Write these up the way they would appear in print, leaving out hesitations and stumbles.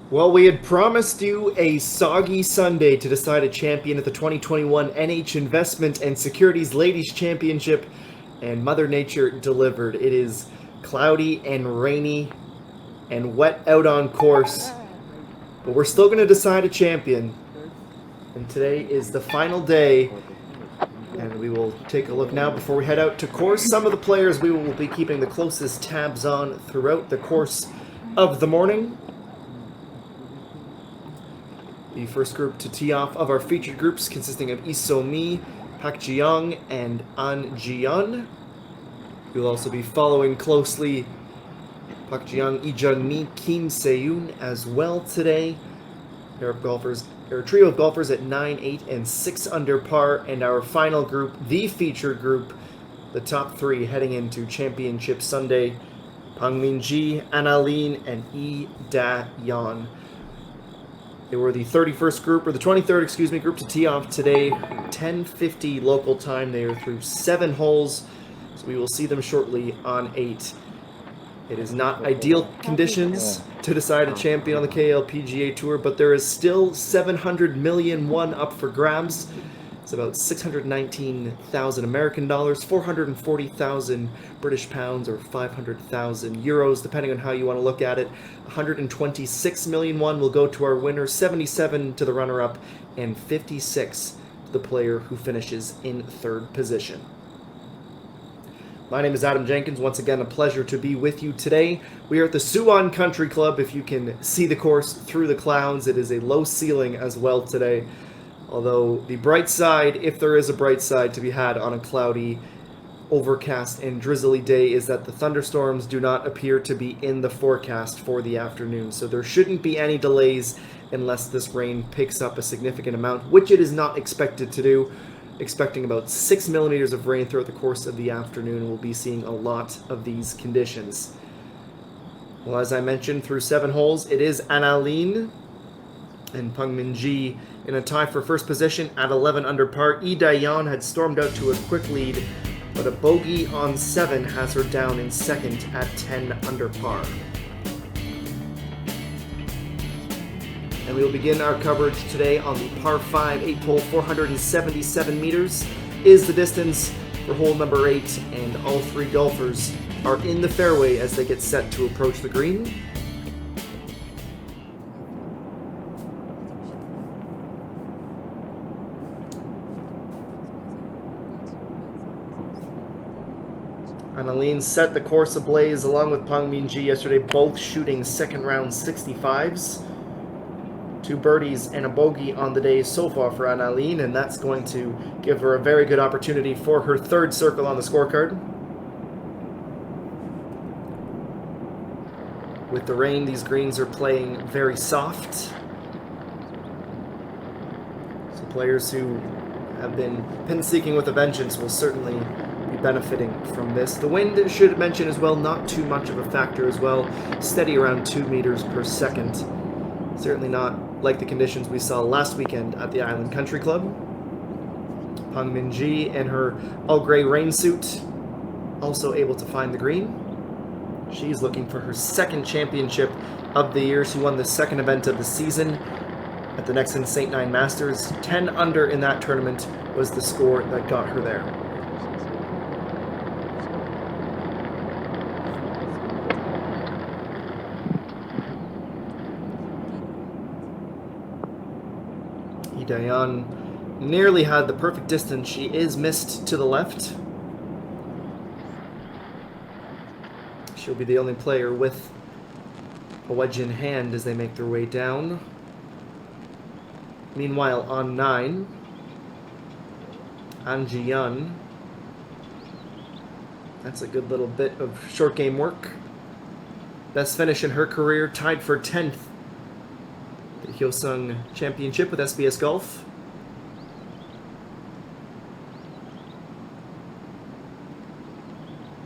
Well, we had promised you a soggy Sunday to decide a champion at the 2021 NH Investment and Securities Ladies Championship, and Mother Nature delivered. It is cloudy and rainy and wet out on course, but we're still going to decide a champion. And today is the final day, and we will take a look now before we head out to course. Some of the players we will be keeping the closest tabs on throughout the course of the morning. The first group to tee off of our featured groups consisting of Isomi, Pak Jiyoung, and An Ji-yeon. You'll also be following closely Pak Jiyoung, Lee Jung-mi, Kim Se-yoon as well today. There are a trio of golfers at 9, 8, and 6 under par, and our final group, the featured group, the top three heading into Championship Sunday, Pang Min-ji, Annalyn, and Lee Da-yeon. They were the 31st group, or the 23rd, group to tee off today, 10:50 local time. They are through 7 holes, so we will see them shortly on 8. It is not ideal conditions to decide a champion on the KLPGA Tour, but there is still 700 million won up for grabs. It's about 619,000 American dollars, 440,000 British pounds, or 500,000 euros, depending on how you want to look at it. 126 million won will go to our winner, 77 to the runner-up, and 56 to the player who finishes in 3rd position. My name is Adam Jenkins. Once again, a pleasure to be with you today. We are at the Suwon Country Club. If you can see the course through the clouds, it is a low ceiling as well today. Although the bright side, if there is a bright side to be had on a cloudy, overcast, and drizzly day, is that the thunderstorms do not appear to be in the forecast for the afternoon. So there shouldn't be any delays unless this rain picks up a significant amount, which it is not expected to do. Expecting about 6 millimeters of rain throughout the course of the afternoon. We'll be seeing a lot of these conditions. Well, as I mentioned, through 7 holes, it is Annalyn and Pang Min-ji in a tie for first position at 11 under par. Lee Da-yeon had stormed out to a quick lead, but a bogey on 7 has her down in second at 10 under par. And we will begin our coverage today on the par 5 8 hole. 477 meters is the distance for hole number 8, and all 3 golfers are in the fairway as they get set to approach the green. Annalyn set the course ablaze along with Pang Min-ji yesterday, both shooting second round 65s. 2 birdies and a bogey on the day so far for Annalyn, and that's going to give her a very good opportunity for her 3rd circle on the scorecard. With the rain, these greens are playing very soft. So players who have been pin-seeking with a vengeance will certainly be benefiting from this. The wind, should mention as well, not too much of a factor as well. Steady around 2 meters per second. Certainly not like the conditions we saw last weekend at the Island Country Club. Pang Min-ji in her all-gray rain suit, also able to find the green. She's looking for her 2nd championship of the year. She won the 2nd event of the season at the Nexon St. Nine Masters. 10 under in that tournament was the score that got her there. Lee Da-yeon nearly had the perfect distance. She is missed to the left. She'll be the only player with a wedge in hand as they make their way down. Meanwhile, on 9, An Ji-yeon. That's a good little bit of short game work. Best finish in her career, tied for 10th. The Hyoseong Championship with SBS Golf.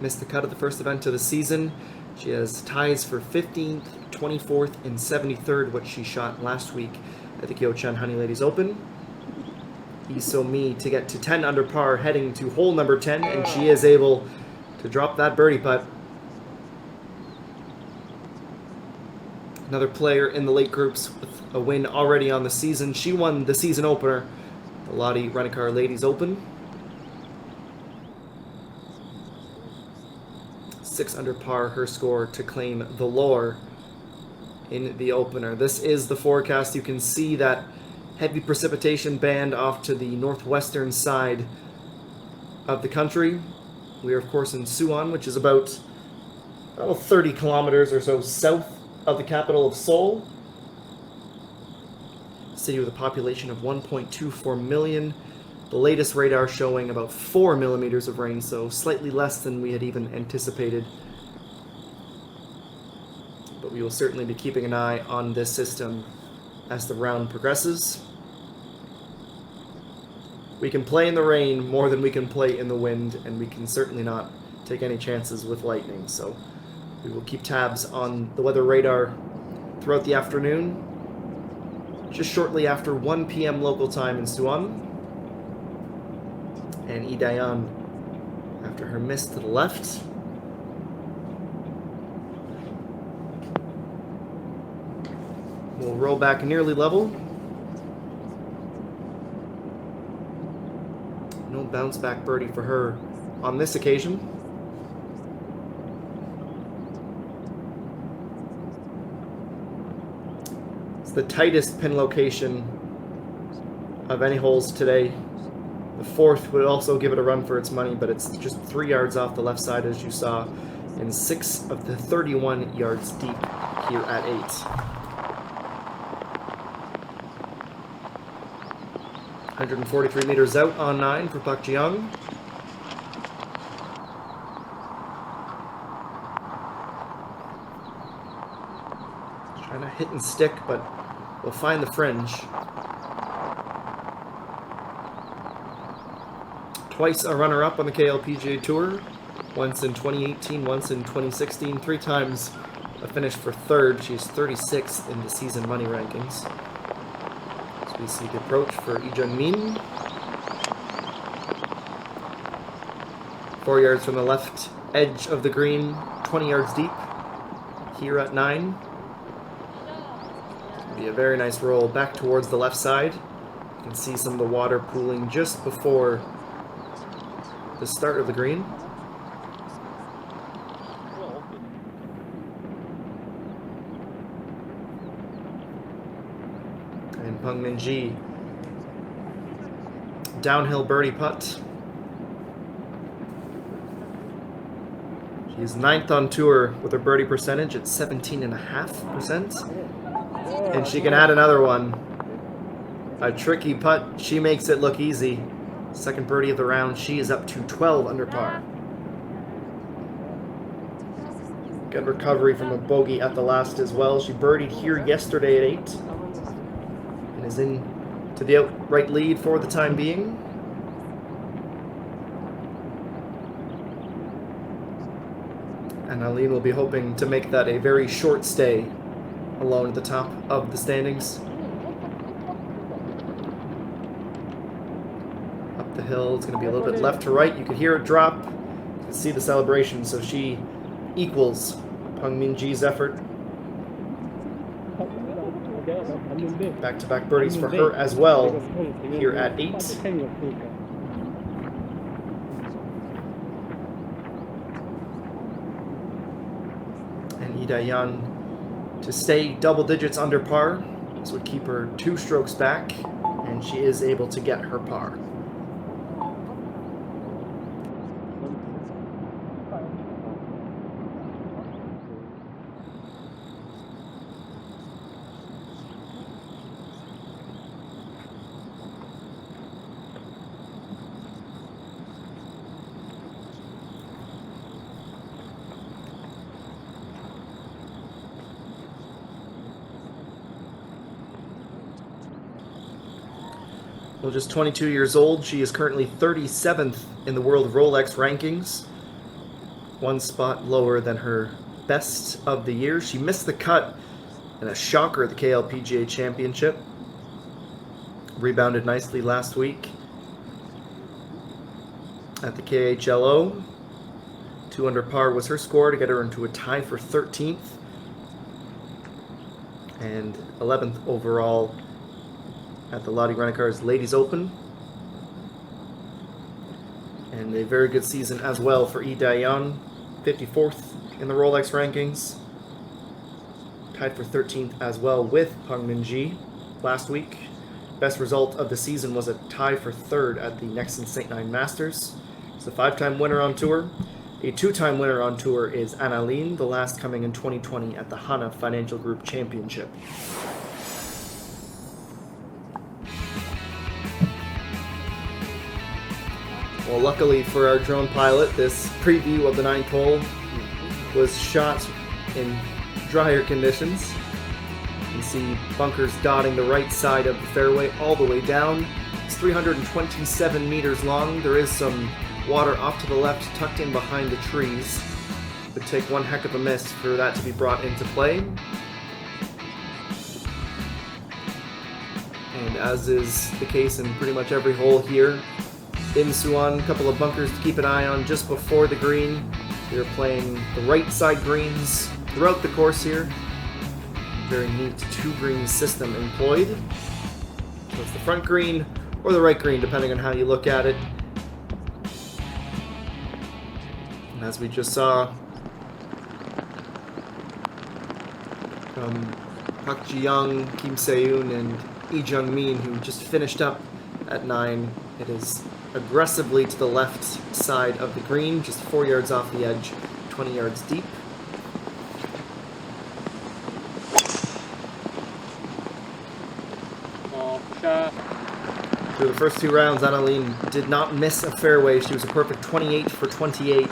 Missed the cut of the first event of the season. She has ties for 15th, 24th, and 73rd, which she shot last week at the Gyeocheon Honey Ladies Open. Isomi to get to 10 under par, heading to hole number 10, and she is able to drop that birdie putt. Another player in the late groups with a win already on the season. She won the season opener, the Lottie Rent-A-Car Ladies Open. 6 under par, her score to claim the lore in the opener. This is the forecast. You can see that heavy precipitation band off to the northwestern side of the country. We are, of course, in Suwon, which is about 30 kilometers or so south of the capital of Seoul. City with a population of 1.24 million. The latest radar showing about 4 millimeters of rain, so slightly less than we had even anticipated. But we will certainly be keeping an eye on this system as the round progresses. We can play in the rain more than we can play in the wind, and we can certainly not take any chances with lightning. So we will keep tabs on the weather radar throughout the afternoon. Just shortly after 1 p.m. local time in Suwon. And Lee Daeyeon, after her miss to the left. Will roll back nearly level. No bounce back birdie for her on this occasion. It's the tightest pin location of any holes today. The fourth would also give it a run for its money, but it's just 3 yards off the left side, as you saw, and 6 of the 31 yards deep here at 8. .143 meters out on 9 for Park Ji-young. Trying to hit and stick, but we'll find the fringe. Twice a runner-up on the KLPGA Tour. Once in 2018, once in 2016. 3 times a finish for 3rd. She's 36th in the season money rankings. We see the approach for Lee Jung-min. 4 yards from the left edge of the green, 20 yards deep here at 9. It'll be a very nice roll back towards the left side. You can see some of the water pooling just before the start of the green. Peng Min-ji, downhill birdie putt. She's 9th on tour with her birdie percentage at 17.5%. And she can add another one. A tricky putt. She makes it look easy. Second birdie of the round. She is up to 12 under par. Good recovery from a bogey at the last as well. She birdied here yesterday at 8. Is in to the outright lead for the time being. And Aline will be hoping to make that a very short stay alone at the top of the standings. Up the hill, it's going to be a little bit left to right. You can hear it drop. You can see the celebration, so she equals Peng Min-ji's effort. Back-to-back birdies for her as well here at 8. And Lee Daeyeon to stay double digits under par. This would keep her 2 strokes back, and she is able to get her par. Well, just 22 years old, she is currently 37th in the world Rolex rankings. 1 spot lower than her best of the year. She missed the cut in a shocker at the KLPGA Championship. Rebounded nicely last week at the KHLO. 2 under par was her score to get her into a tie for 13th. and 11th overall at the Lottie Rent-A-Cars Ladies Open. And a very good season as well for Lee Dae-yeon, 54th in the Rolex rankings. Tied for 13th as well with Peng Min-ji last week. Best result of the season was a tie for 3rd at the Nexon St. Nine Masters. He's a 5-time winner on tour. A 2-time winner on tour is Annalene, the last coming in 2020 at the Hana Financial Group Championship. Well, luckily for our drone pilot, this preview of the 9th hole was shot in drier conditions. You can see bunkers dotting the right side of the fairway all the way down. It's 327 meters long. There is some water off to the left, tucked in behind the trees. It would take one heck of a miss for that to be brought into play. And as is the case in pretty much every hole here, in Suwon, a couple of bunkers to keep an eye on just before the green. They're playing the right side greens throughout the course here. Very neat 2-green system employed. So it's the front green or the right green, depending on how you look at it. And as we just saw from Park Ji-young, Kim Se-yoon, and Lee Jung-min, who just finished up at 9, it is aggressively to the left side of the green, just 4 yards off the edge, 20 yards deep. Through the first 2 rounds, Annalene did not miss a fairway. She was a perfect 28 for 28.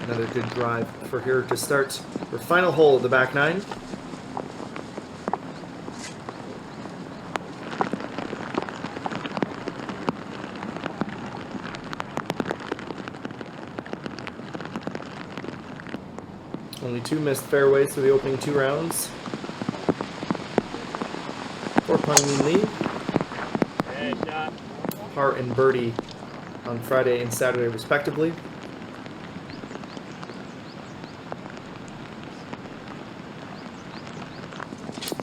Another good drive for her to start her final hole of the back 9. Only 2 missed fairways through the opening 2 rounds for Peng Min Lee. Par and birdie on Friday and Saturday respectively.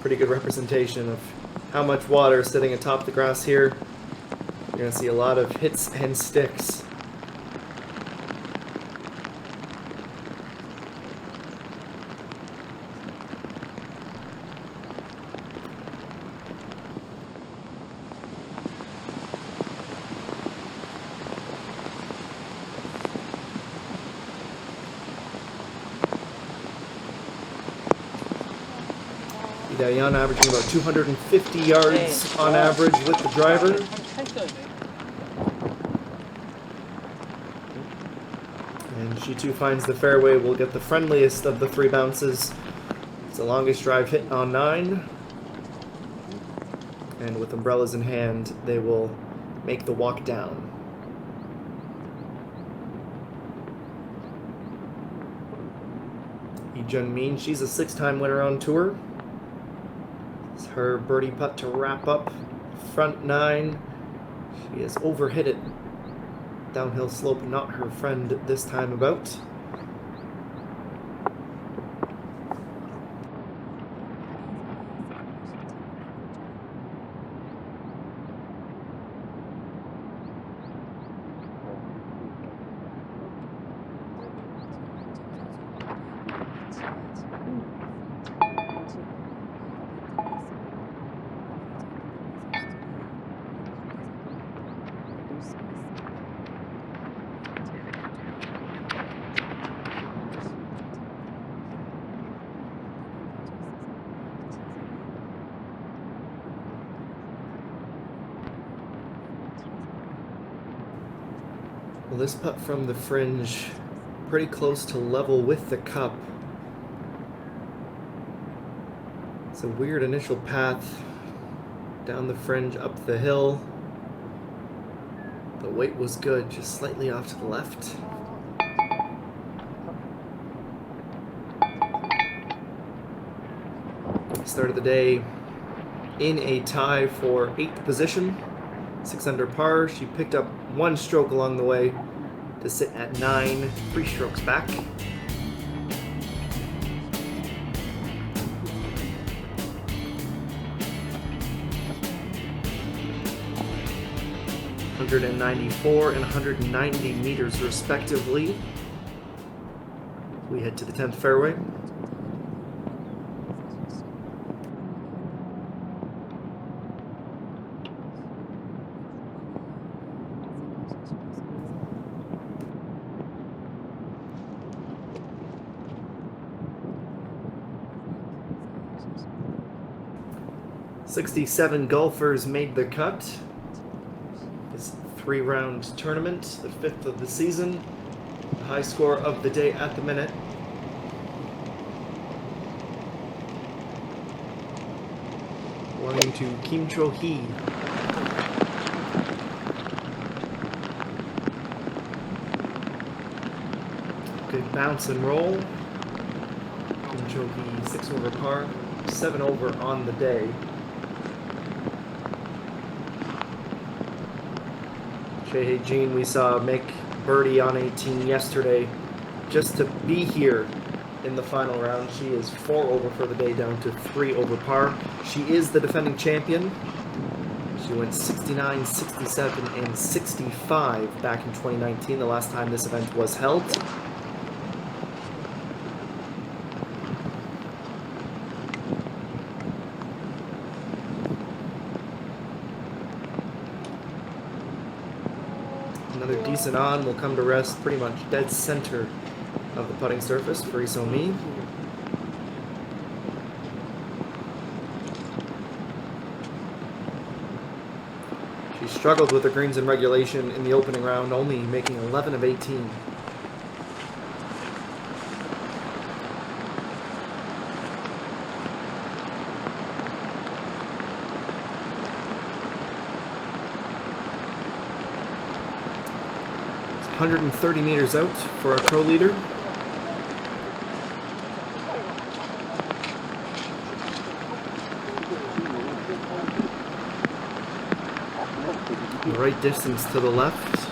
Pretty good representation of how much water is sitting atop the grass here. You're going to see a lot of hits and sticks. Lee Dae-yeon averaging about 250 yards on average with the driver. And she too finds the fairway, will get the friendliest of the 3 bounces. It's the longest drive hit on 9. And with umbrellas in hand, they will make the walk down. Lee Jung-min, she's a 6-time winner on tour. It's her birdie putt to wrap up front 9. She has overhit it. Downhill slope, not her friend this time about. Well, this putt from the fringe, pretty close to level with the cup. It's a weird initial path down the fringe, up the hill. The weight was good, just slightly off to the left. Started the day in a tie for 8th position, 6 under par. She picked up 1 stroke along the way to sit at 9, 3 strokes back. 194 and 190 meters respectively. We head to the 10th fairway. "67 golfers made the cut. This 3-round tournament, the 5th of the season. The high score of the day at the minute. Belonging to Kim Cho-hee. Good bounce and roll. Kim Cho-hee 6 over par, 7 over on the day. Chae Jean, we saw make birdie on 18 yesterday just to be here in the final round. She is 4 over for the day, down to 3 over par. She is the defending champion. She went 69, 67, and 65 back in 2019, the last time this event was held. Another decent on will come to rest pretty much dead center of the putting surface for Isomi. She struggled with the greens in regulation in the opening round, only making 11 of 18. It's 130 meters out for our pro leader. The right distance to the left.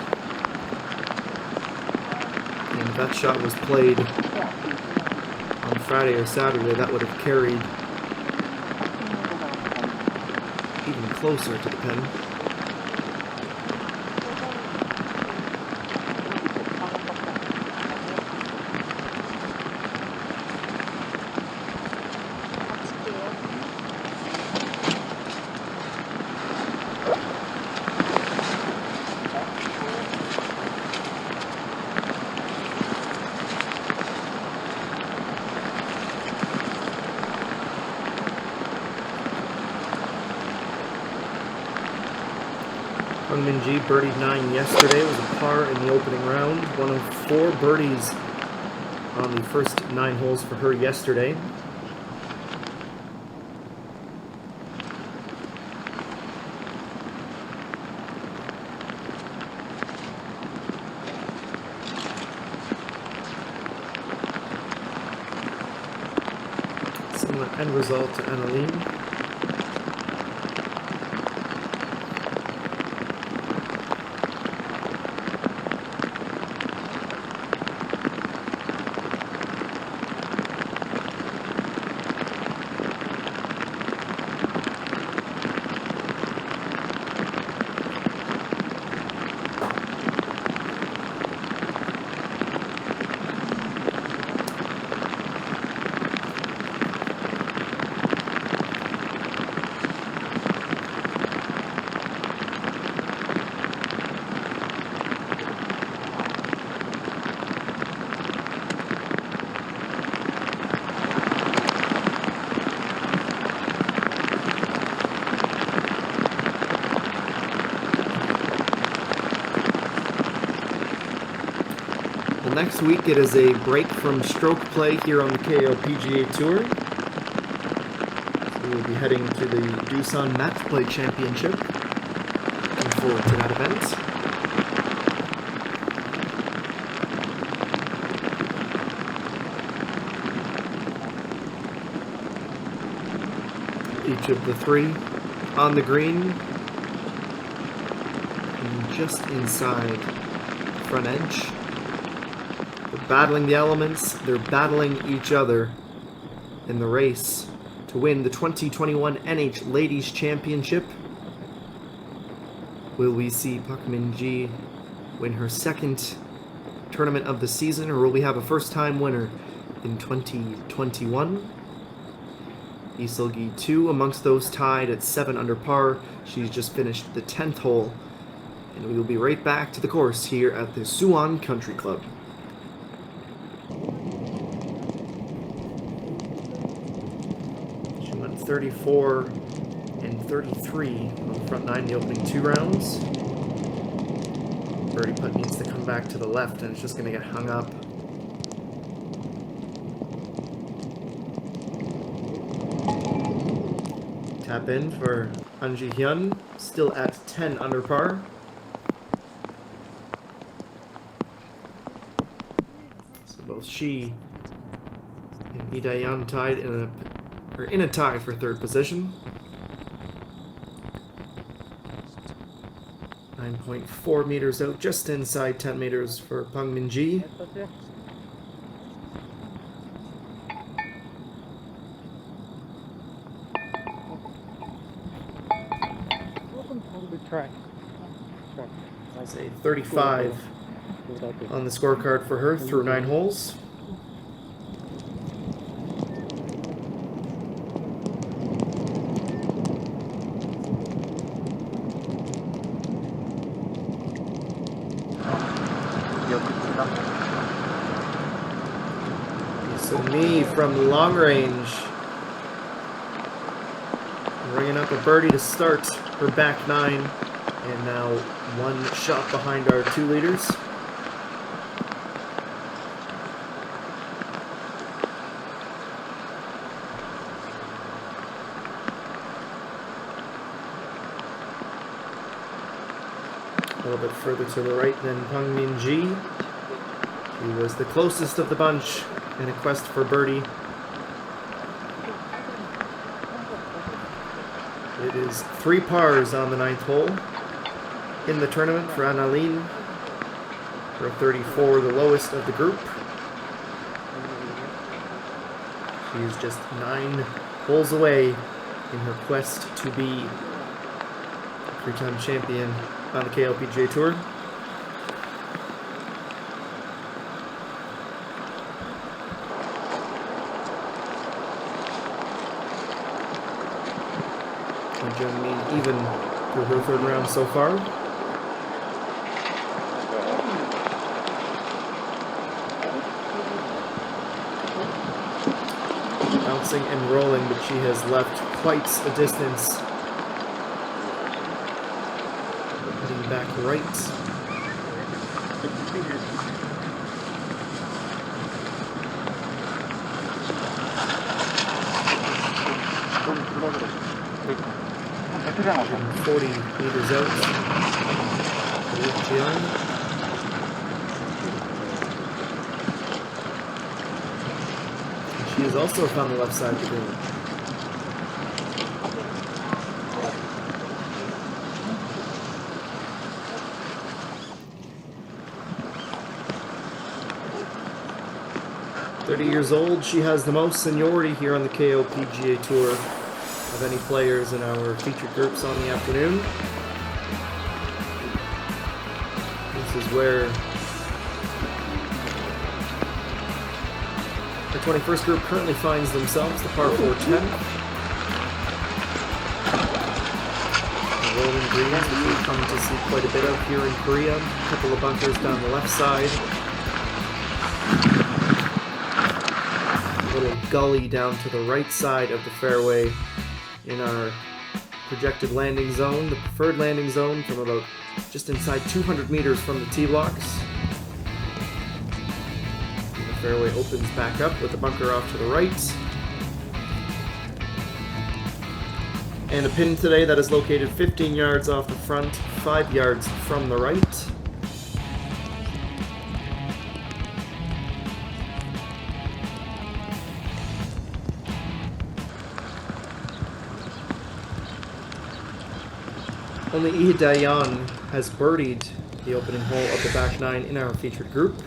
And if that shot was played on Friday or Saturday, that would have carried even closer to the pin. Minji birdied 9 yesterday, was a par in the opening round. One of 4 birdies on the first 9 holes for her yesterday. Similar end result to Annalene. Next week it is a break from stroke play here on the KLPGA Tour. So we will be heading to the Doosan Match Play Championship. Looking forward to that event. Each of the 3 on the green and just inside the front edge. Battling the elements, they're battling each other in the race to win the 2021 NH Ladies Championship. Will we see Park Min-ji win her second tournament of the season, or will we have a first-time winner in 2021? Lee Seol-gi 2 amongst those tied at 7 under par. She's just finished the 10th hole, and we will be right back to the course here at the Suwon Country Club. She went 34 and 33 on the front nine, the opening 2 rounds. Birdie putt needs to come back to the left, and it's just going to get hung up. Tap in for An Ji-hyun, still at 10 under par. So both she and Lee Dae-yeon tied in a tie for third position. 9.4 meters out, just inside 10 meters for Park Min-ji. Say 35 on the scorecard for her through 9 holes. So me from long range, bringing up a birdie to start her back 9, and now 1 shot behind our 2 leaders. A little bit further to the right than Park Min-ji. He was the closest of the bunch in a quest for birdie. It is 3 pars on the 9th hole in the tournament for Annalene. For 34, the lowest of the group. She is just 9 holes away in her quest to be a 3-time champion on the KLPGA Tour. Jungmin even through her 3rd round so far. Bouncing and rolling, but she has left quite a distance. Heading back right. And 40 meters out. She is also found the left side of the green. Years old, she has the most seniority here on the KLPGA Tour of any players in our featured groups on the afternoon. This is where the 21st group currently finds themselves, the par 4 10. The rolling greens, which we've come to see quite a bit of here in Korea. A couple of bunkers down the left side. A little gully down to the right side of the fairway in our projected landing zone, the preferred landing zone, from about just inside 200 meters from the tee blocks. And the fairway opens back up with the bunker off to the right. And a pin today that is located 15 yards off the front, 5 yards from the right. Only Lee Dae-yeon has birdied the opening hole of the back 9 in our featured group.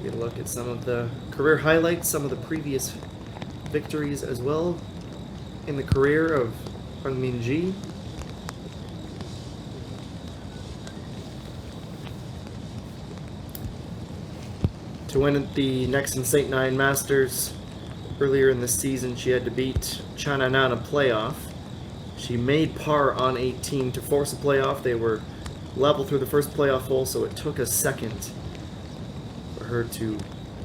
Get a look at some of the career highlights, some of the previous victories as well. in the career of Peng Min-ji. To win at the Nexon St. Nine Masters earlier in the season, she had to beat Chana Nan in a playoff. She made par on 18 to force a playoff. They were level through the first playoff hole, so it took a second for her to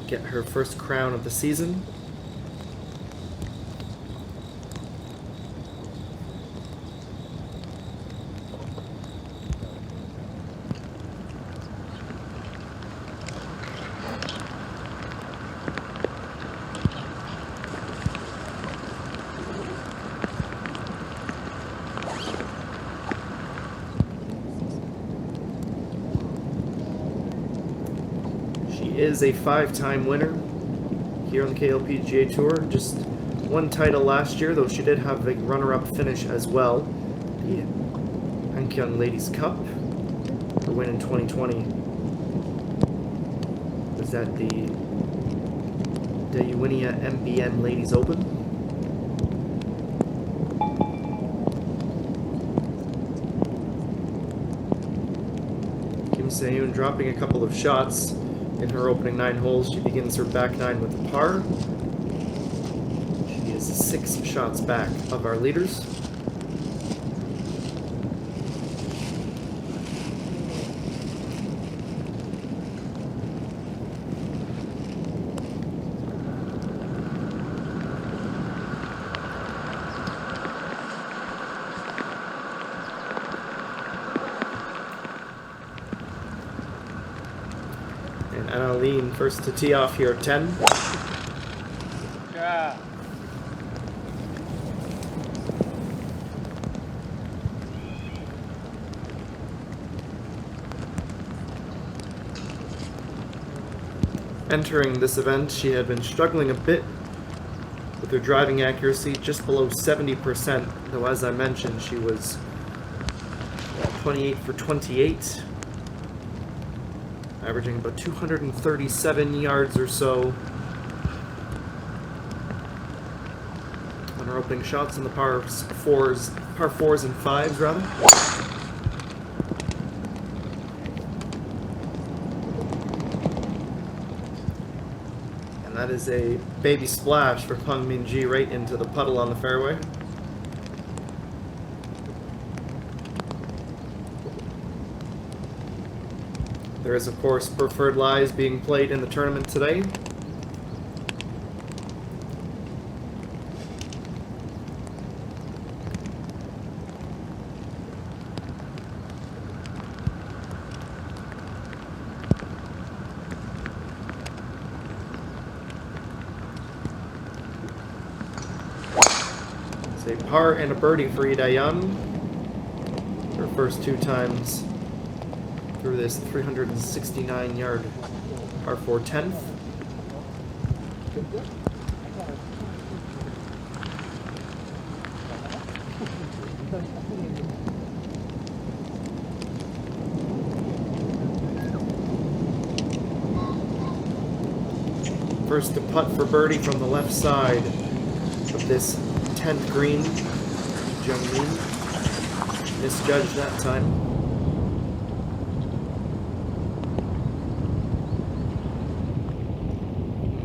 get her first crown of the season. Is a 5-time winner here on the KLPGA Tour. Just one title last year, though she did have a runner-up finish as well. The Hankyung Ladies Cup. Her win in 2020 was at the Dayuinia MBN Ladies Open. Kim Se-yoon dropping a couple of shots. In her opening 9 holes, she begins her back 9 with a par. She is 6 shots back of our leaders. Annalene first to tee off here at 10. Yeah. Entering this event, she had been struggling a bit with her driving accuracy, just below 70%, though as I mentioned, she was 28 for 28. Averaging about 237 yards or so on her opening shots in the par fours and fives rather. And that is a baby splash for Peng Min-ji right into the puddle on the fairway. There is, of course, Preferred Lies being played in the tournament today. It's a par and a birdie for Lee Dae-yeon. Her first 2 times through this 369-yard par 4 10th. First to putt for birdie from the left side of this 10th green. Jung-min misjudged that time.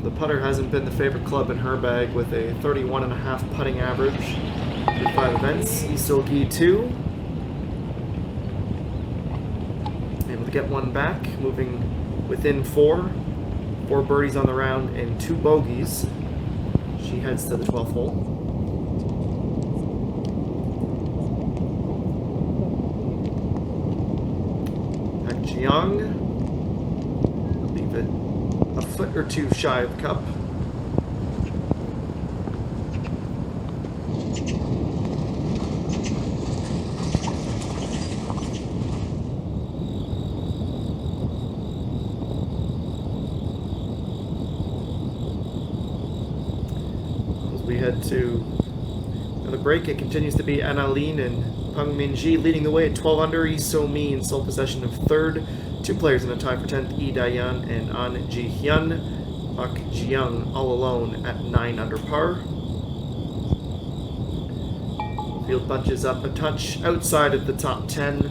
The putter hasn't been the favorite club in her bag with a 31.5 putting average through 5 events. Lee Seol-gi 2. Able to get one back, moving within 4. 4 birdies on the round and 2 bogeys. She heads to the 12th hole. Pak Ji-young. Leave it a foot or 2 shy of the cup. As we head to the break, it continues to be Annalene and Peng Min-ji leading the way at 12 under. Lee So-mi in sole possession of 3rd. 2 players in a tie for 10th, Lee Dae-yeon and An Ji-hyun. Pak Ji-young all alone at 9 under par. Field bunches up a touch outside of the top 10.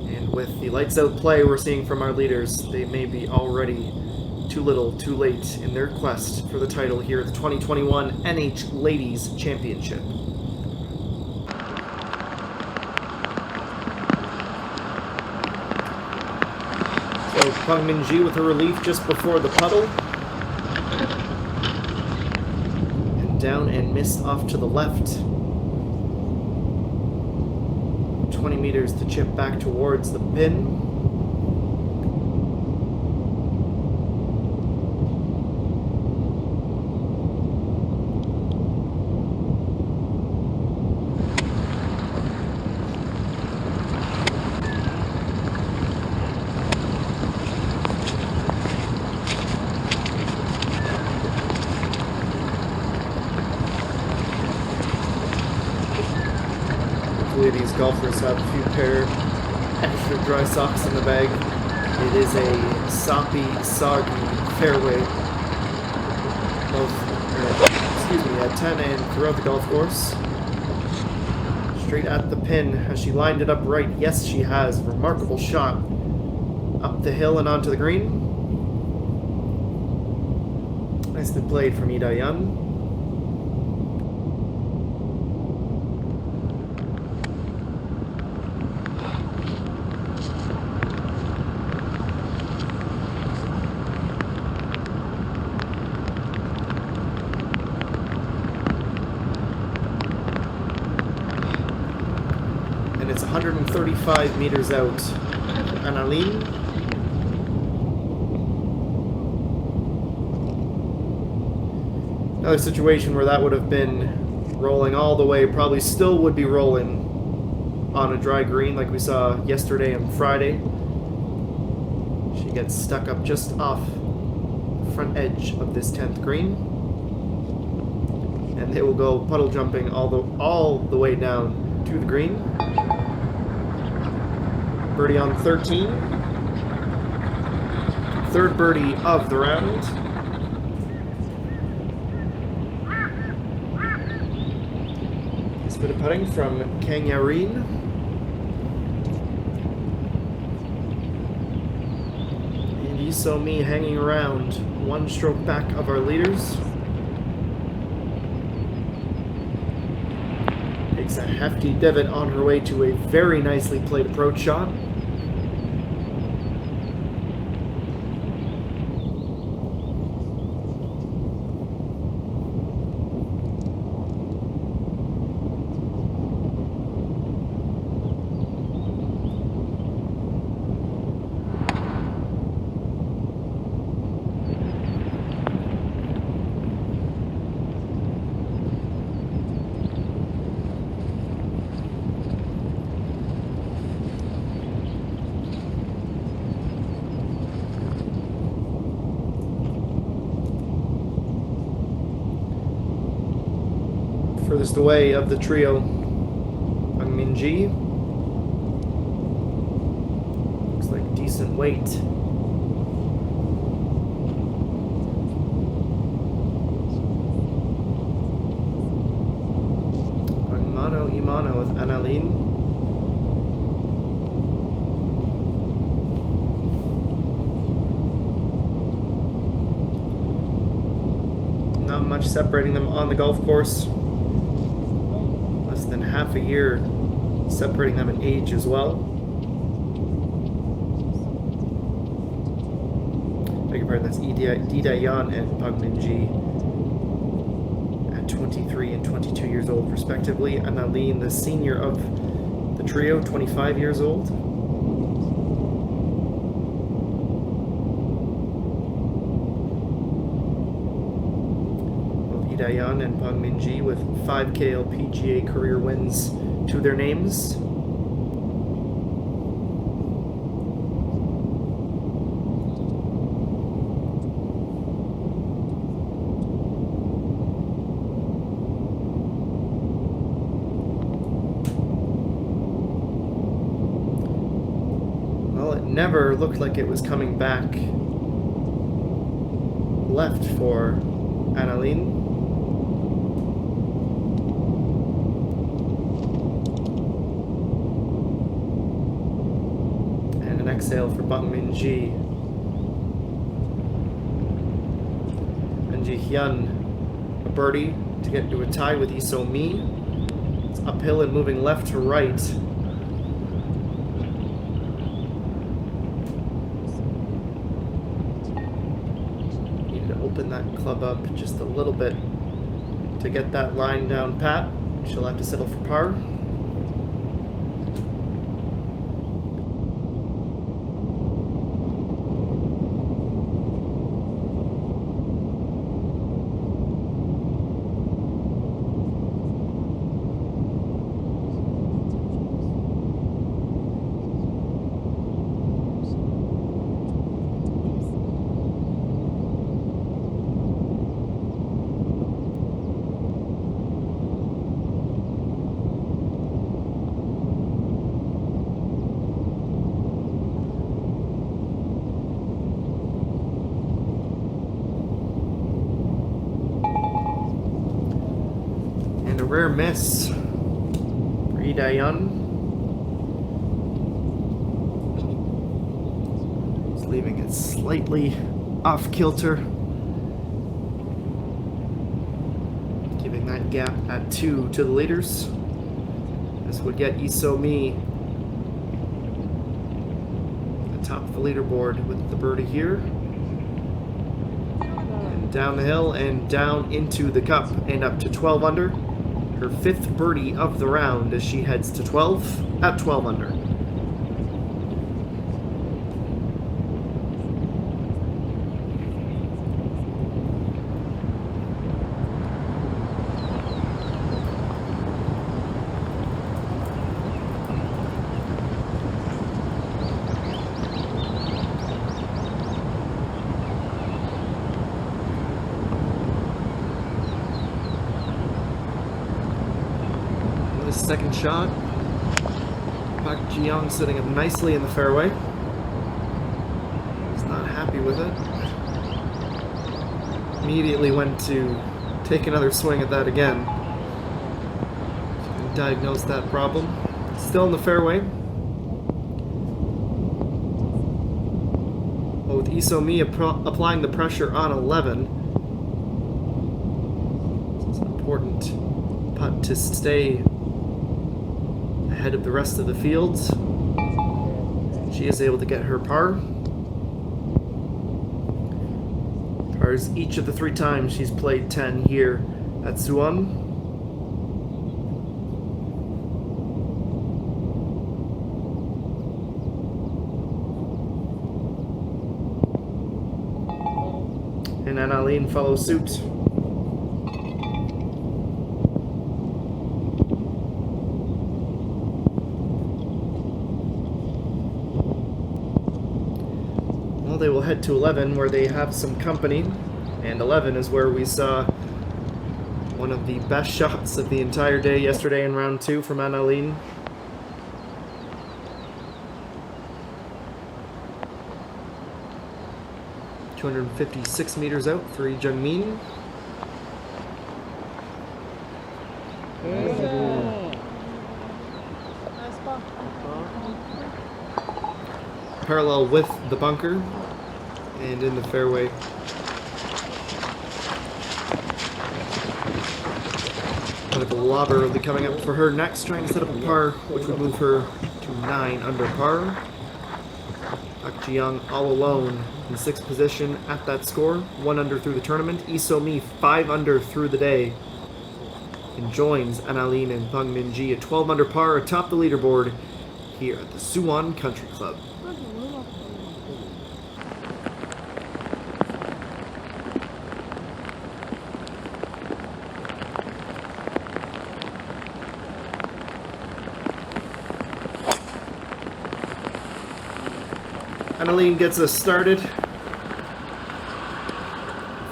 And with the lights out play we're seeing from our leaders, they may be already too little, too late in their quest for the title here at the 2021 NH Ladies Championship. So Peng Minji with a relief just before the puddle. And down and missed off to the left. 20 meters to chip back towards the pin. These golfers have a few pair extra dry socks in the bag. It is a soppy, soggy fairway, both at 10 and throughout the golf course. Straight at the pin. Has she lined it up right? Yes, she has. Remarkable shot up the hill and onto the green. Nicely played from Lee Dae-yeon. And it's 135 meters out. Annalene. Another situation where that would have been rolling all the way, probably still would be rolling on a dry green like we saw yesterday and Friday. She gets stuck up just off the front edge of this 10th green. And they will go puddle jumping all the way down to the green. Birdie on 13. Third birdie of the round. This bit of putting from Kang Yareen. And Lee So-mi hanging around, one stroke back of our leaders. Takes a hefty divot on her way to a very nicely played approach shot. Furthest away of the trio, Peng Minji. Looks like decent weight. Imano with Annalene. Not much separating them on the golf course. Less than half a year separating them in age as well. Beg your pardon, that's Lee Dae-yeon and Peng Minji at 23 and 22 years old respectively. Annalene, the senior of the trio, 25 years old. Lee Dae-yeon and Peng Minji with 5 KLPGA career wins to their names. Well, it never looked like it was coming back left for Annalene. sail for Bang Min-ji. And Ji Hyun, a birdie to get into a tie with Lee So-mi. It's uphill and moving left to right. Needed to open that club up just a little bit to get that line down pat. She'll have to settle for par. Rare miss for Lee Dae-yeon. He's leaving it slightly off kilter, giving that gap at 2 to the leaders. This would get Lee So-mi atop the leaderboard with the birdie here. And down the hill and down into the cup and up to 12 under. Her 5th birdie of the round as she heads to 12 at 12 under. Second shot. Park Ji-young sitting up nicely in the fairway. He's not happy with it. Immediately went to take another swing at that again. And diagnose that problem. Still in the fairway. But with Lee So-mi applying the pressure on 11. It's an important putt to stay ahead of the rest of the field. She is able to get her par. Pars each of the 3 times she's played 10 here at Suwon. And Annalene follows suit. They will head to 11 where they have some company, and 11 is where we saw one of the best shots of the entire day yesterday in round 2 from Annalene. .256 meters out for Lee Jung-min. Parallel with the bunker and in the fairway. Kind of a lobber will be coming up for her next, trying to set up a par, which would move her to 9 under par. Park Ji-young all alone in 6th position at that score, 1 under through the tournament. Lee So-mi 5 under through the day, and joins Annalene and Bang Min-ji at 12 under par atop the leaderboard here at the Suwon Country Club. Annalene gets us started.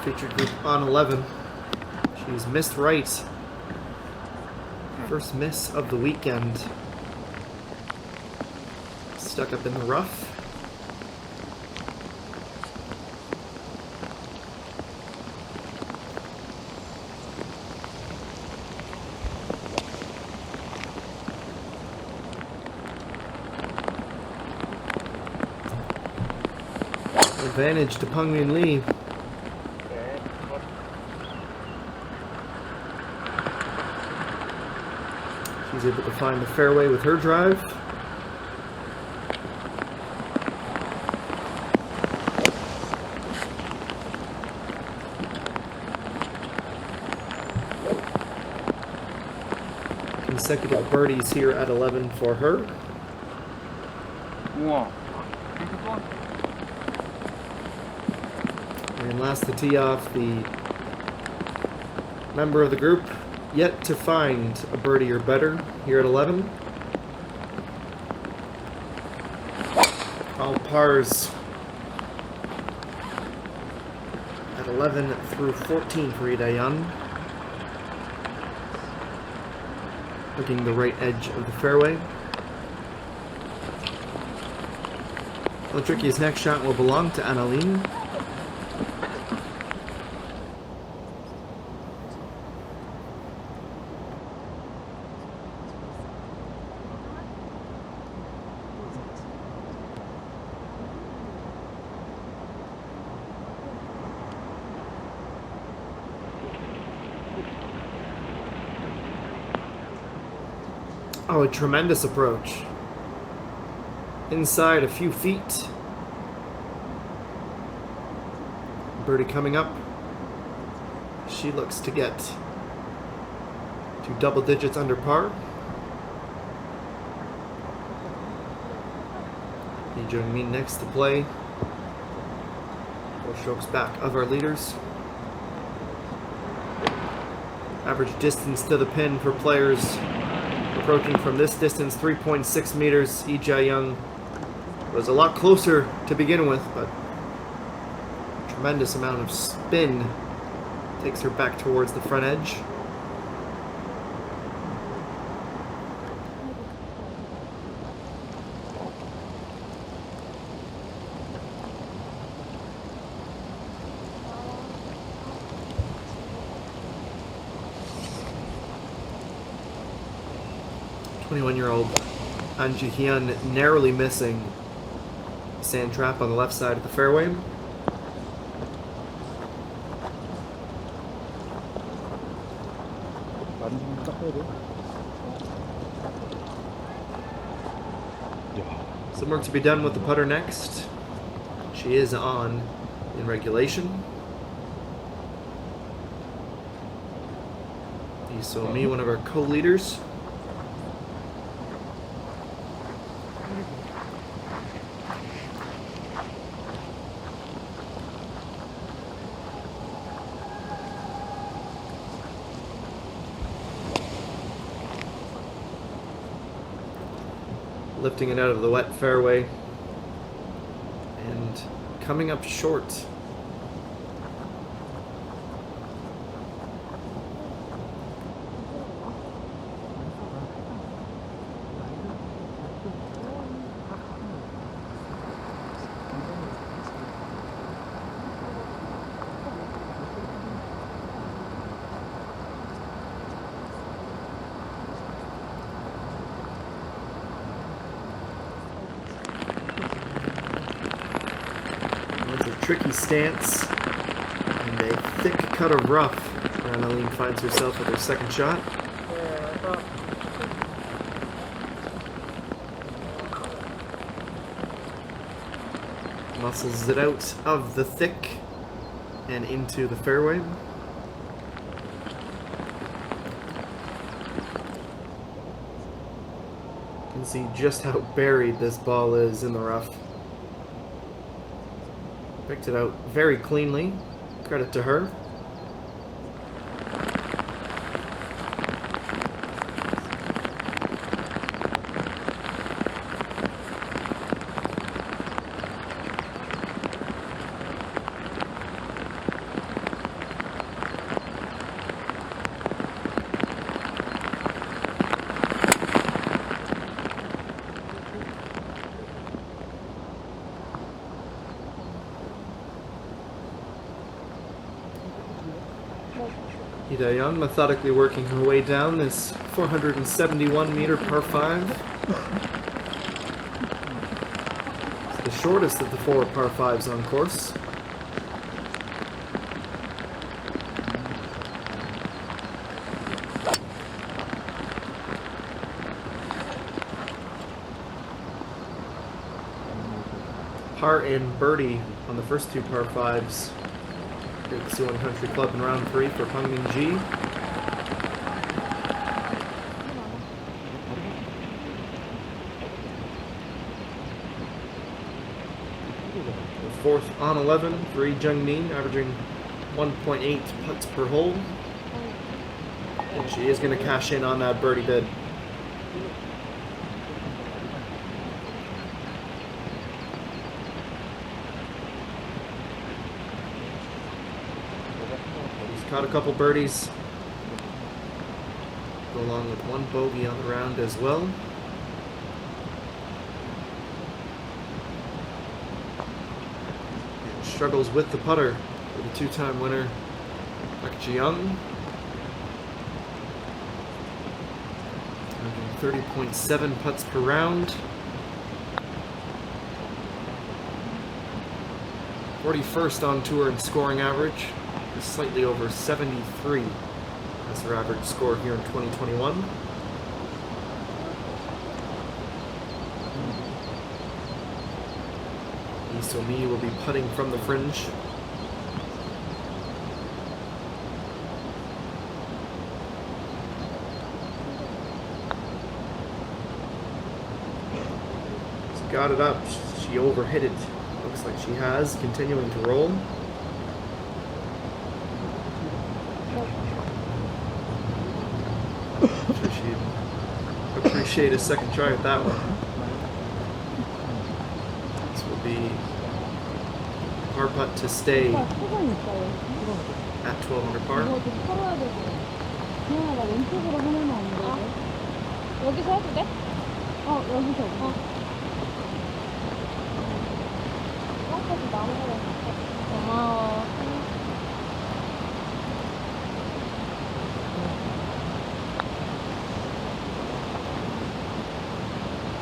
Featured group on 11. She's missed right. First miss of the weekend. Stuck up in the rough. Advantage to Peng Min Lee. She's able to find the fairway with her drive. Consecutive birdies here at 11 for her. And last to tee off, the member of the group yet to find a birdie or better here at 11. All pars at 11 through 14 for Ida Yan. Looking the right edge of the fairway. The trickiest next shot will belong to Annalene. Oh, a tremendous approach. Inside a few feet. Birdie coming up. She looks to get to double digits under par. Lee Jung-min next to play. 4 strokes back of our leaders. Average distance to the pin for players approaching from this distance, 3.6 meters. Lee Jae-young was a lot closer to begin with, but tremendous amount of spin takes her back towards the front edge. Year-old An Ji-hyun narrowly missing the sand trap on the left side of the fairway. Some work to be done with the putter next. She is on in regulation. Lee So-mi, one of our co-leaders. Lifting it out of the wet fairway and coming up short. Tricky stance and a thick cut of rough. Annalene finds herself with her second shot. Muscles it out of the thick and into the fairway. You can see just how buried this ball is in the rough. Picked it out very cleanly. Credit to her. Lee Jae-young methodically working her way down this 471 meter par 5. The shortest of the 4 par 5s on course. Par and birdie on the first 2 par 5s. Here at the Siwon Country Club in round 3 for Peng Ming-ji. Fourth on 11 for Lee Jung-min, averaging 1.8 putts per hole. And she is going to cash in on that birdie bid. She's caught a couple birdies. Go along with 1 bogey on the round as well. Struggles with the putter for the 2-time winner, Park Ji-young. 30.7 putts per round. 41st on tour in scoring average, just slightly over 73. That's her average score here in 2021. Lee So-mi will be putting from the fringe. She's got it up. She overhit it. Looks like she has. Continuing to roll. I'm sure she'd appreciate a second try at that one. Be par putt to stay at 12 under par.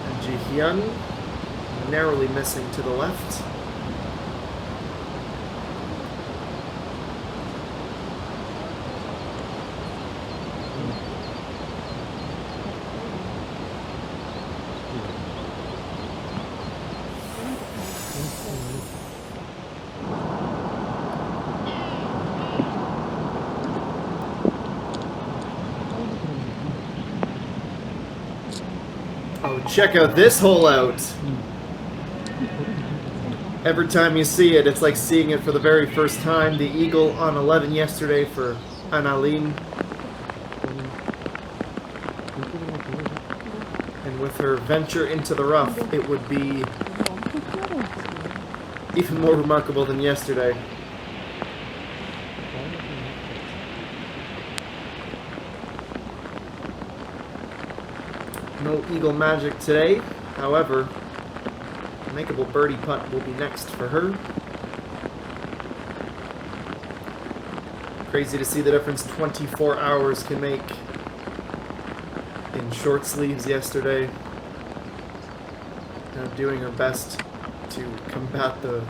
And Ji-hyun narrowly missing to the left. Oh, check out this hole out. Every time you see it, it's like seeing it for the very first time. The eagle on 11 yesterday for Annalene. And with her venture into the rough, it would be even more remarkable than yesterday. No eagle magic today, however. Makeable birdie putt will be next for her. Crazy to see the difference 24 hours can make in short sleeves yesterday. Doing her best to combat the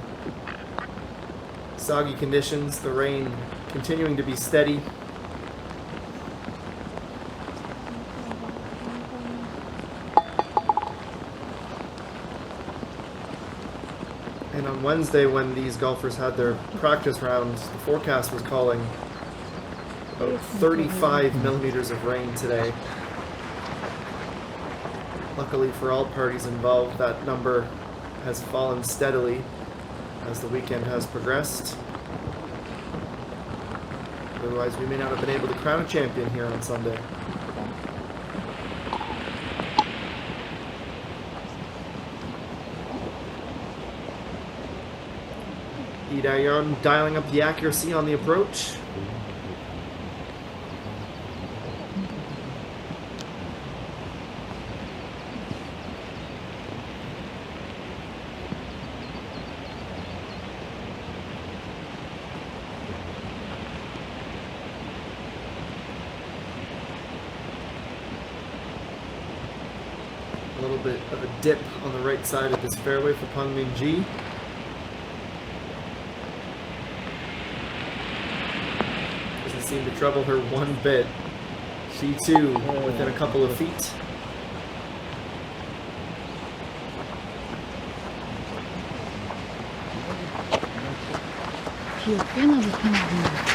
soggy conditions, the rain continuing to be steady. And on Wednesday, when these golfers had their practice rounds, the forecast was calling about 35 millimeters of rain today. Luckily for all parties involved, that number has fallen steadily as the weekend has progressed. Otherwise, we may not have been able to crown a champion here on Sunday. Lee Da-yeon dialing up the accuracy on the approach. little bit of a dip on the right side of this fairway for Peng Ming-ji. Doesn't seem to trouble her one bit. She too within a couple of feet.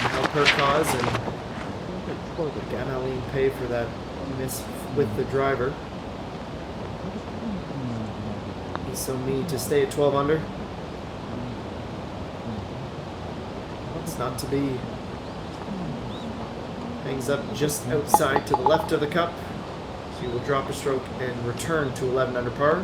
Help her cause and again Aline pay for that miss with the driver. So me to stay at 12 under. It's not to be. Hangs up just outside to the left of the cup. She will drop a stroke and return to 11 under par.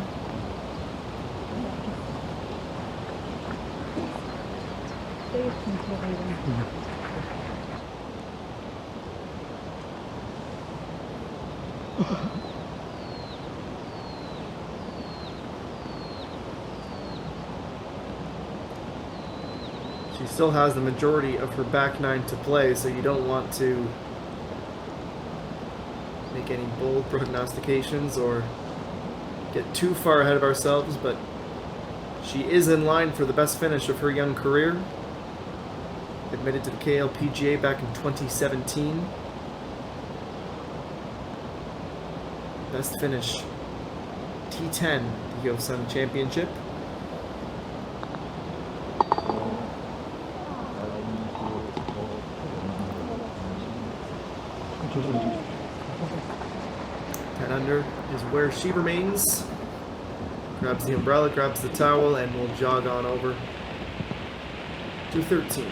She still has the majority of her back nine to play, so you don't want to make any bold prognostications or get too far ahead of ourselves, but she is in line for the best finish of her young career. Admitted to the KLPGA back in 2017. Best finish, T10, the Yosan Championship. Under is where she remains. Grabs the umbrella, grabs the towel, and will jog on over to 13.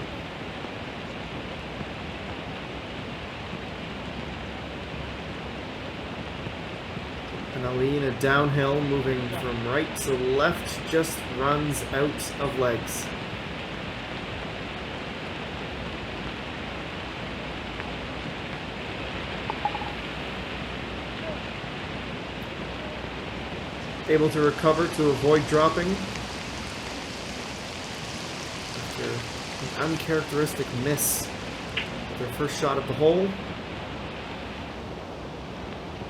And Alina downhill, moving from right to left, just runs out of legs. Able to recover to avoid dropping after an uncharacteristic miss with their first shot at the hole.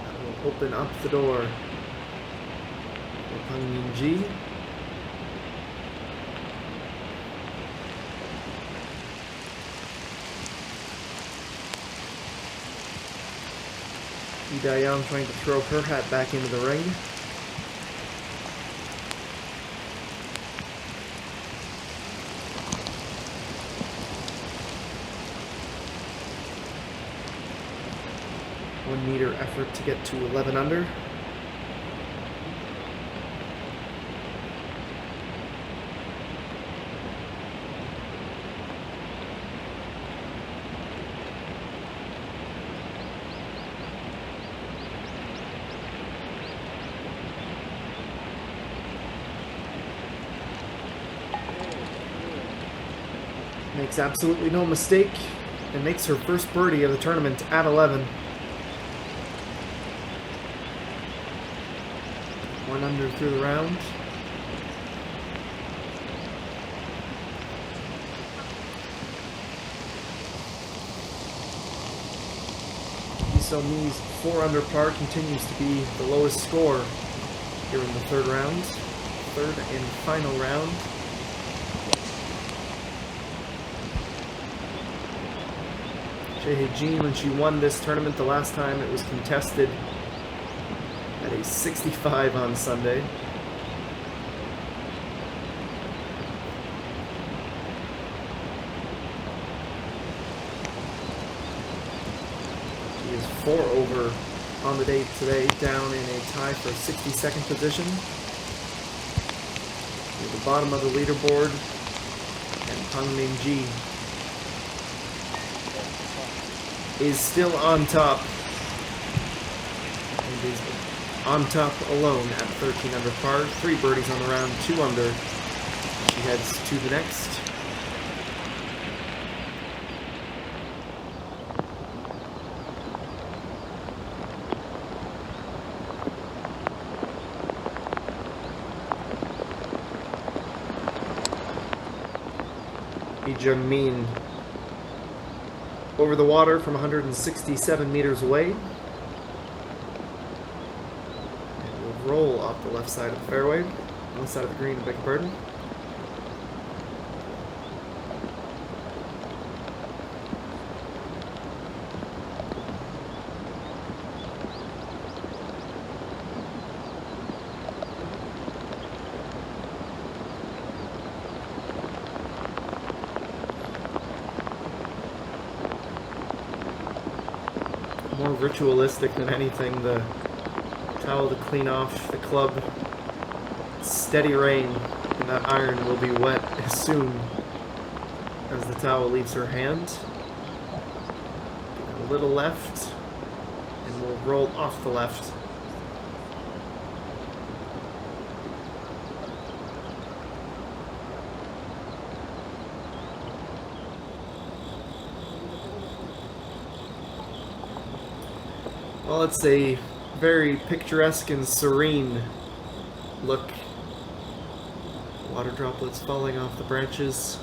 That will open up the door for Peng Ming-ji. Lee Dayang trying to throw her hat back into the ring. Meter effort to get to 11 under. Makes absolutely no mistake and makes her first birdie of the tournament at 11. 1 under through the round. So Mi's 4 under par continues to be the lowest score here in the third round. Third and final round. Jean, when she won this tournament the last time, it was contested at a 65 on Sunday. She is 4 over on the day today, down in a tie for 62nd position. At the bottom of the leaderboard, and Peng Ming-ji is still on top. And is on top alone at 13 under par. 3 birdies on the round, 2 under. She heads to the next. Min over the water from 167 meters away. And will roll off the left side of the fairway. Left side of the green, beg your pardon. More ritualistic than anything, the towel to clean off the club. Steady rain, and that iron will be wet as soon as the towel leaves her hand. A little left, and we'll roll off the left. Well, it's a very picturesque and serene look. Water droplets falling off the branches.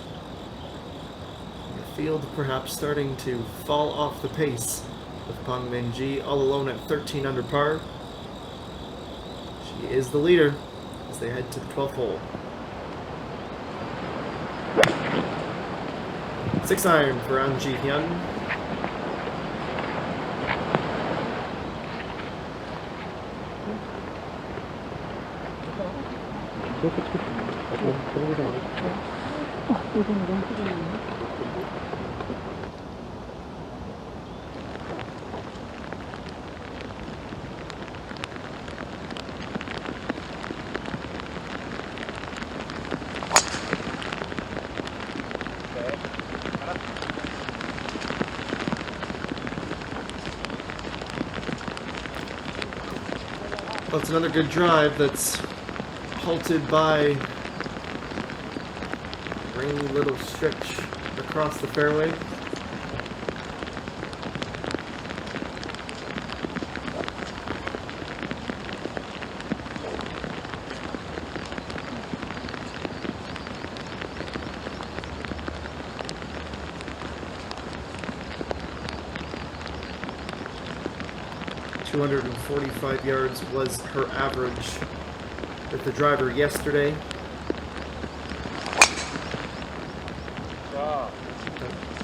The field perhaps starting to fall off the pace with Peng Min-ji all alone at 13 under par. She is the leader as they head to the 12th hole. 6 iron for An Ji-hyun. Well, it's another good drive that's halted by a rainy little stretch across the fairway. .245 yards was her average with the driver yesterday.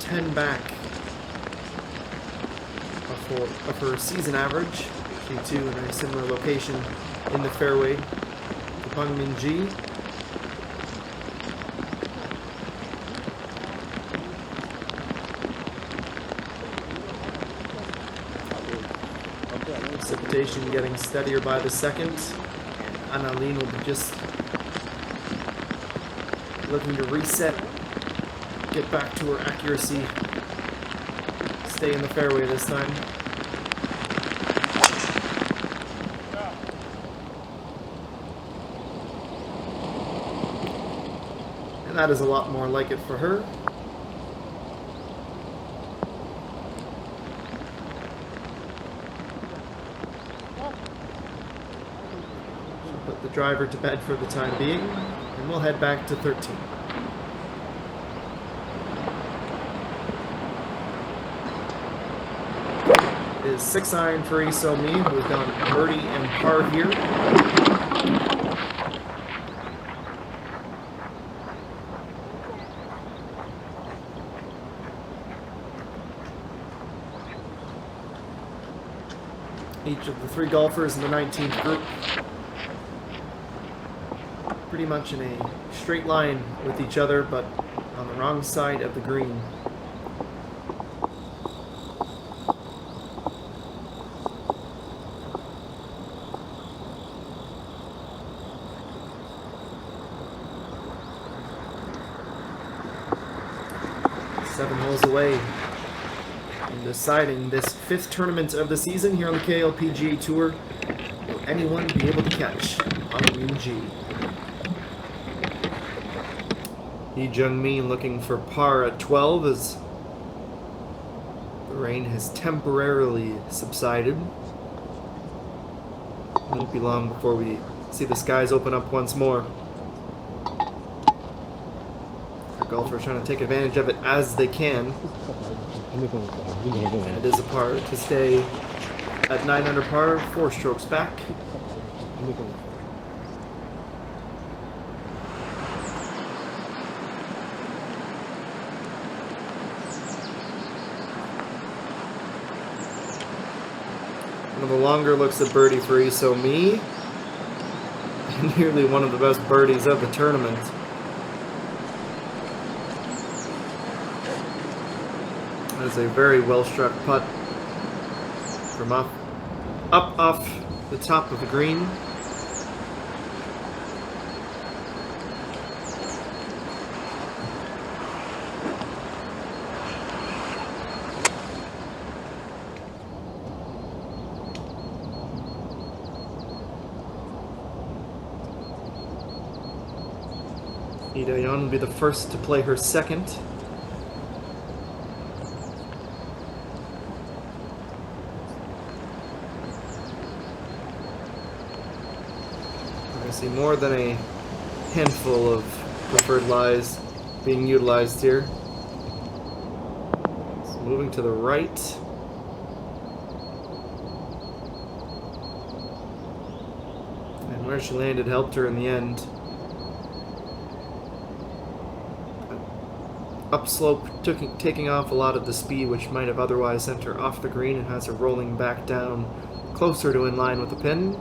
10 back of her season average. Q2 in a similar location in the fairway to Peng Min-ji. Precipitation getting steadier by the second. And Annalene will be just looking to reset, get back to her accuracy, stay in the fairway this time. And that is a lot more like it for her. Put the driver to bed for the time being, and we'll head back to 13. It is 6 iron for Lee So-mi, who has gone birdie and par here. Each of the 3 golfers in the 19th group pretty much in a straight line with each other, but on the wrong side of the green. Seven holes away from deciding this 5th tournament of the season here on the KLPGA Tour. Will anyone be able to catch Peng Min-ji? Lee Jung-mi looking for par at 12 as the rain has temporarily subsided. It won't be long before we see the skies open up once more. Our golfers trying to take advantage of it as they can. And it is a par to stay at 9 under par, 4 strokes back. One of the longer looks at birdie for Iso Mi. Nearly one of the best birdies of the tournament. That is a very well-struck putt from up off the top of the green. Lee Do-yeon will be the first to play her second. I see more than a handful of preferred lies being utilized here. So moving to the right. And where she landed helped her in the end. Upslope taking off a lot of the speed which might have otherwise sent her off the green and has her rolling back down closer to in line with the pin.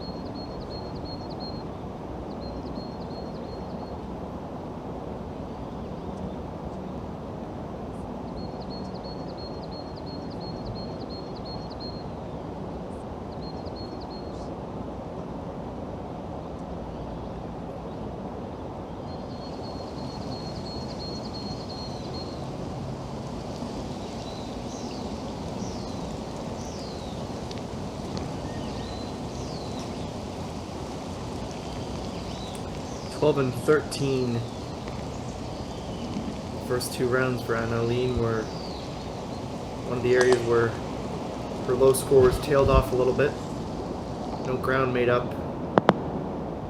And 13. First two rounds for Annalene were one of the areas where her low scores tailed off a little bit. No ground made up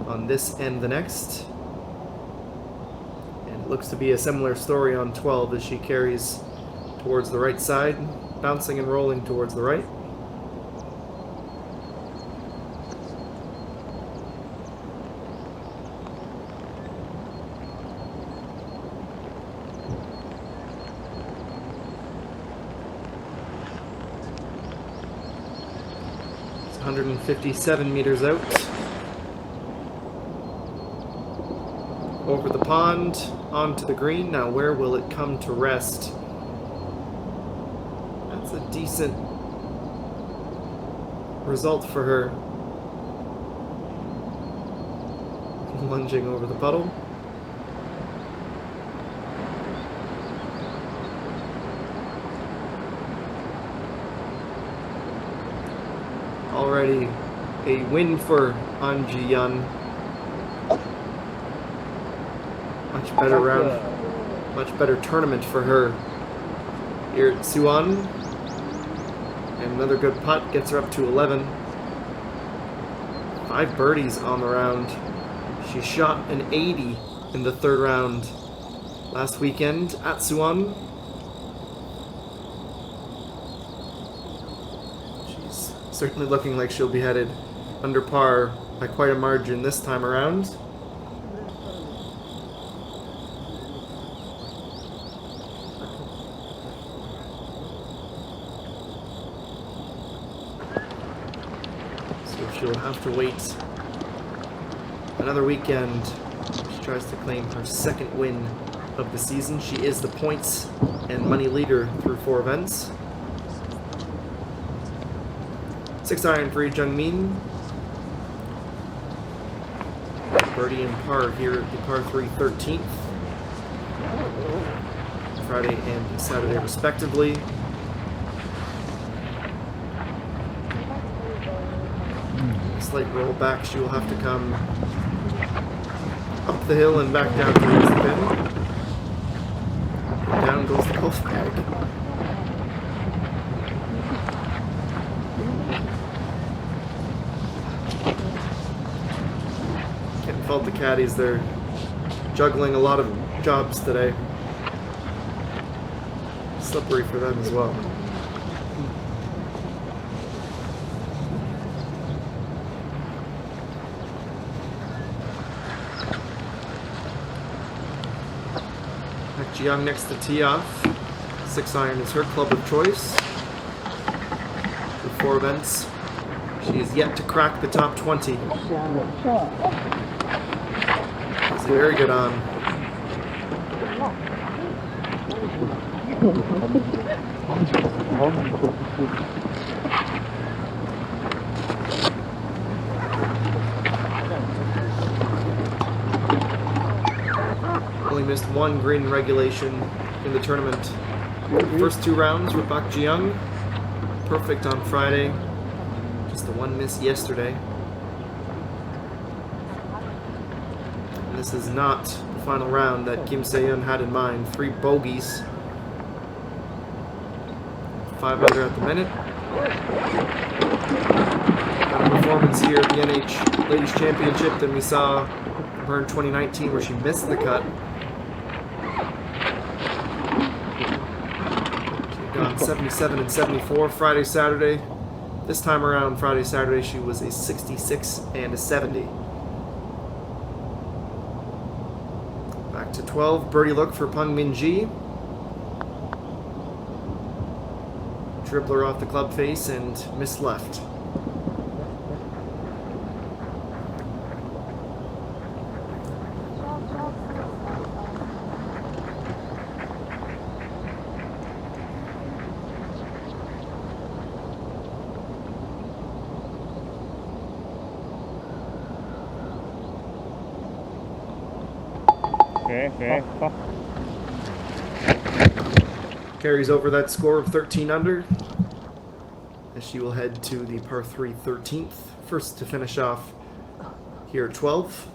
on this and the next. And it looks to be a similar story on 12 as she carries towards the right side, bouncing and rolling towards the right. It's 157 meters out. Over the pond, onto the green. Now where will it come to rest? That's a decent result for her. Lunging over the puddle. Already a win for An Ji-yeon. Much better round, much better tournament for her here at Suwon. And another good putt gets her up to 11. 5 birdies on the round. She shot an 80 in the third round last weekend at Suwon. She's certainly looking like she'll be headed under par by quite a margin this time around. She'll have to wait another weekend. She tries to claim her second win of the season. She is the points and money leader through 4 events. 6 iron for Lee Jung-min. Birdie and par here at the par 3 13th. Friday and Saturday respectively. Slight roll back, she will have to come up the hill and back down towards the pin. And down goes the golf bag. Can't fault the caddies, they're juggling a lot of jobs today. Slippery for them as well. Ji-young next to tee off. 6-iron is her club of choice. For 4 events, she is yet to crack the top 20. She's very good on. Only missed 1 green regulation in the tournament. First 2 rounds were Park Ji-young. Perfect on Friday. Just the 1 miss yesterday. And this is not the final round that Kim Se-yeon had in mind. 3 bogeys. 5 under at the minute. Got a performance here at the NH Ladies Championship than we saw from her in 2019 where she missed the cut. She'd gone 77 and 74 Friday, Saturday. This time around, Friday, Saturday, she was a 66 and a 70. Back to 12, birdie look for Peng Min-ji. Dribbler off the club face and missed left. Okay. Carries over that score of 13 under as she will head to the par 3 13th. First to finish off here at 12.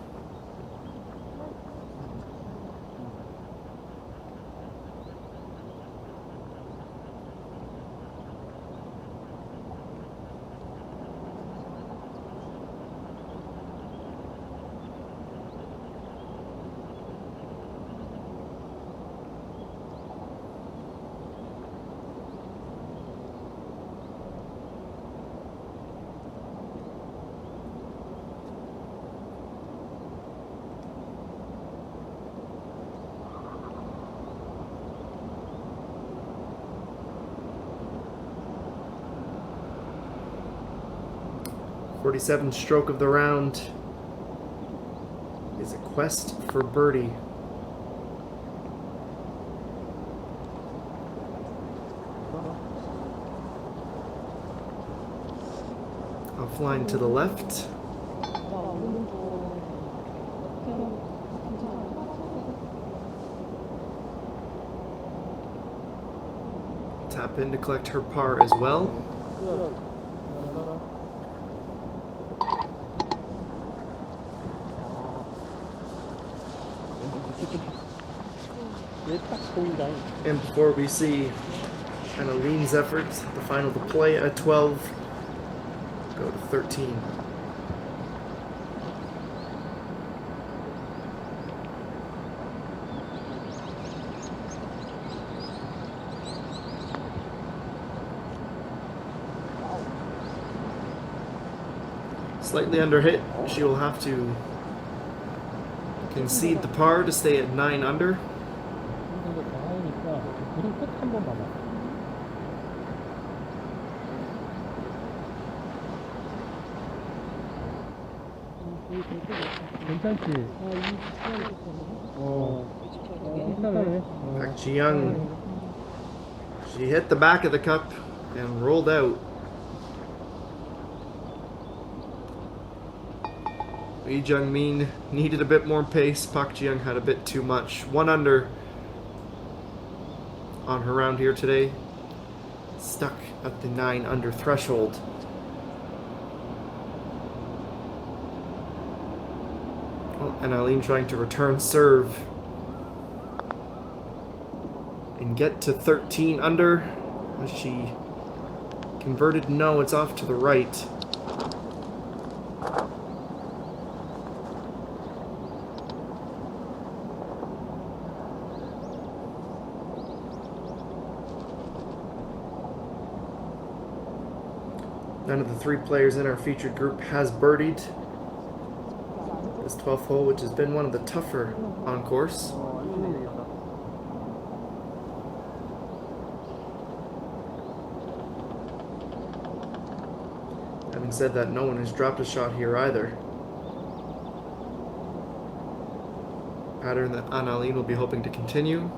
.47 stroke of the round is a quest for birdie. Offline to the left. Tap in to collect her par as well. And before we see kind of Lean's efforts, the final to play at 12, go to 13. Slightly under hit, she will have to concede the par to stay at 9 under. Park Ji-young, she hit the back of the cup and rolled out. Lee Jung-min needed a bit more pace. Park Ji-young had a bit too much. 1 under on her round here today. Stuck at the 9 under threshold. And Eileen trying to return serve and get to 13 under as she converted. No, it's off to the right. None of the 3 players in our featured group has birdied this 12th hole, which has been one of the tougher on course. Having said that, no one has dropped a shot here either. Pattern that Annalene will be hoping to continue.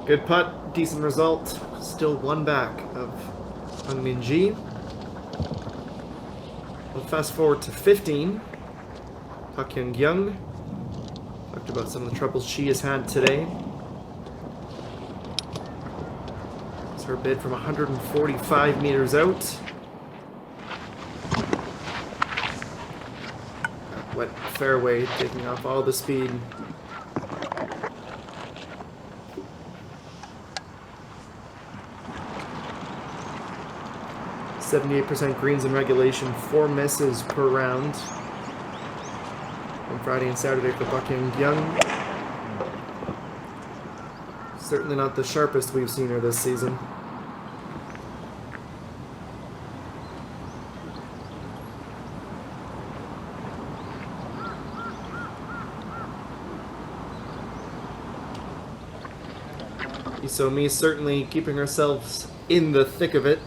Good putt, decent result. Still one back of Hung-Min-ji. We'll fast forward to 15. Park Hyung-Kyung. Talked about some of the troubles she has had today. It's her bid from 145 meters out. That wet fairway taking off all the speed. 78% greens in regulation, 4 misses per round on Friday and Saturday for Park Hyung-Kyung. Certainly not the sharpest we've seen her this season. Isomi certainly keeping ourselves in the thick of it.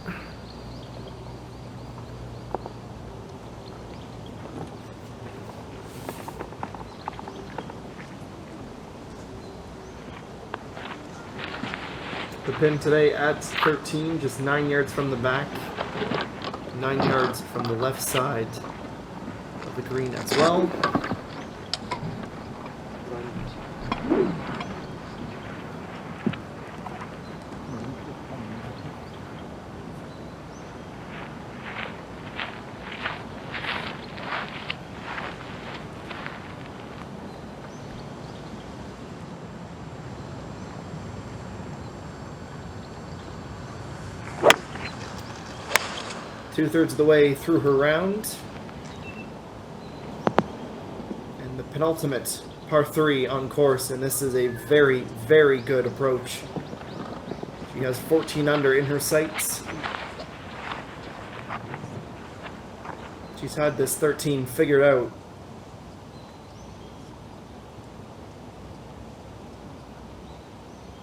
The pin today at 13, just 9 yards from the back, 9 yards from the left side of the green as well. Two-thirds of the way through her round. And the penultimate par 3 on course, and this is a very, very good approach. She has 14 under in her sights. She's had this 13 figured out.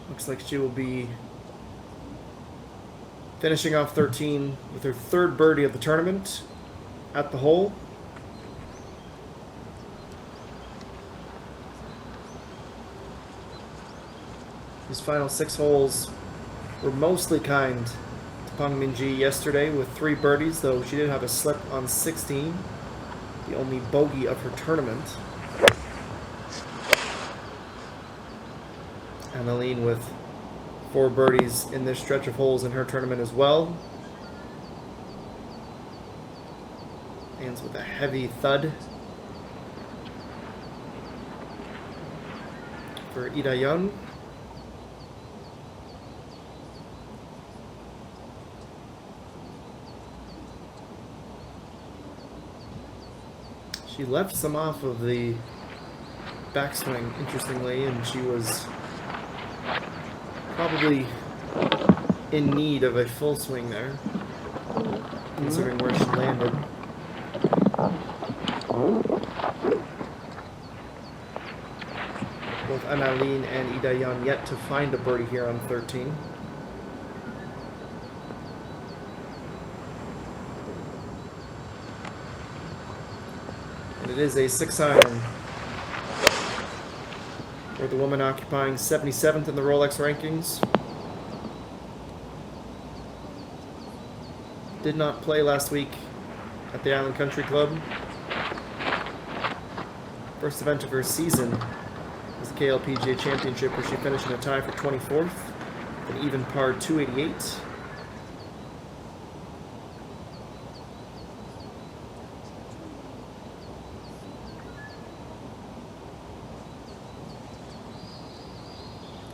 Looks like she will be finishing off 13 with her 3rd birdie of the tournament at the hole. These final 6 holes were mostly kind to Hung-Min-ji yesterday with 3 birdies, though she did have a slip on 16, the only bogey of her tournament. Annalene with 4 birdies in this stretch of holes in her tournament as well. Ends with a heavy thud for Ida Young. She left some off of the backswing, interestingly, and she was probably in need of a full swing there, considering where she landed. Both Annalene and Ida Young yet to find a birdie here on 13. And it is a 6-iron. With the woman occupying 77th in the Rolex rankings. Did not play last week at the Island Country Club. First event of her season was the KLPGA Championship, where she finished in a tie for 24th, an even par 288.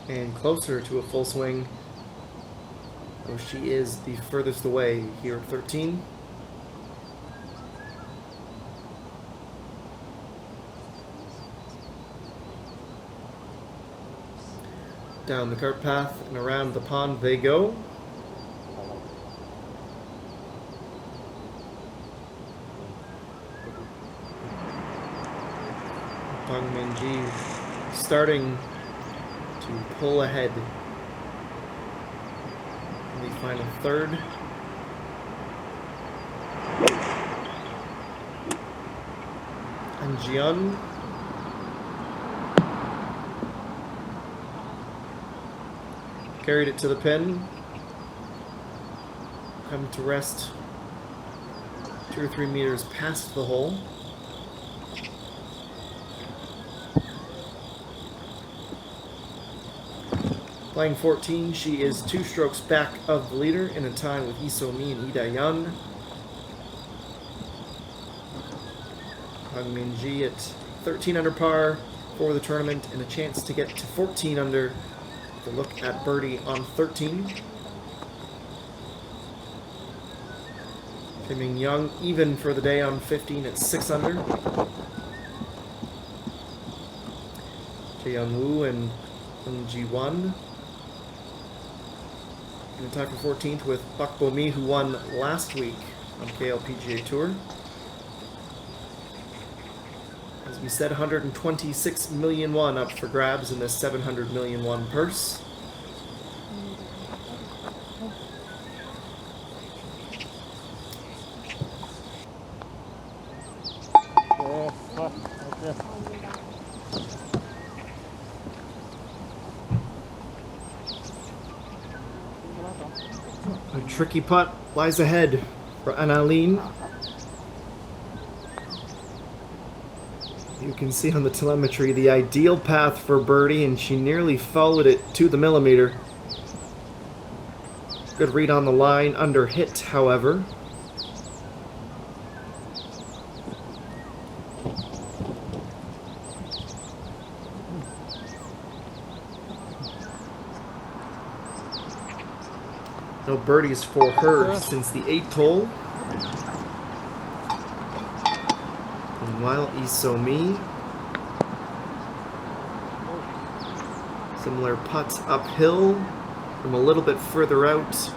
And closer to a full swing, though she is the furthest away here at 13. Down the cart path and around the pond they go. Peng Minji starting to pull ahead in the final third. And Jian carried it to the pin. Come to rest 2 or 3 meters past the hole. Playing 14, she is 2 strokes back of the leader in a tie with Isomi and Ida Yan. Peng Minji at 13 under par for the tournament and a chance to get to 14 under to look at birdie on 13. Kim Young even for the day on 15 at 6 under. Jae Wu and Hung Ji-won in a tie for 14th with Pak Bo-mi, who won last week on KLPGA Tour. As we said, 126 million won up for grabs in this 700 million won purse. A tricky putt lies ahead for Annalene. You can see on the telemetry the ideal path for birdie, and she nearly followed it to the millimeter. Good read on the line, under hit, however. No birdies for her since the 8th hole. Meanwhile, Isomi, similar putts uphill from a little bit further out,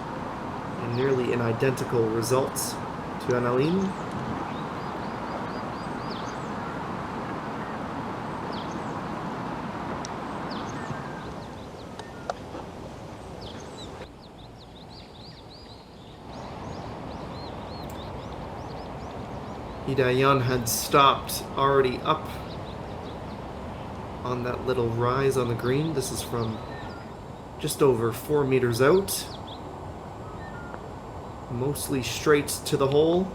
and nearly an identical result to Annalene. Ida Yan had stopped already up on that little rise on the green. This is from just over 4 meters out. Mostly straight to the hole.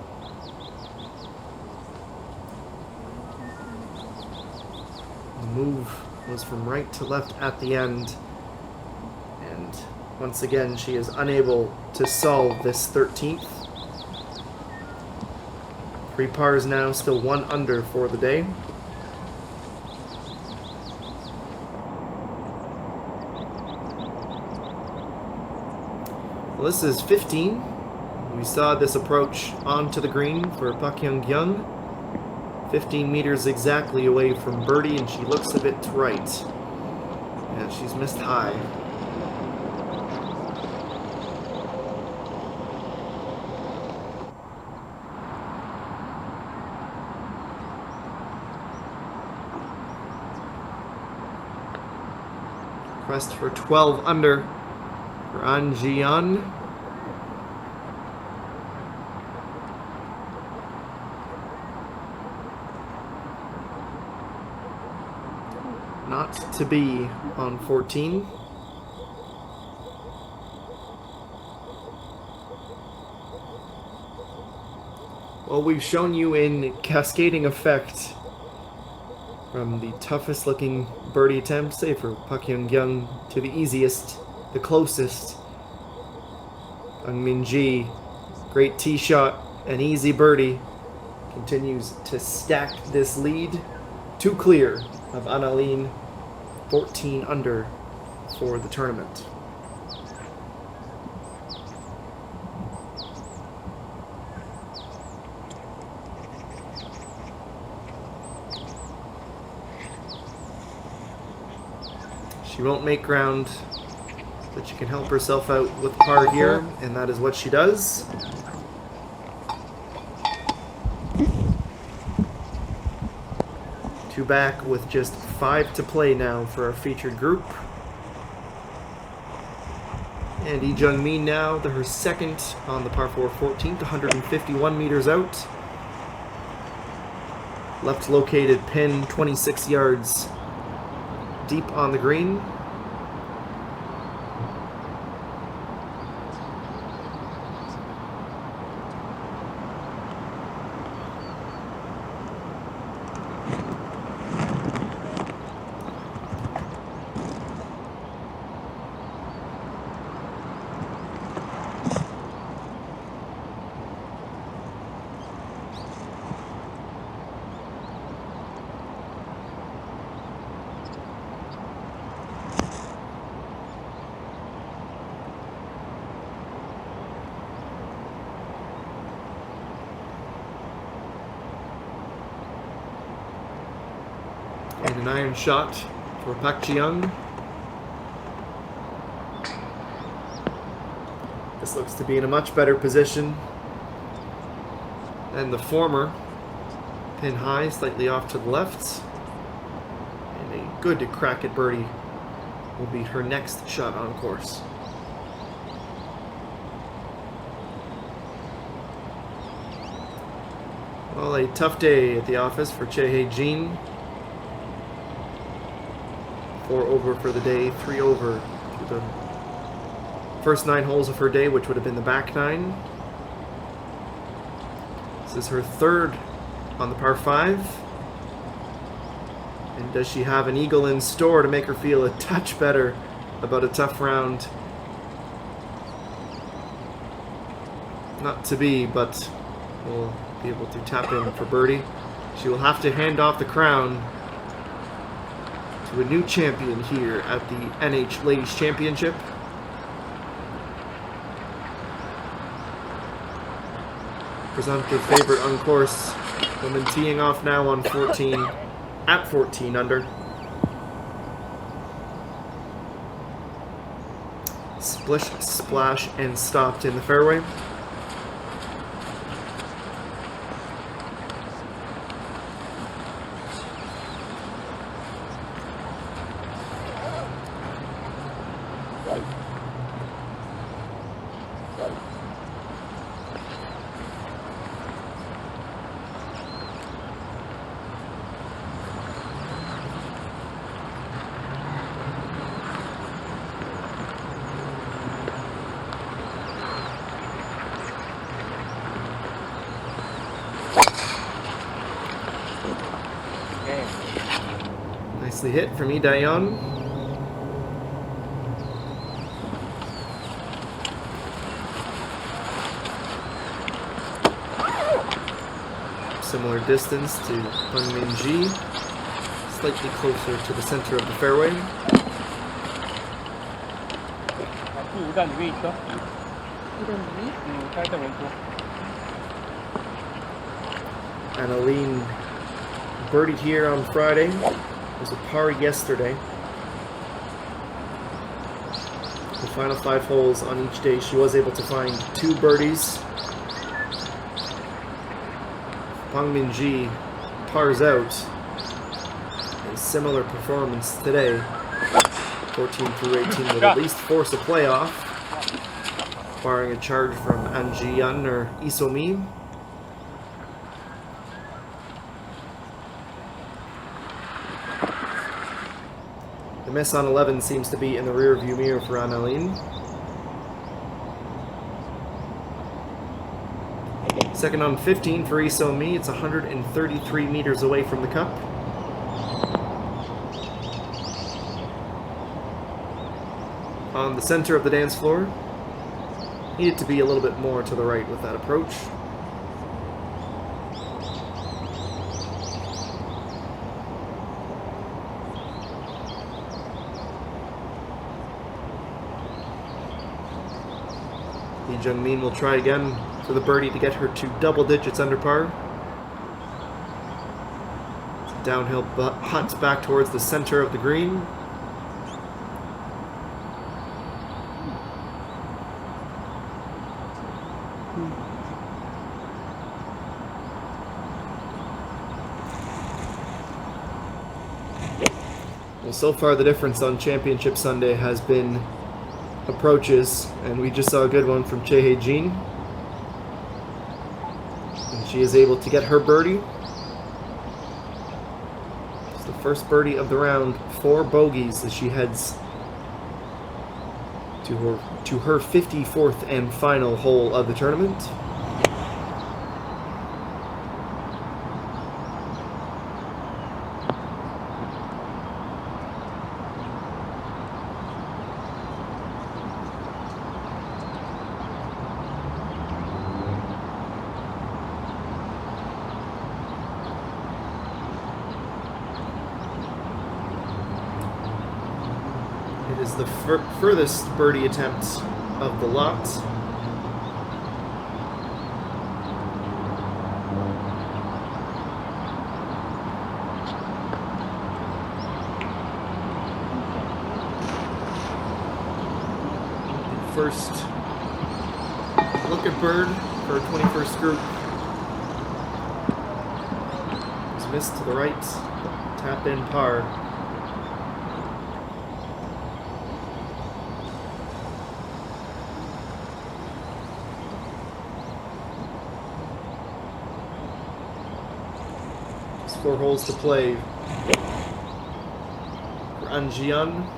The move was from right to left at the end. And once again, she is unable to solve this 13th. 3 pars now, still 1 under for the day. Well, this is 15. We saw this approach onto the green for Pak Hyung-kyung. 15 meters exactly away from birdie, and she looks a bit to right. Yeah, she's missed high. Quest for 12 under for An Ji-yeon. Not to be on 14. Well, we've shown you in cascading effect from the toughest looking birdie attempt, say for Pak Hyung-kyung, to the easiest, the closest. Peng Minji, great tee shot, an easy birdie, continues to stack this lead. 2 clear of Annalene, 14 under for the tournament. She won't make ground, but she can help herself out with par here, and that is what she does. Two back with just 5 to play now for our featured group. And Lee Jung-mi now, her second on the par 4 14th, 151 meters out. Left located pin 26 yards deep on the green. And an iron shot for Park Ji-young. This looks to be in a much better position than the former. Pin high, slightly off to the left. And a good crack at birdie will be her next shot on course. Well, a tough day at the office for Chae-Hye-jin. 4 over for the day, 3 over through the first 9 holes of her day, which would have been the back 9. This is her third on the par 5. And does she have an eagle in store to make her feel a touch better about a tough round? Not to be, but we'll be able to tap in for birdie. She will have to hand off the crown to a new champion here at the NH Ladies Championship. Presumptive favorite on course. Women teeing off now on 14, at 14 under. Splish, splash, and stopped in the fairway. Nicely hit from Lee Daeyeon. Similar distance to Hung Min-ji, slightly closer to the center of the fairway. And Aline birdied here on Friday. It was a par yesterday. The final 5 holes on each day, she was able to find 2 birdies. Hung Min-ji pars out. A similar performance today. 14 through 18 would at least force a playoff, barring a charge from An Ji-yeon or Lee So-mi. The miss on 11 seems to be in the rear-view mirror for Annalene. Second on 15 for Lee So-mi. It's 133 meters away from the cup. On the center of the dance floor. Needed to be a little bit more to the right with that approach. Lee Jung-min will try again for the birdie to get her to double digits under par. It's a downhill putt back towards the center of the green. Well, so far the difference on Championship Sunday has been approaches, and we just saw a good one from Chae-Hei-Jin. And she is able to get her birdie. It's the first birdie of the round, 4 bogeys as she heads to her 54th and final hole of the tournament. It is the furthest birdie attempt of the lot. First look at bird for our 21st group. It's missed to the right, tap in par. There's 4 holes to play for An-Jian.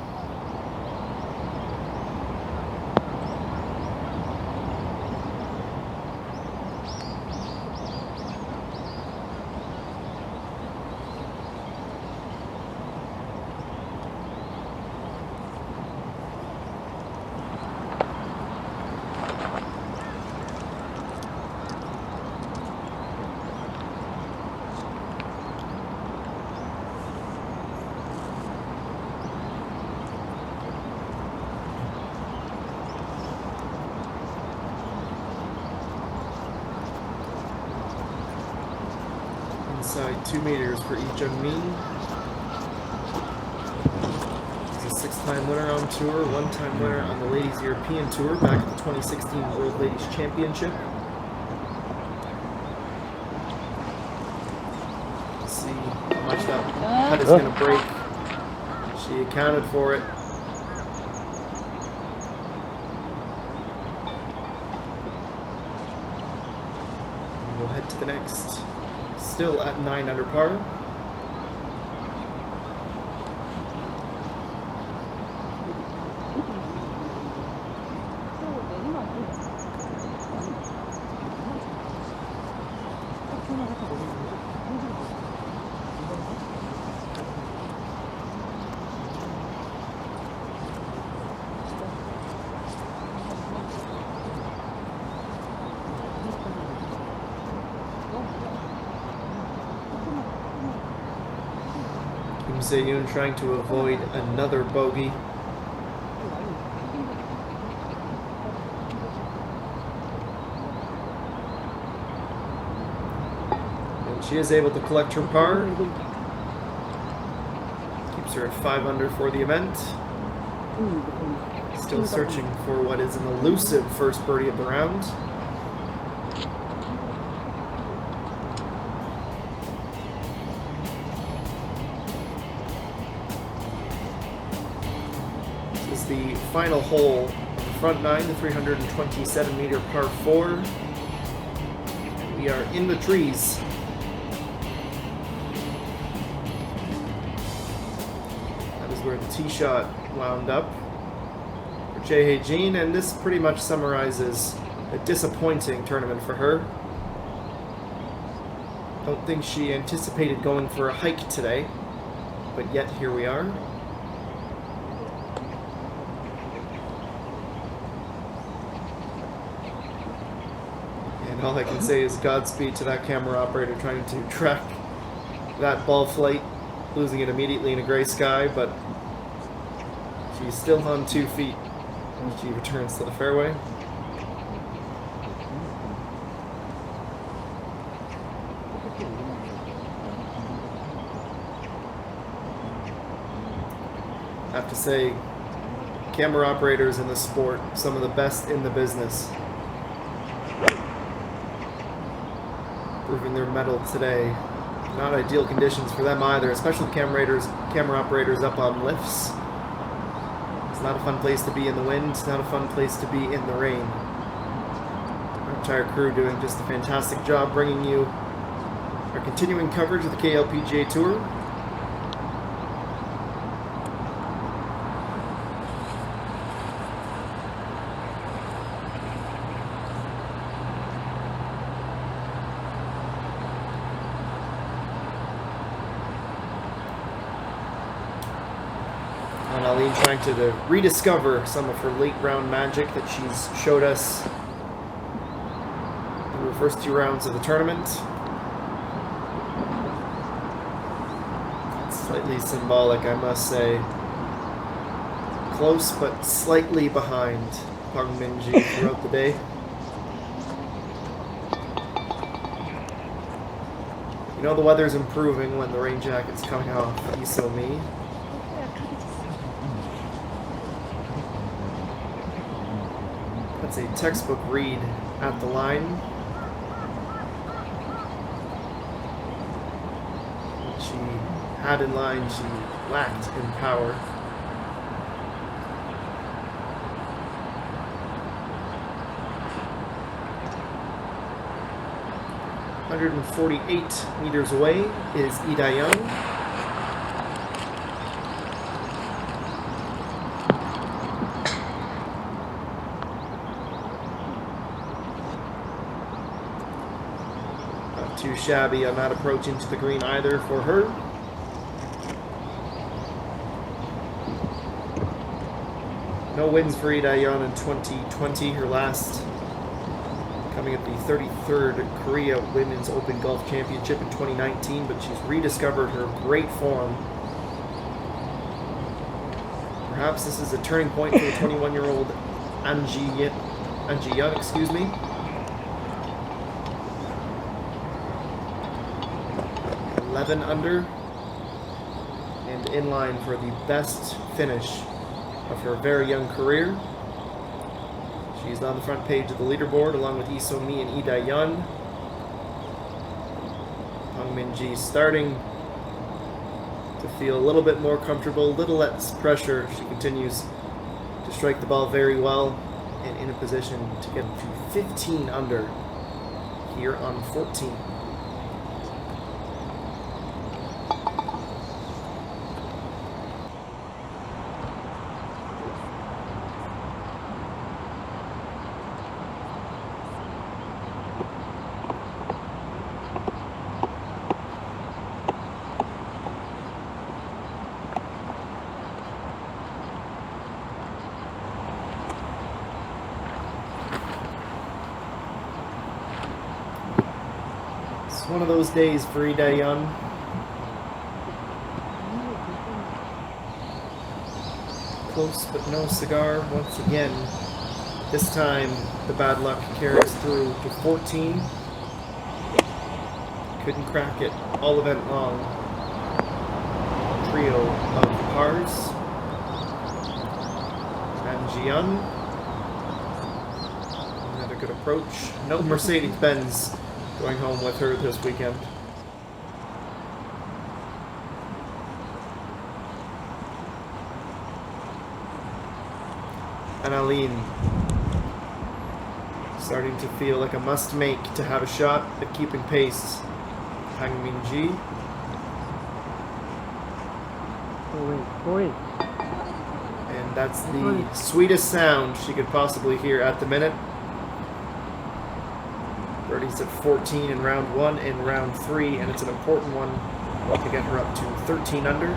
Inside 2 meters for Lee Jung-min. He's a 6-time winner on tour, 1-time winner on the Ladies European Tour back at the 2016 World Ladies Championship. Let's see how much that putt is going to break. She accounted for it. And we'll head to the next. Still at 9 under par. Zayoon trying to avoid another bogey. And she is able to collect her par. Keeps her at 5 under for the event. Still searching for what is an elusive first birdie of the round. The final hole, the front 9, the 327-meter par 4. We are in the trees. That is where the tee shot wound up for Chae-Hei-Jin, and this pretty much summarizes a disappointing tournament for her. Don't think she anticipated going for a hike today, but yet here we are. All I can say is Godspeed to that camera operator trying to track that ball flight, losing it immediately in a gray sky, but she's still on 2 feet when she returns to the fairway. I have to say, camera operators in the sport, some of the best in the business. Proving their mettle today Not ideal conditions for them either, especially camera operators up on lifts. It's not a fun place to be in the wind. It's not a fun place to be in the rain. Our entire crew doing just a fantastic job bringing you our continuing coverage of the KLPGA Tour. And Aline trying to rediscover some of her late round magic that she's showed us through the first 2 rounds of the tournament. Slightly symbolic, I must say. Close but slightly behind Peng Minji throughout the day. You know the weather's improving when the rain jacket's coming off. Isomi. That's a textbook read at the line. She had in line, she lacked in power. .148 meters away is Lee Dae-yeon. Not too shabby on that approach into the green either for her. No wins for Lee Dae-yeon in 2020, her last coming at the 33rd Korea Women's Open Golf Championship in 2019, but she's rediscovered her great form. Perhaps this is a turning point for the 21-year-old An Ji-yeon, excuse me. .11 under, and in line for the best finish of her very young career. She's on the front page of the leaderboard along with Isomi and Lee Dae-yeon. Peng Minji starting to feel a little bit more comfortable, a little less pressure. She continues to strike the ball very well and in a position to get to 15 under here on 14. One of those days for Lee Dae-yeon. Close but no cigar once again. This time the bad luck carries through to 14. Couldn't crack it all event long. Trio of pars. And Jian. Another good approach. No Mercedes-Benz going home with her this weekend. And Aline starting to feel like a must-make to have a shot at keeping pace. Peng Minji. And that's the sweetest sound she could possibly hear at the minute. Birdie's at 14 in round 1 and round 3, and it's an important one to get her up to 13 under.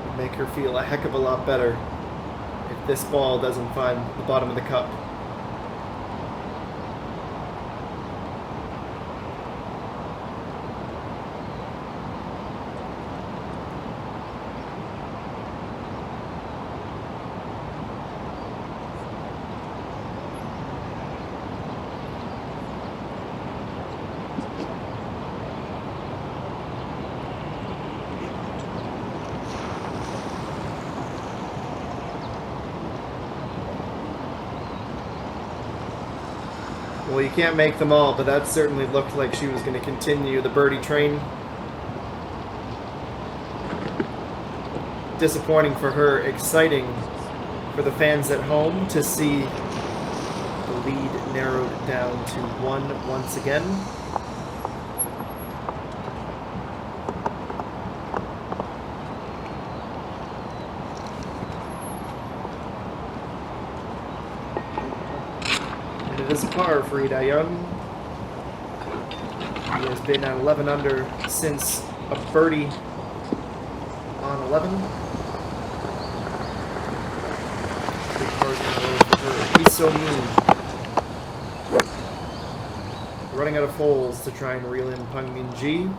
It'd make her feel a heck of a lot better if this ball doesn't find the bottom of the cup. Well, you can't make them all, but that certainly looked like she was going to continue the birdie train. Disappointing for her, exciting for the fans at home to see the lead narrowed down to 1 once again. It is a par for Ida Young. He has been at 11 under since a birdie on 11. Big part for her. He's so mean. Running out of holes to try and reel in Peng Min-ji.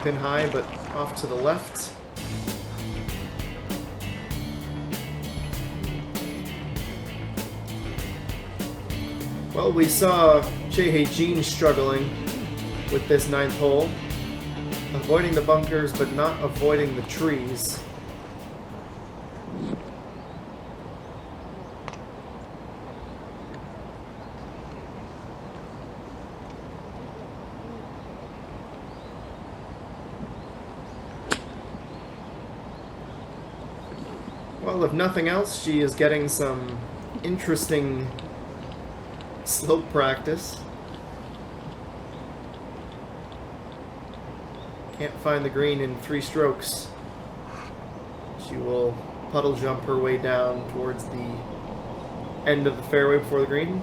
Pin high, but off to the left. Well, we saw Chae Hae-jin struggling with this 9th hole, avoiding the bunkers but not avoiding the trees. Well, if nothing else, she is getting some interesting slope practice. Can't find the green in 3 strokes. She will puddle jump her way down towards the end of the fairway before the green.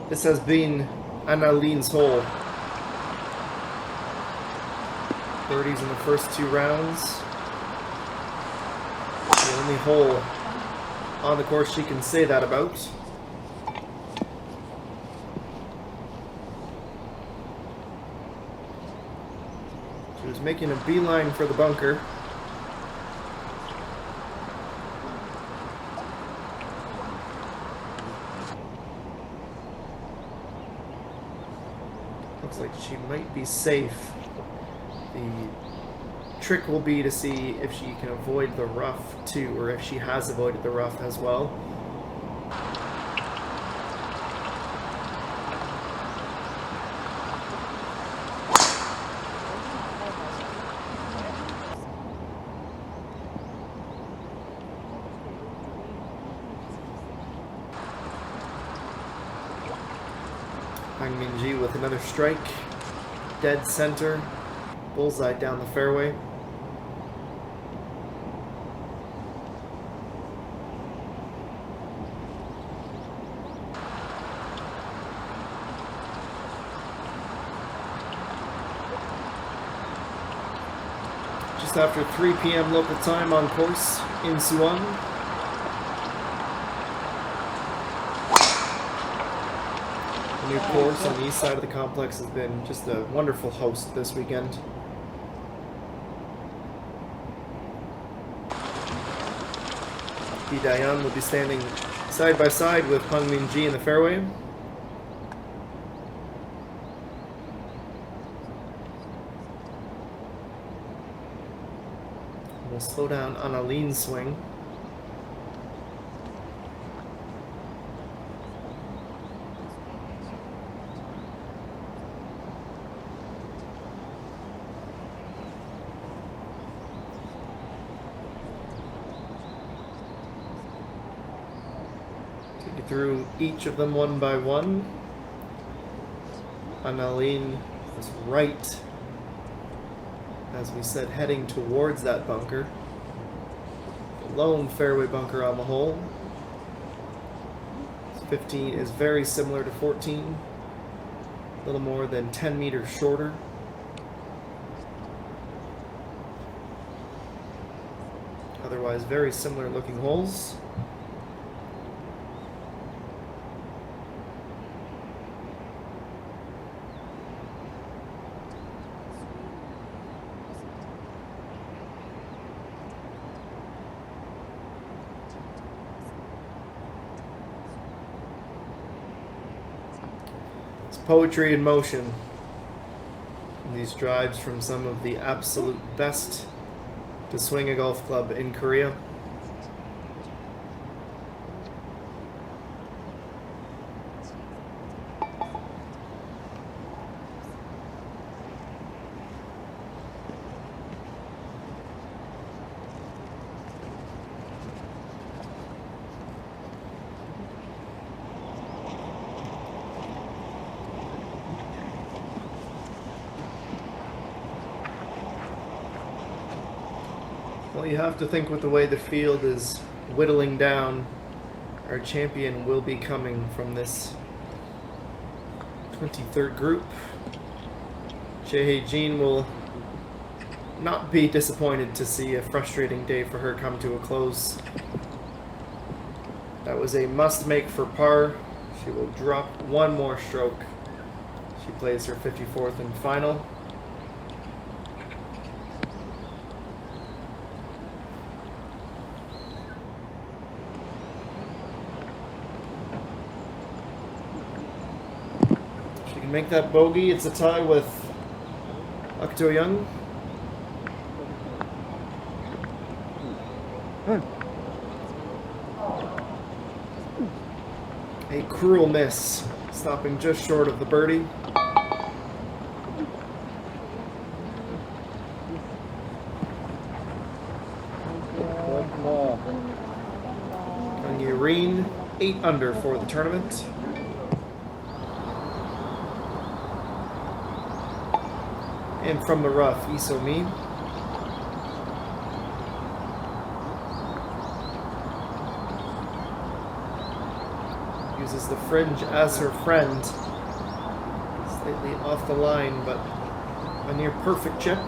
This has been Annaline's hole. Birdies in the first 2 rounds. The only hole on the course she can say that about. She was making a beeline for the bunker. Looks like she might be safe. The trick will be to see if she can avoid the rough too, or if she has avoided the rough as well. Peng Min-ji with another strike, dead center. Bullseye down the fairway. Just after 3 p.m. local time on course in Suwon. The new course on the east side of the complex has been just a wonderful host this weekend. Dayan will be standing side by side with Peng Min-ji in the fairway. We'll slow down on a lean swing. Through each of them one by one. Annalene is right, as we said, heading towards that bunker. The lone fairway bunker on the hole. 15 is very similar to 14, a little more than 10 meters shorter. Otherwise, very similar looking holes. poetry in motion. And these drives from some of the absolute best to swing a golf club in Korea. Well, you have to think with the way the field is whittling down, our champion will be coming from this 23rd group. Jae-Jin will not be disappointed to see a frustrating day for her come to a close. That was a must-make for par. She will drop one more stroke. She plays her 54th and final. Make that bogey. It's a tie with Akdo Young. A cruel miss, stopping just short of the birdie. Irene, 8 under for the tournament. And from the rough, Isomi. Uses the fringe as her friend. Slightly off the line, but a near perfect chip.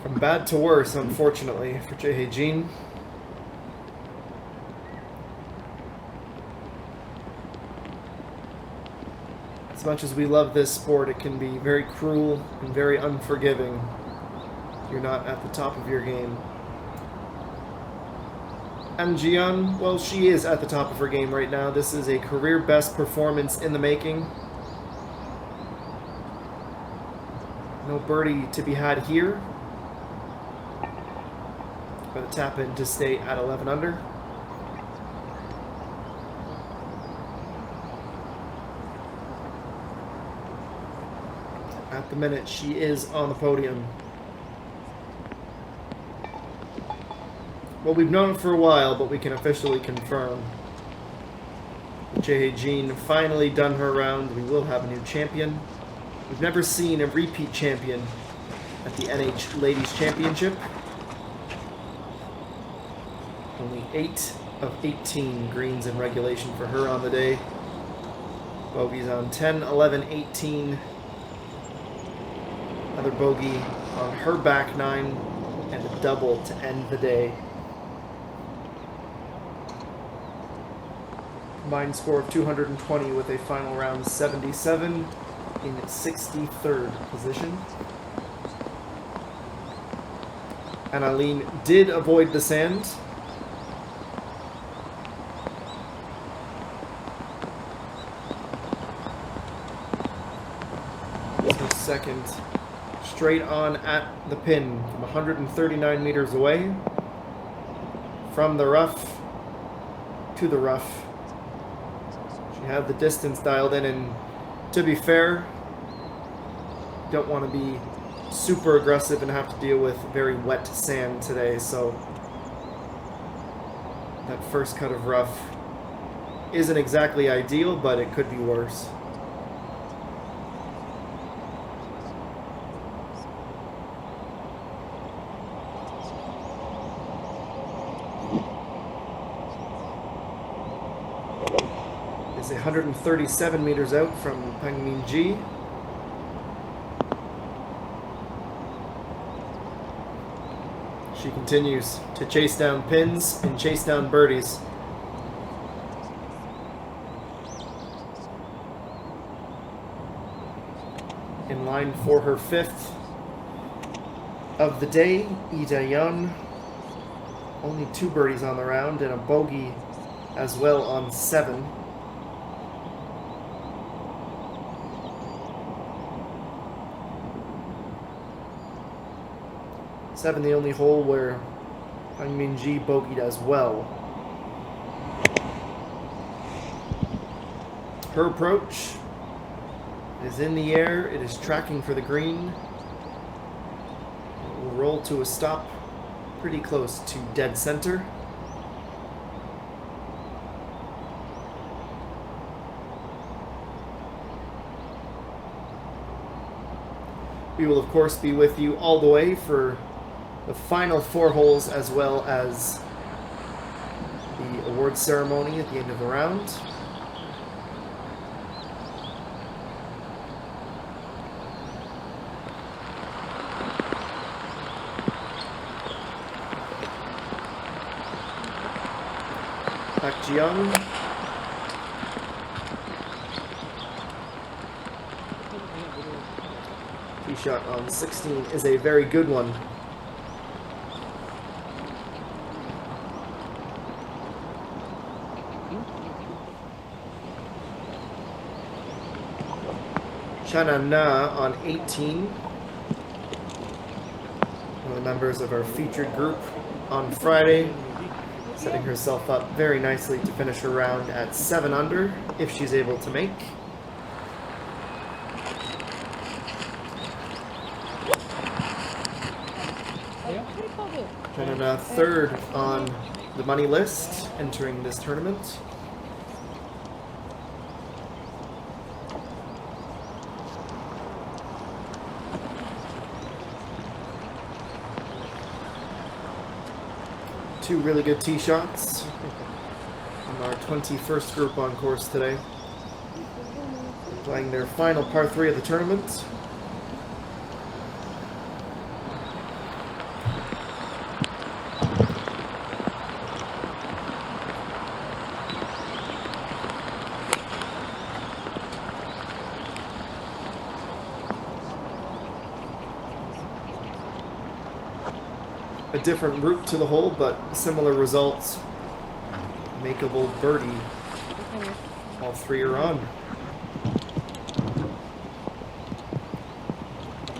From bad to worse, unfortunately, for Jae-Jin. As much as we love this sport, it can be very cruel and very unforgiving if you're not at the top of your game. And Jian, well, she is at the top of her game right now. This is a career best performance in the making. No birdie to be had here. Going to tap in to stay at 11 under. At the minute, she is on the podium. Well, we've known it for a while, but we can officially confirm. Jae-Jin finally done her round. We will have a new champion. We've never seen a repeat champion at the NH Ladies Championship. Only 8 of 18 greens in regulation for her on the day. Bogeys on 10, 11, 18. Another bogey on her back 9, and a double to end the day. Combined score of 220 with a final round 77 in 63rd position. And Eileen did avoid the sand. Second, straight on at the pin from 139 meters away, from the rough to the rough. She had the distance dialed in, and to be fair, don't want to be super aggressive and have to deal with very wet sand today, so that first cut of rough isn't exactly ideal, but it could be worse. Is 137 meters out from Pangmin Ji. She continues to chase down pins and chase down birdies. In line for her 5th of the day, Lee Jae-yeon. Only 2 birdies on the round and a bogey as well on 7. Seven, the only hole where Hang Min-ji bogeyed as well. Her approach is in the air. It is tracking for the green. It will roll to a stop pretty close to dead center. We will, of course, be with you all the way for the final 4 holes, as well as the award ceremony at the end of the round. Park Ji-young. Tee shot on 16 is a very good one. Chana Na on 18. One of the members of our featured group on Friday, setting herself up very nicely to finish her round at 7 under if she's able to make. Chana Na 3rd on the money list entering this tournament. Two really good tee shots from our 21st group on course today. Playing their final par 3 of the tournament. A different route to the hole, but similar results. Makeable birdie. All 3 are on.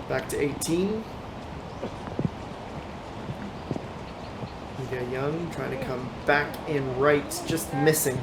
Back to 18. Lee Jae-yeon trying to come back in right, just missing.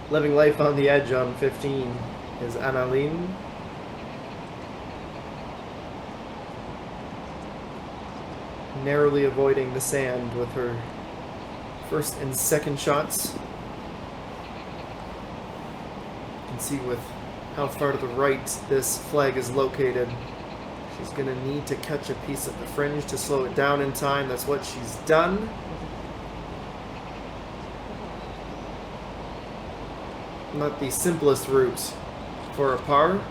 Living life on the edge on 15 is Annalyn. Narrowly avoiding the sand with her first and second shots. You can see with how far to the right this flag is located. She's going to need to catch a piece of the fringe to slow it down in time. That's what she's done. Not the simplest route for a par,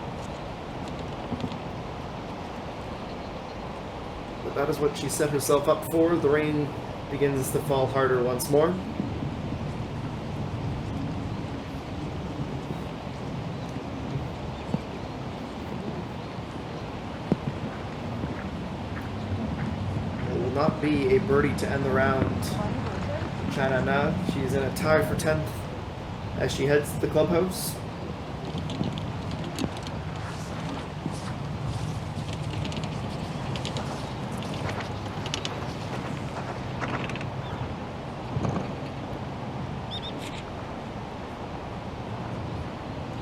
but that is what she set herself up for. The rain begins to fall harder once more. It will not be a birdie to end the round. Chana Na, she's in a tie for 10th. As she heads to the clubhouse.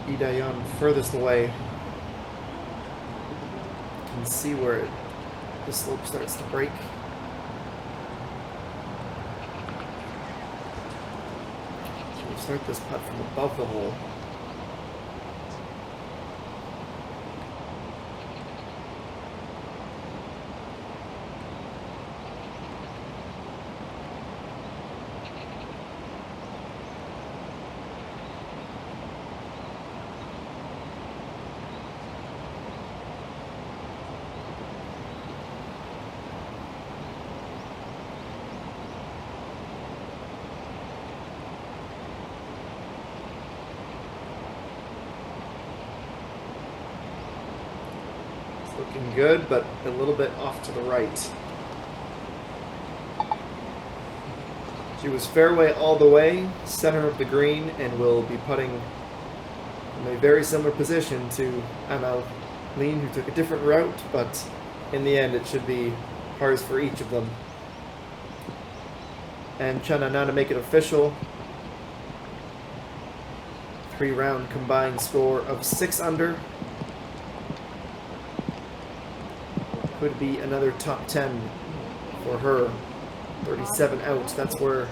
Lee Jae-yeon furthest away. You can see where the slope starts to break. start this putt from above the hole. Looking good, but a little bit off to the right. She was fairway all the way, center of the green, and will be putting from a very similar position to Emmeline, who took a different route, but in the end it should be pars for each of them. And Chana now to make it official. 3-round combined score of 6 under. Could be another top 10 for her. 37 out. That's where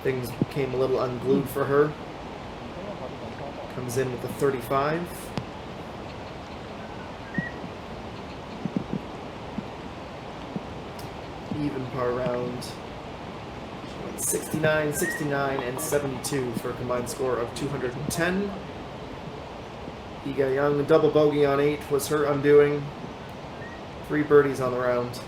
things became a little unglued for her. Comes in with a 35. Even par round. 69, 69, and 72 for a combined score of 210. Iga Young, double bogey on 8 was her undoing. 3 birdies on the round.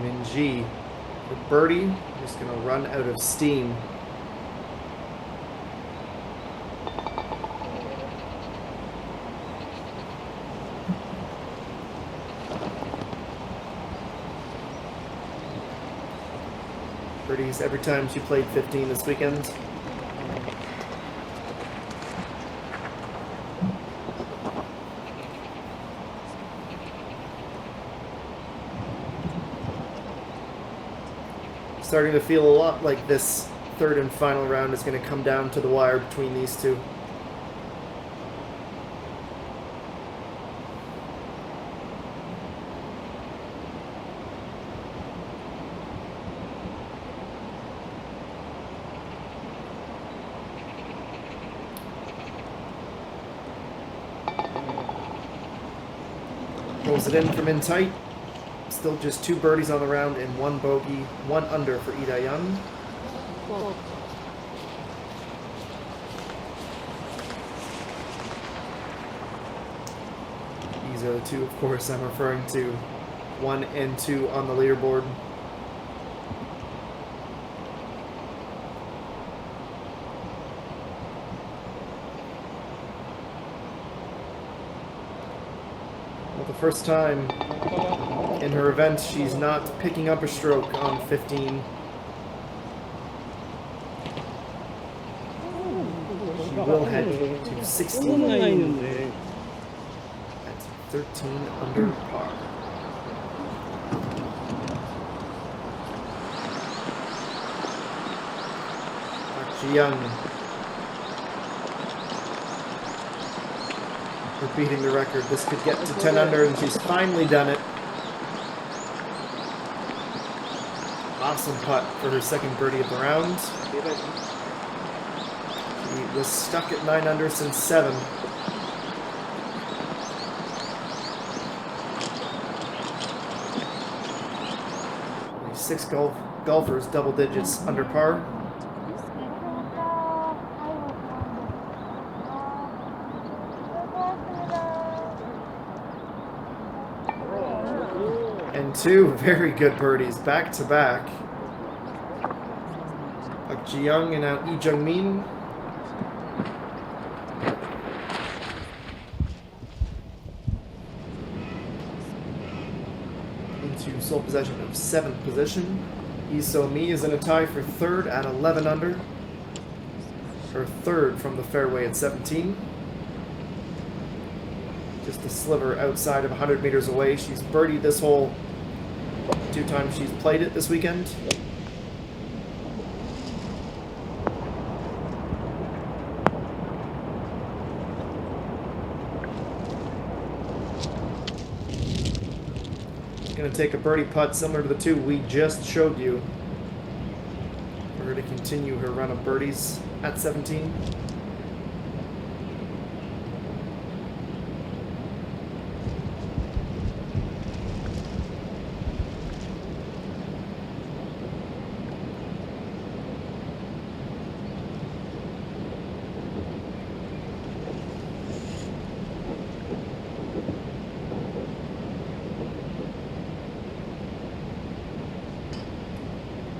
Minji, the birdie, just going to run out of steam. Birdies every time she played 15 this weekend. Starting to feel a lot like this third and final round is going to come down to the wire between these two. Pulls it in from in tight. Still just 2 birdies on the round and 1 bogey, 1 under for Ida Young. These are the 2, of course, I'm referring to. 1 and 2 on the leaderboard. The first time in her event, she's not picking up a stroke on 15. She will head to 16 at 13 under par. Park Ji-young beating the record. This could get to 10 under, and she's finally done it. Awesome putt for her second birdie of the round. She was stuck at 9 under since 7. 6 golfers double digits under par. And 2 very good birdies back to back. Park Ji-young and now Lee Jung-min. Into sole possession of 7th position. Lee So-mi is in a tie for 3rd at 11 under. Her 3rd from the fairway at 17. Just a sliver outside of 100 meters away. She's birdied this hole 2 times she's played it this weekend. She's going to take a birdie putt similar to the two we just showed you for her to continue her run of birdies at 17.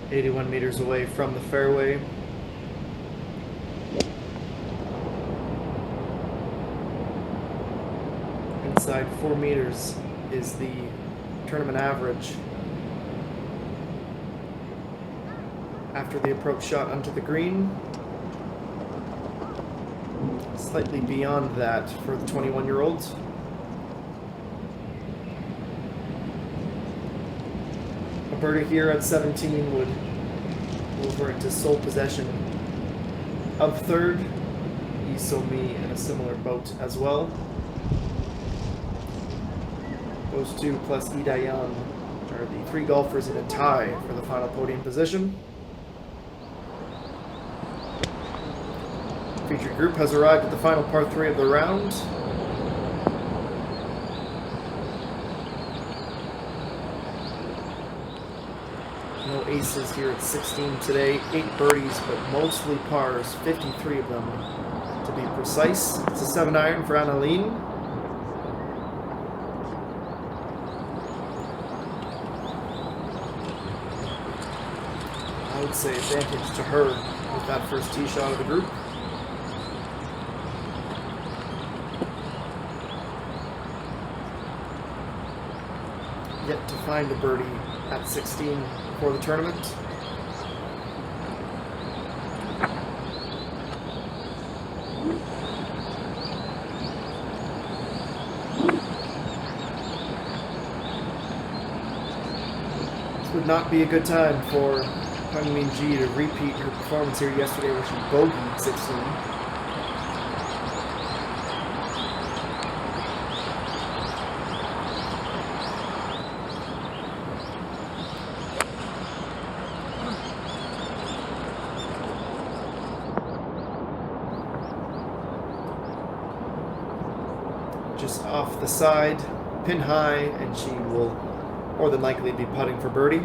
.81 meters away from the fairway. Inside 4 meters is the tournament average. After the approach shot onto the green, slightly beyond that for the 21-year-olds. A birdie here at 17 would move her into sole possession of third. Isomi in a similar boat as well. Those two plus Lee Dayan are the three golfers in a tie for the final podium position. Featured group has arrived at the final par 3 of the round. No aces here at 16 today. 8 birdies, but mostly pars, 53 of them to be precise. It's a 7-iron for Annalene. I would say advantage to her with that first tee shot of the group. Yet to find a birdie at 16 for the tournament. This would not be a good time for Hungmin Ji to repeat her performance here yesterday where she bogeyed 16. Just off the side, pin high, and she will more than likely be putting for birdie.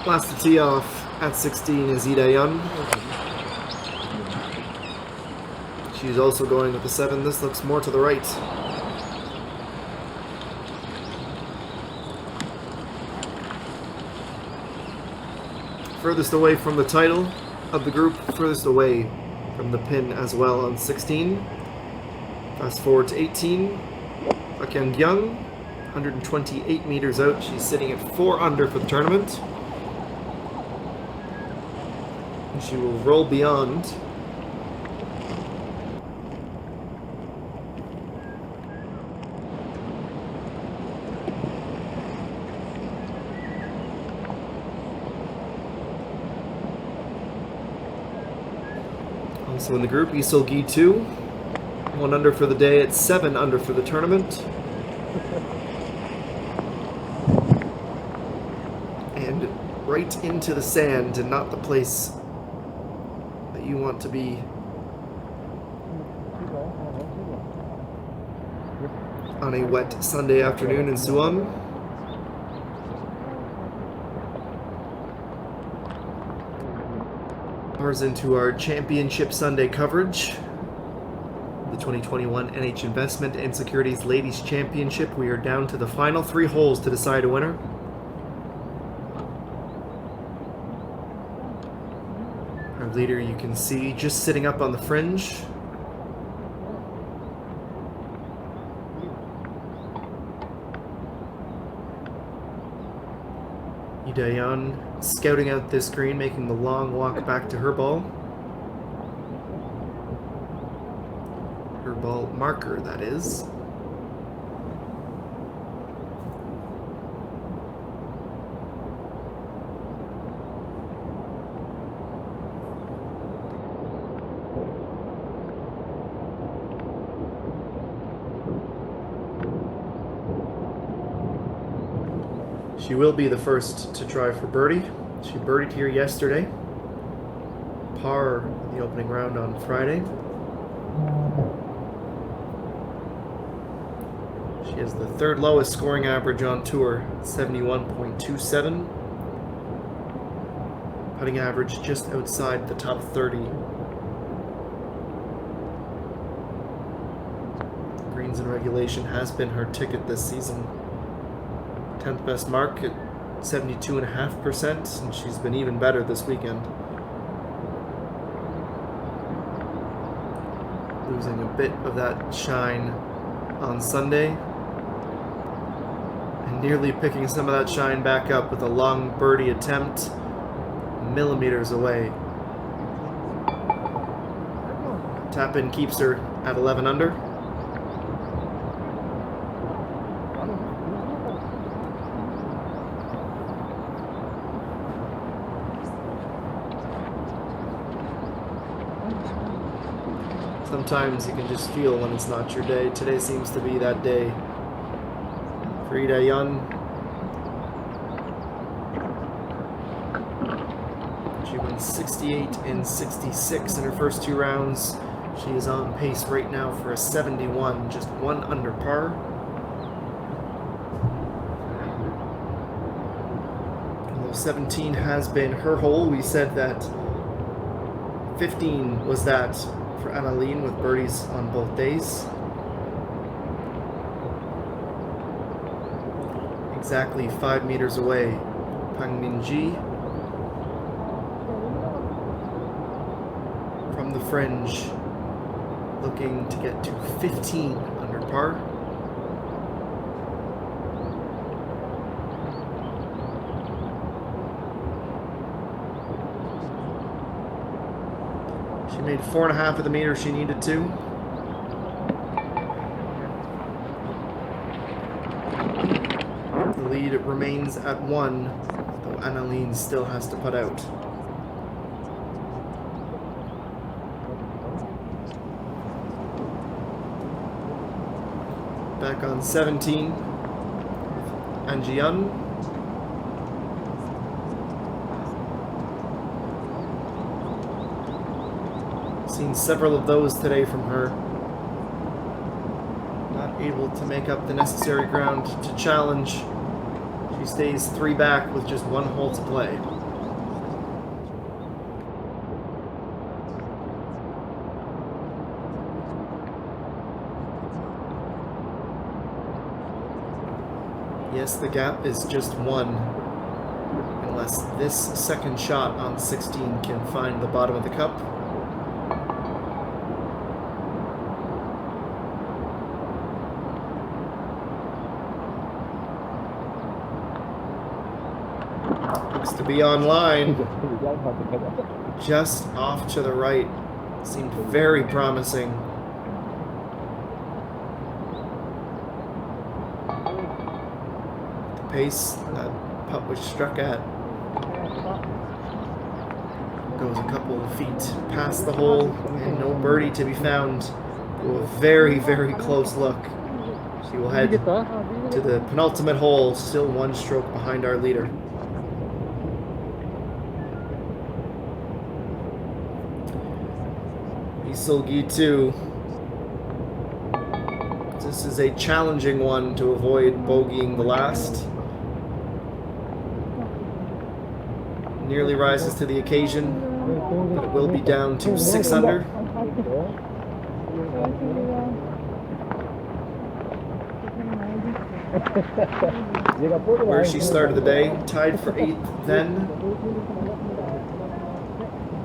Last to tee off at 16 is Lee Dayan. She's also going with the 7. This looks more to the right. Furthest away from the title of the group, furthest away from the pin as well on 16. Fast forward to 18. Bakyang Young, 128 meters out. She's sitting at 4 under for the tournament. She will roll beyond. Also in the group, Isil Gi 2. 1 under for the day at 7 under for the tournament. And right into the sand and not the place you want to be on a wet Sunday afternoon in Suwon. Ours into our Championship Sunday coverage. The 2021 NH Investment and Securities Ladies Championship. We are down to the final 3 holes to decide a winner. Leader you can see just sitting up on the fringe. Idayan scouting out this green, making the long walk back to her ball. Her ball marker, that is. She will be the first to try for birdie. She birdied here yesterday. Par in the opening round on Friday. She has the third lowest scoring average on tour, 71.27. Putting average just outside the top 30. Greens in regulation has been her ticket this season. 10th best mark at 72.5%, and she's been even better this weekend. Losing a bit of that shine on Sunday, and nearly picking some of that shine back up with a long birdie attempt, millimeters away. Tap in keeps her at 11 under. Sometimes you can just feel when it's not your day. Today seems to be that day. Frida Yun. She went 68 and 66 in her first two rounds. She is on pace right now for a 71, just one under par. Although 17 has been her hole, we said that 15 was that for Annalene with birdies on both days. Exactly 5 meters away, Pang Minji from the fringe, looking to get to 15 under par. She made 4.5 of the meter she needed to. The lead remains at 1, though Annalene still has to putt out. Back on 17, Anjian. Seen several of those today from her. Not able to make up the necessary ground to challenge. She stays 3 back with just 1 hole to play. Yes, the gap is just 1. Unless this second shot on 16 can find the bottom of the cup. To be online, just off to the right, seemed very promising. The pace that putt was struck at goes a couple of feet past the hole, and no birdie to be found. To a very, very close look. She will head to the penultimate hole, still 1 stroke behind our leader. Isolgi 2. This is a challenging one to avoid bogeying the last. Nearly rises to the occasion, but it will be down to 6 under. Where she started the day, tied for 8th then.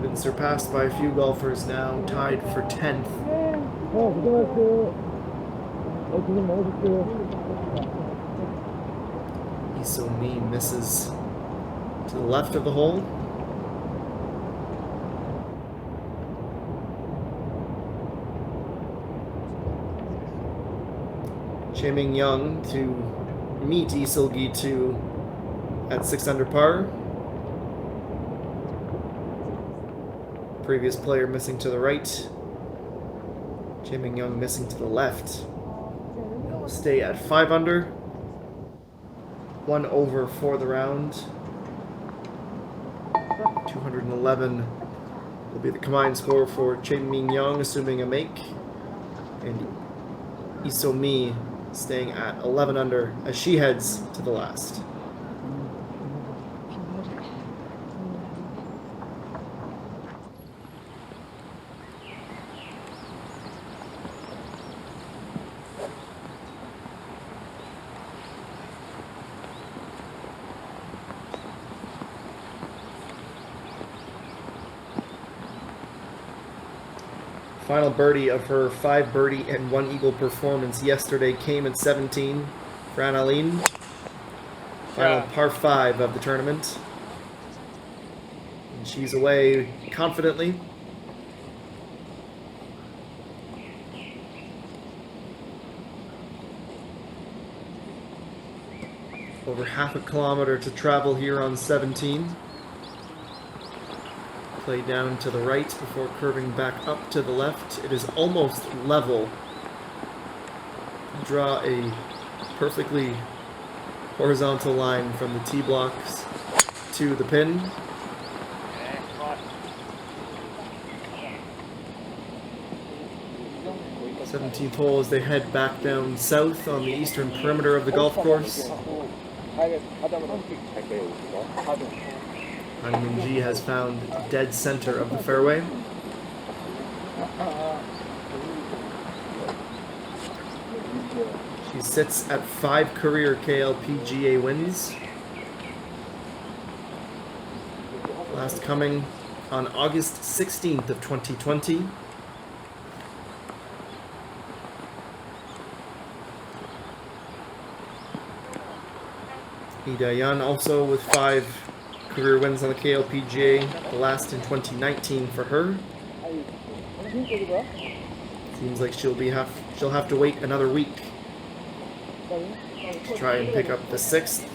Been surpassed by a few golfers now, tied for 10th. Isomi misses to the left of the hole. Jae-Min Young to meet Lee Seul-gi 2 at 6 under par. Previous player missing to the right. Jae-Min Young missing to the left. He'll stay at 5 under. 1 over for the round. 211 will be the combined score for Jae-Min Young, assuming a make. And Lee Seul-mi staying at 11 under as she heads to the last. Final birdie of her 5 birdie and 1 eagle performance yesterday came at 17 for Annalene. Final par 5 of the tournament. And she's away confidently. Over half a kilometer to travel here on 17. Play down to the right before curving back up to the left. It is almost level. Draw a perfectly horizontal line from the tee blocks to the pin. The 17th hole as they head back down south on the eastern perimeter of the golf course. Min-ji has found dead center of the fairway. She sits at 5 career KLPGA wins. Last coming on August 16th of 2020. Lee Da-yeon also with 5 career wins on the KLPGA, the last in 2019 for her. Seems like she'll have to wait another week to try and pick up the 6th.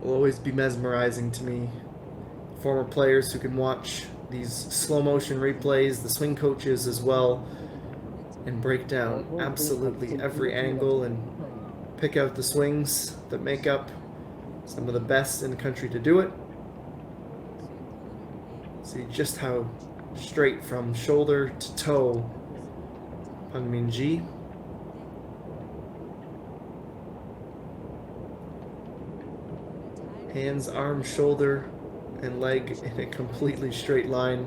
Will always be mesmerizing to me. Former players who can watch these slow motion replays, the swing coaches as well, and break down absolutely every angle and pick out the swings that make up some of the best in the country to do it. See just how straight from shoulder to toe Min-ji. Hands, arm, shoulder, and leg in a completely straight line.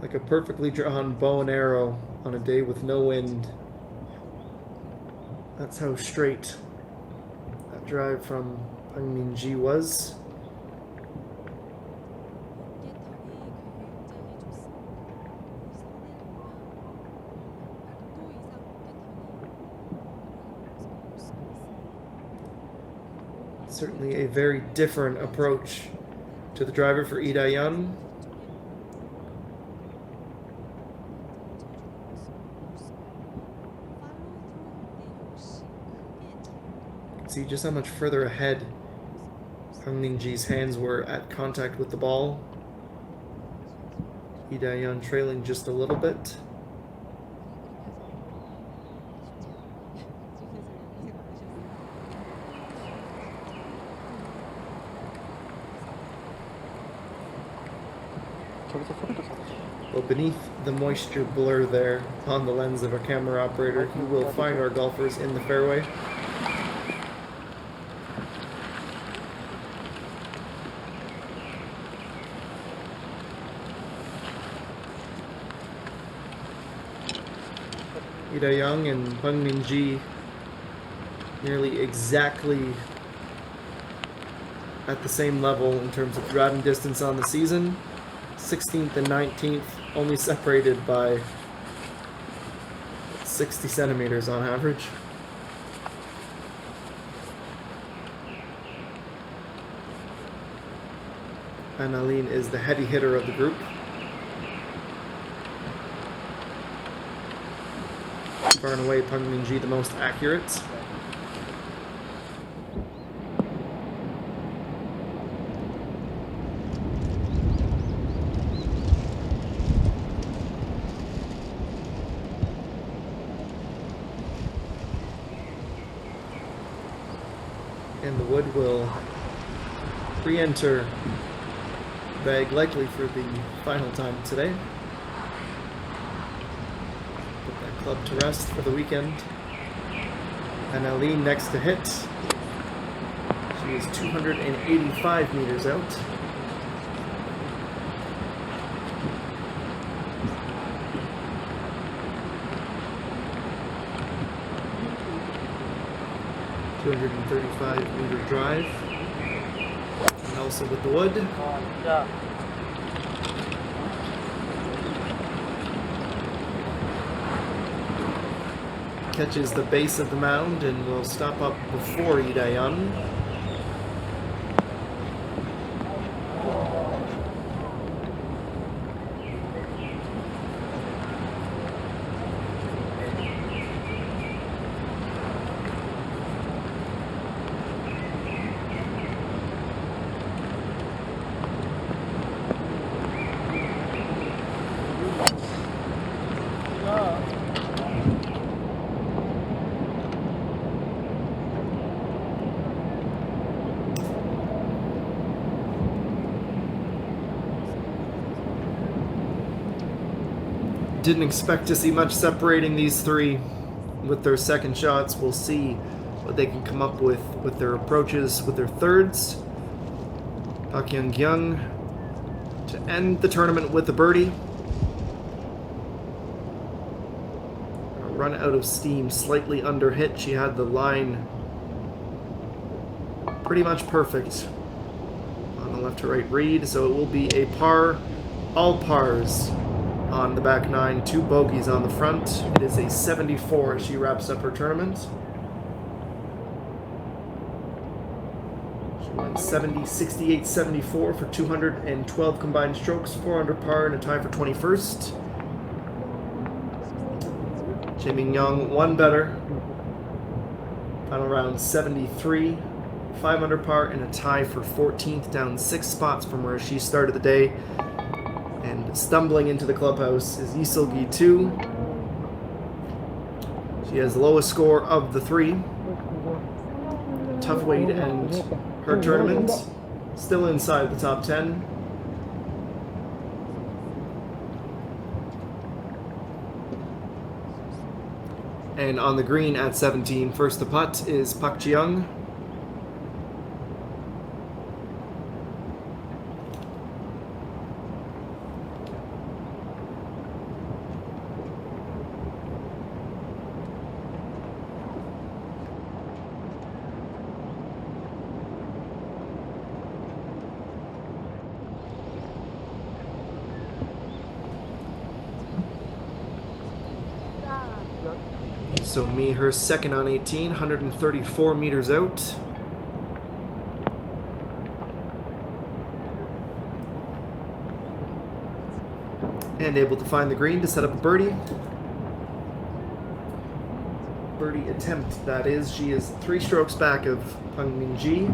Like a perfectly drawn bow and arrow on a day with no wind. That's how straight that drive from Min-ji was. Certainly a very different approach to the driver for Lee Dae-yeon. See just how much further ahead Hung Min-ji's hands were at contact with the ball. Lee Dae-yeon trailing just a little bit. Well, beneath the moisture blur there on the lens of our camera operator, you will find our golfers in the fairway. Lee Dae-yeon and Hung Min-ji nearly exactly at the same level in terms of driving distance on the season. 16th and 19th, only separated by 60 centimeters on average. And Aline is the heavy hitter of the group. Far and away, Hung Min-ji the most accurate. And the wood will re-enter bag likely for the final time today. Put that club to rest for the weekend. And Aline next to hit. She is 285 meters out. .235-meter drive, and also with the wood. Catches the base of the mound and will stop up before Lee Dae-yeon. Didn't expect to see much separating these three with their second shots. We'll see what they can come up with their approaches, with their thirds. Park Young to end the tournament with a birdie. A run out of steam, slightly under hit. She had the line pretty much perfect on the left to right read, so it will be a par, all pars on the back nine, 2 bogeys on the front. It is a 74 as she wraps up her tournament. She went 70, 68, 74 for 212 combined strokes, 4 under par and a tie for 21st. Jae Min-young, 1 better. Final round 73, 5 under par and a tie for 14th, down 6 spots from where she started the day. And stumbling into the clubhouse is Lee Sil-gi 2. She has the lowest score of the 3. Tough way to end her tournament. Still inside the top 10. And on the green at 17, first to putt is Park Ji-young. So me, her second on 18, 134 meters out. And able to find the green to set up a birdie. Birdie attempt, that is. She is 3 strokes back of Peng Minji.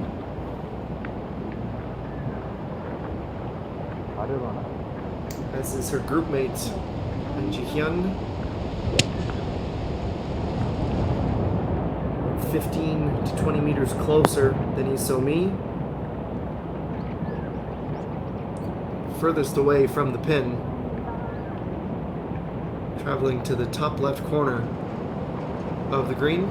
As is her group mate, An Ji-hyun. 15 to 20 meters closer than Lee So-mi. Furthest away from the pin. Traveling to the top left corner of the green.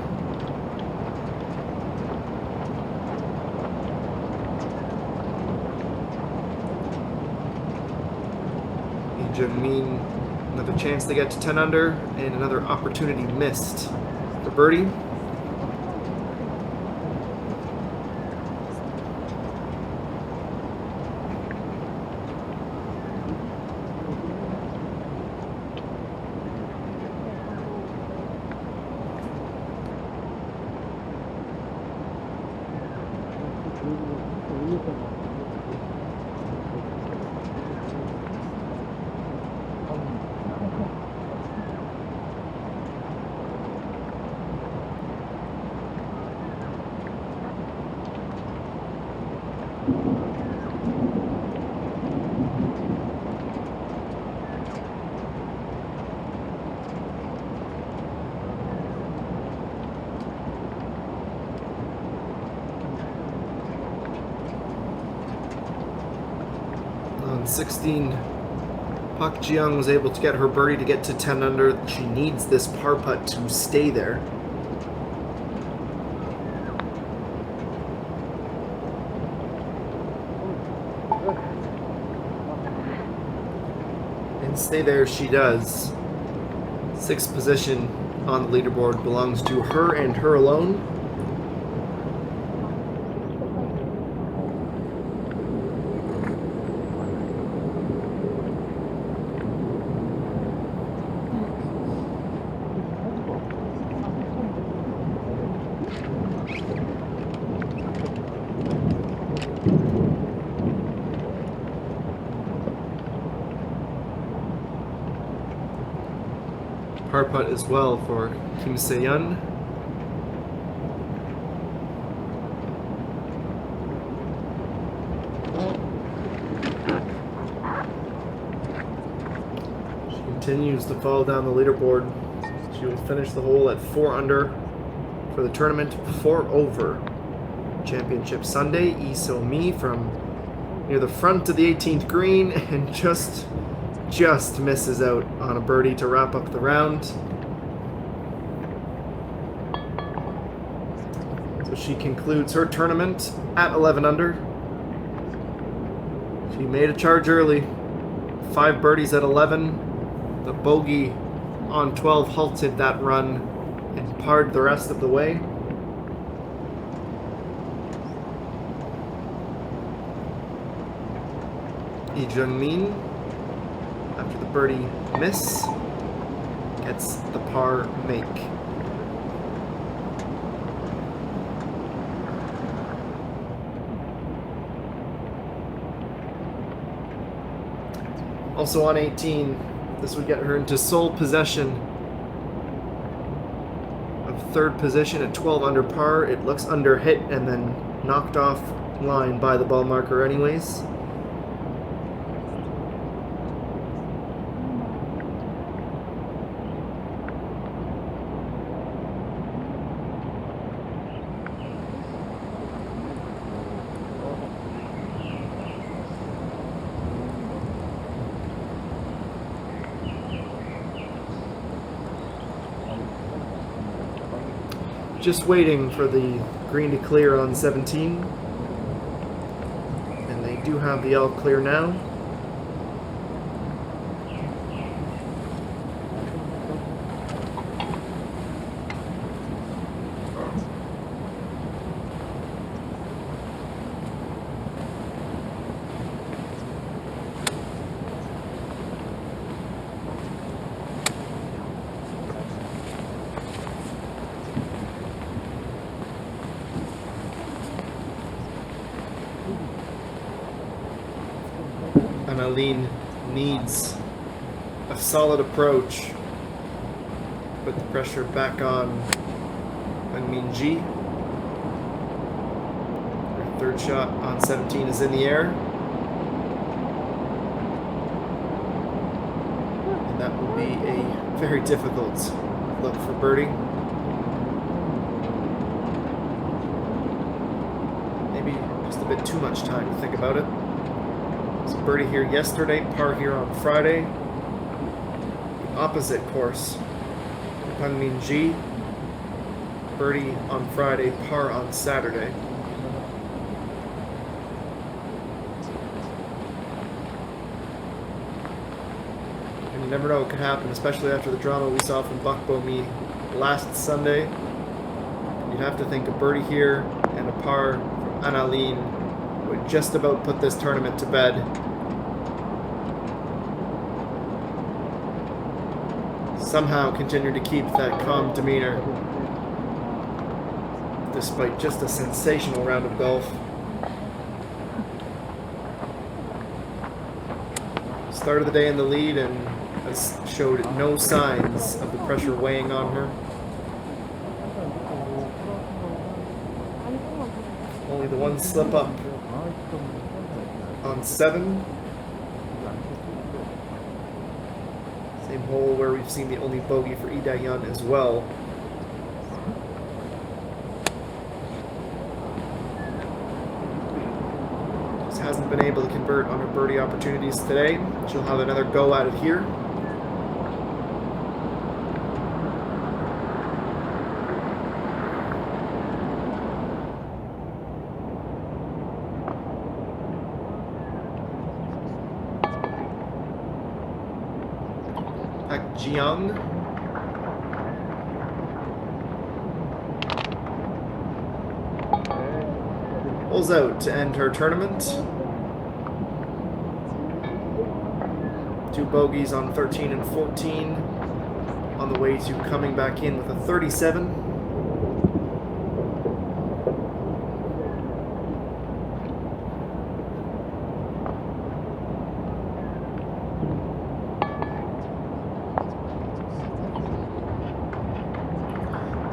Lee Jung-min, another chance to get to 10 under, and another opportunity missed for birdie. On 16, Park Ji-young was able to get her birdie to get to 10 under. She needs this par putt to stay there. And stay there she does. 6th position on the leaderboard belongs to her and her alone. Par putt as well for Kim Se-yeon. She continues to fall down the leaderboard. She will finish the hole at 4 under for the tournament, 4 over. Championship Sunday, Lee So-mi from near the front of the 18th green and just misses out on a birdie to wrap up the round. So she concludes her tournament at 11 under. She made a charge early. 5 birdies at 11. The bogey on 12 halted that run and parred the rest of the way. Lee Jung-min, after the birdie miss, gets the par make. Also on 18, this would get her into sole possession of 3rd position at 12 under par. It looks under hit and then knocked off line by the ball marker anyways. Just waiting for the green to clear on 17. And they do have the all clear now. Annalene needs a solid approach. Put the pressure back on Minji. Her third shot on 17 is in the air. And that will be a very difficult look for birdie. Maybe just a bit too much time to think about it. So birdie here yesterday, par here on Friday. The opposite course. Minji, birdie on Friday, par on Saturday. And you never know what could happen, especially after the drama we saw from Bakbo Me last Sunday. You'd have to think a birdie here and a par from Annalene would just about put this tournament to bed. Somehow continue to keep that calm demeanor despite just a sensational round of golf. Started the day in the lead and has showed no signs of the pressure weighing on her. Only the one slip up on 7. Same hole where we've seen the only bogey for Lee Dae-yeon as well. Just hasn't been able to convert on her birdie opportunities today. She'll have another go at it here. Jiang. Pulls out to end her tournament. 2 bogeys on 13 and 14. On the way to coming back in with a 37.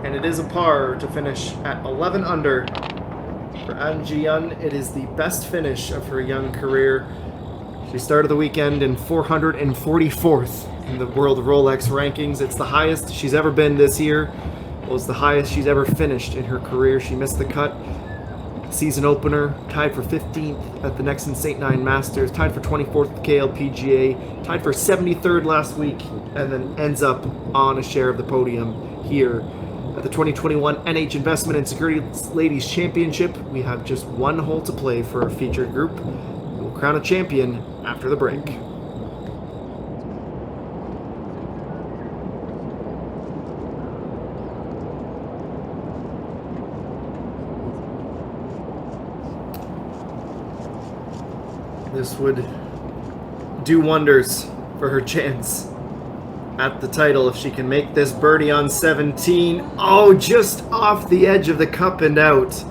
And it is a par to finish at 11 under. For An Ji-yeon, it is the best finish of her young career. She started the weekend in 444th in the World Rolex rankings. It's the highest she's ever been this year. It was the highest she's ever finished in her career. She missed the cut. Season opener, tied for 15th at the Nexon St. Nine Masters, tied for 24th at the KLPGA, tied for 73rd last week, and then ends up on a share of the podium here at the 2021 NH Investment and Securities Ladies Championship. We have just one hole to play for our featured group. We'll crown a champion after the break. This would do wonders for her chance at the title if she can make this birdie on 17. Oh, just off the edge of the cup and out.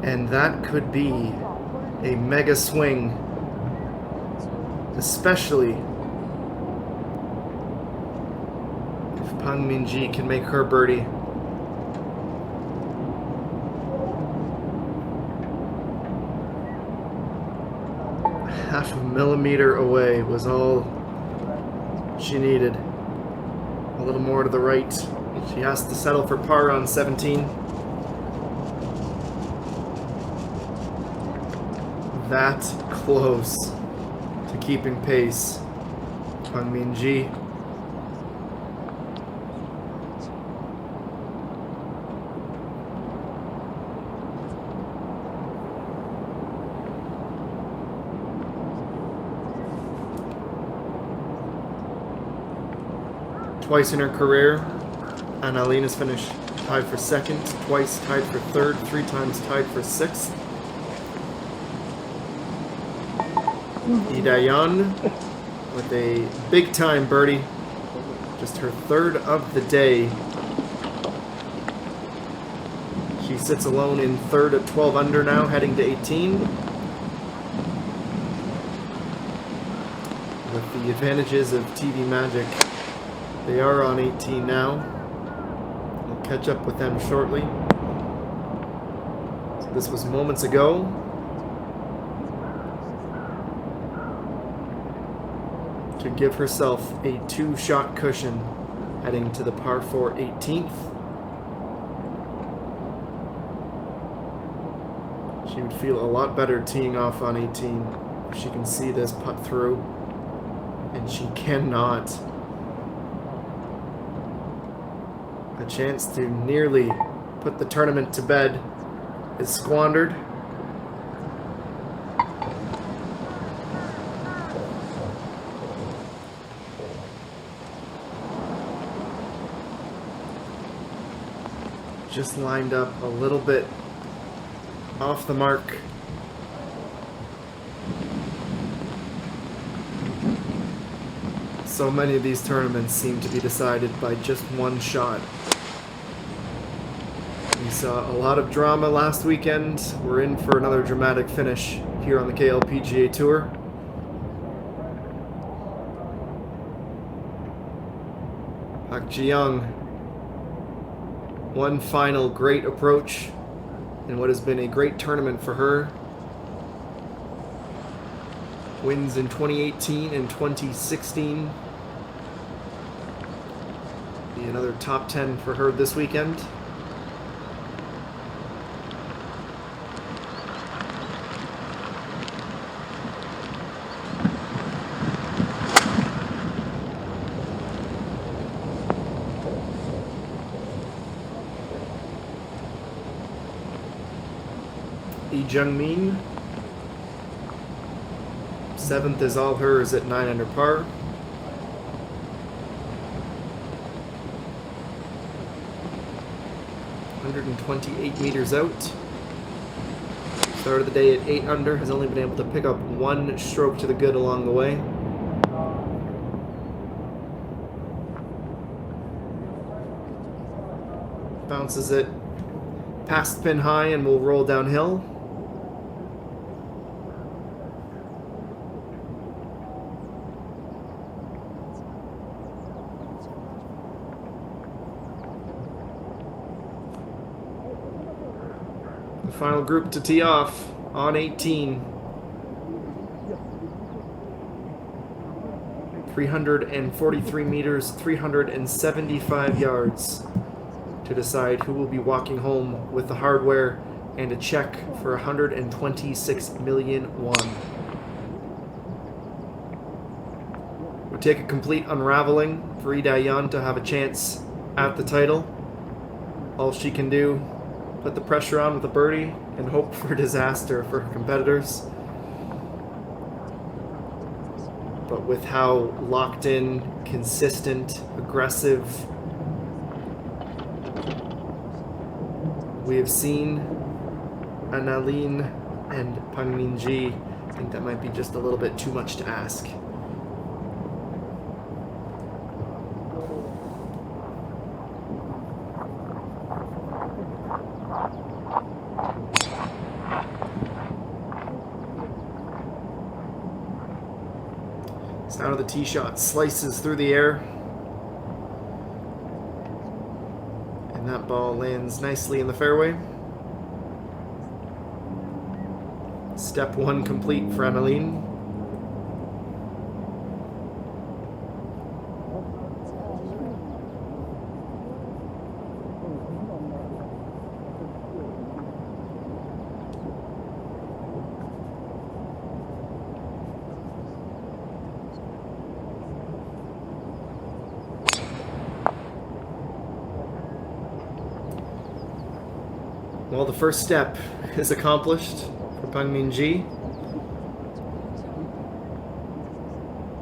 And that could be a mega swing, especially if Pang Min-ji can make her birdie. Half a millimeter away was all she needed. A little more to the right. She has to settle for par on 17. That close to keeping pace. Pang Min-ji. Twice in her career, Annalene has finished tied for 2nd, twice tied for 3rd, 3 times tied for 6th. Lee Dae-yeon with a big-time birdie, just her 3rd of the day. She sits alone in 3rd at 12 under now, heading to 18. with the advantages of TV Magic. They are on 18 now. We'll catch up with them shortly. So this was moments ago. To give herself a 2-shot cushion heading to the par 4 18th. She would feel a lot better teeing off on 18 if she can see this putt through, and she cannot. A chance to nearly put the tournament to bed is squandered. Just lined up a little bit off the mark. So many of these tournaments seem to be decided by just one shot. We saw a lot of drama last weekend. We're in for another dramatic finish here on the KLPGA Tour. Park Ji-young, one final great approach in what has been a great tournament for her. Wins in 2018 and 2016. Be another top 10 for her this weekend. Jungmin. 7th is all hers at 9 under par. .128 meters out. Started the day at 8 under. Has only been able to pick up 1 stroke to the good along the way. Bounces it past pin high and will roll downhill. The final group to tee off on 18. 343 meters, 375 yards to decide who will be walking home with the hardware and a check for 126 million won. It would take a complete unraveling for Lee Dae-yeon to have a chance at the title. All she can do, put the pressure on with a birdie and hope for disaster for her competitors. But with how locked in, consistent, aggressive we have seen Annalyn and Pang Min-ji, I think that might be just a little bit too much to ask. Sound of the tee shot slices through the air. And that ball lands nicely in the fairway. Step 1 complete for Annalyn. Well, the first step is accomplished for Pang Min-ji.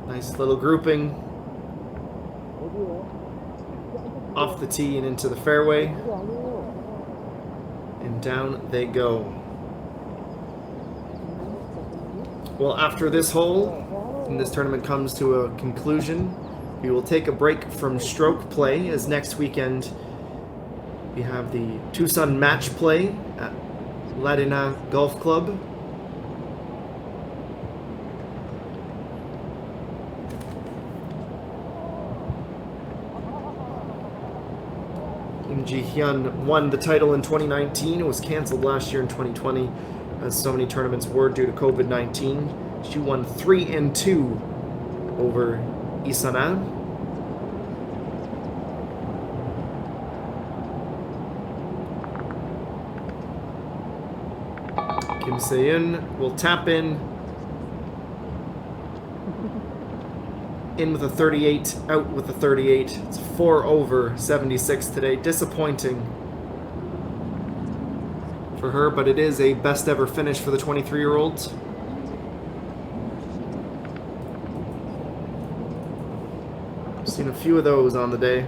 Nice little grouping off the tee and into the fairway. And down they go. Well, after this hole, and this tournament comes to a conclusion, we will take a break from stroke play, as next weekend we have the Tucson match play at Ladina Golf Club. Kim Ji-hyun won the title in 2019. It was canceled last year in 2020, as so many tournaments were due to COVID-19. She won 3-2 over Isana. Kim Se-eun will tap in with a 38, out with a 38. It's 4 over 76 today. Disappointing for her, but it is a best ever finish for the 23-year-olds. I've seen a few of those on the day.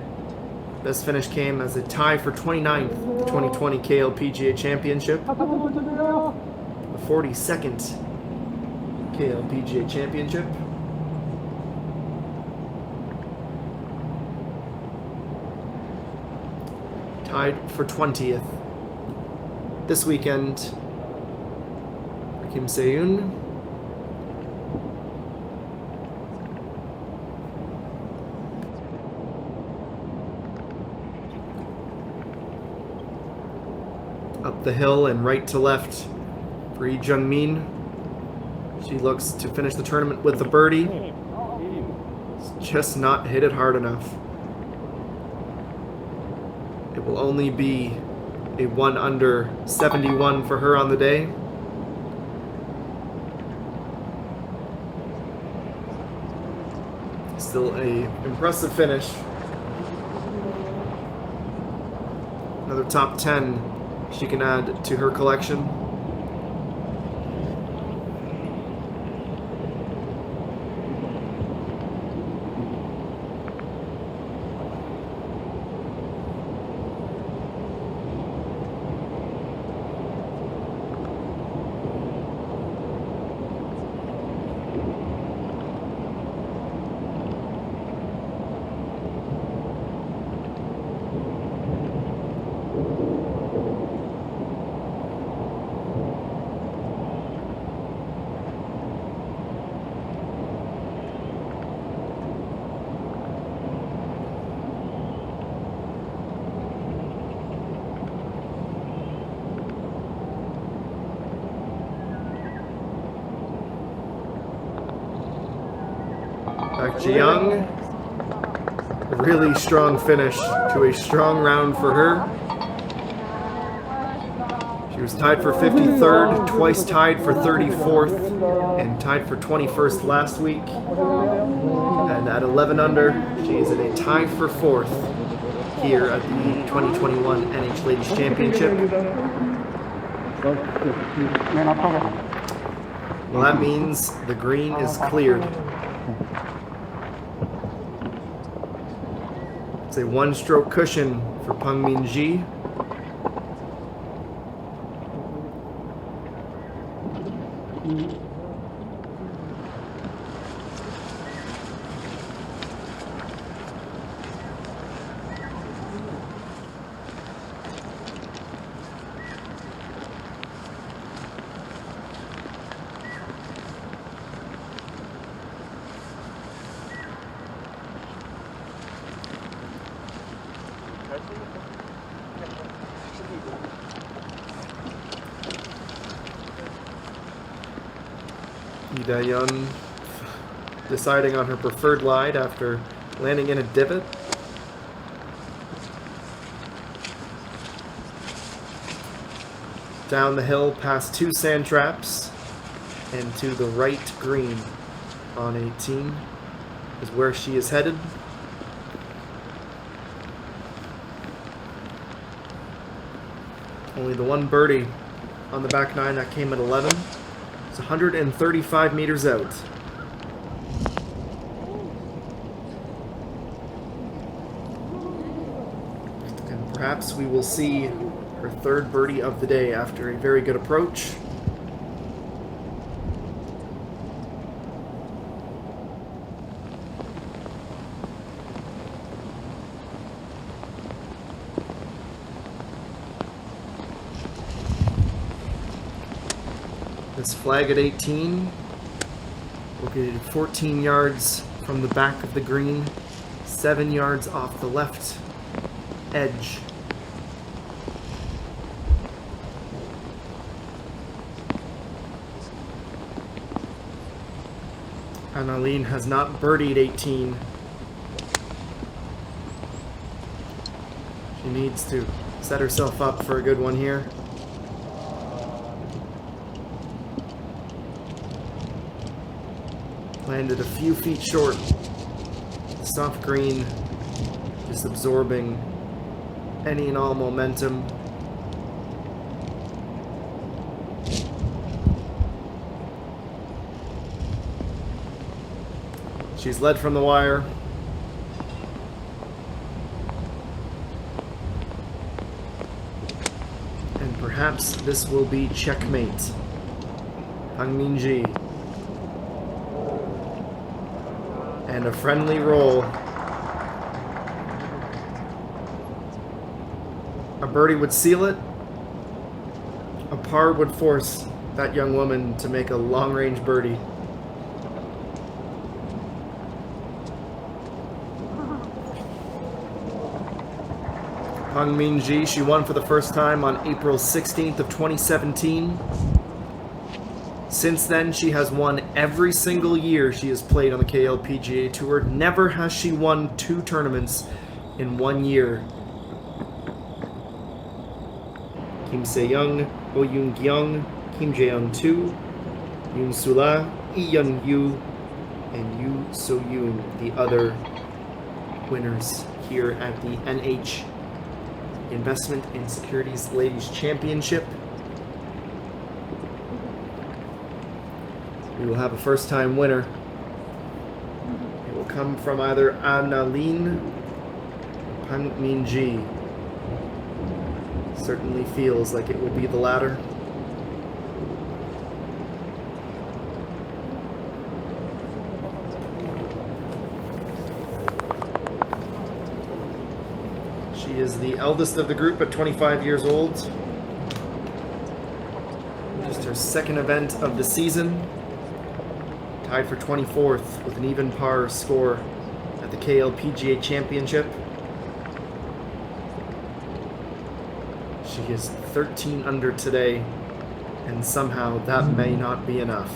Best finish came as a tie for 29th, the 2020 KLPGA Championship. The 42nd KLPGA Championship. Tied for 20th this weekend for Kim Se-eun. Up the hill and right to left for Lee Jung-min. She looks to finish the tournament with a birdie. It's just not hit it hard enough. It will only be a 1 under 71 for her on the day. Still a impressive finish. Another top 10 she can add to her collection. Park Ji-young, a really strong finish to a strong round for her. She was tied for 53rd, twice tied for 34th, and tied for 21st last week. And at 11 under, she is in a tie for 4th here at the 2021 NH Ladies Championship. Well, that means the green is cleared. It's a one-stroke cushion for Peng Min-ji. Lee Da-yeon deciding on her preferred lie after landing in a divot. Down the hill past 2 sand traps and to the right green on 18 is where she is headed. Only the one birdie on the back 9 that came at 11. It's 135 meters out. And perhaps we will see her 3rd birdie of the day after a very good approach. This flag at 18, located 14 yards from the back of the green, 7 yards off the left edge Annalene has not birdied 18. She needs to set herself up for a good one here. Landed a few feet short. Soft green, just absorbing any and all momentum. She's led from the wire. And perhaps this will be checkmate. Pang Minji. And a friendly roll. A birdie would seal it. A par would force that young woman to make a long-range birdie. Pang Minji, she won for the first time on April 16th of 2017. Since then, she has won every single year she has played on the KLPGA Tour. Never has she won 2 tournaments in 1 year. Kim Se-young, Oh Yoon-gyung, Kim Jae-yeon-2, Yoon Sula, Lee Yeon-yu, and Yoo So-yoon, the other winners here at the NH Investment in Securities Ladies Championship. We will have a first-time winner. It will come from either Annalene or Pang Minji. Certainly feels like it would be the latter. She is the eldest of the group at 25 years old. Just her second event of the season. Tied for 24th with an even par score at the KLPGA Championship. She is 13 under today, and somehow that may not be enough.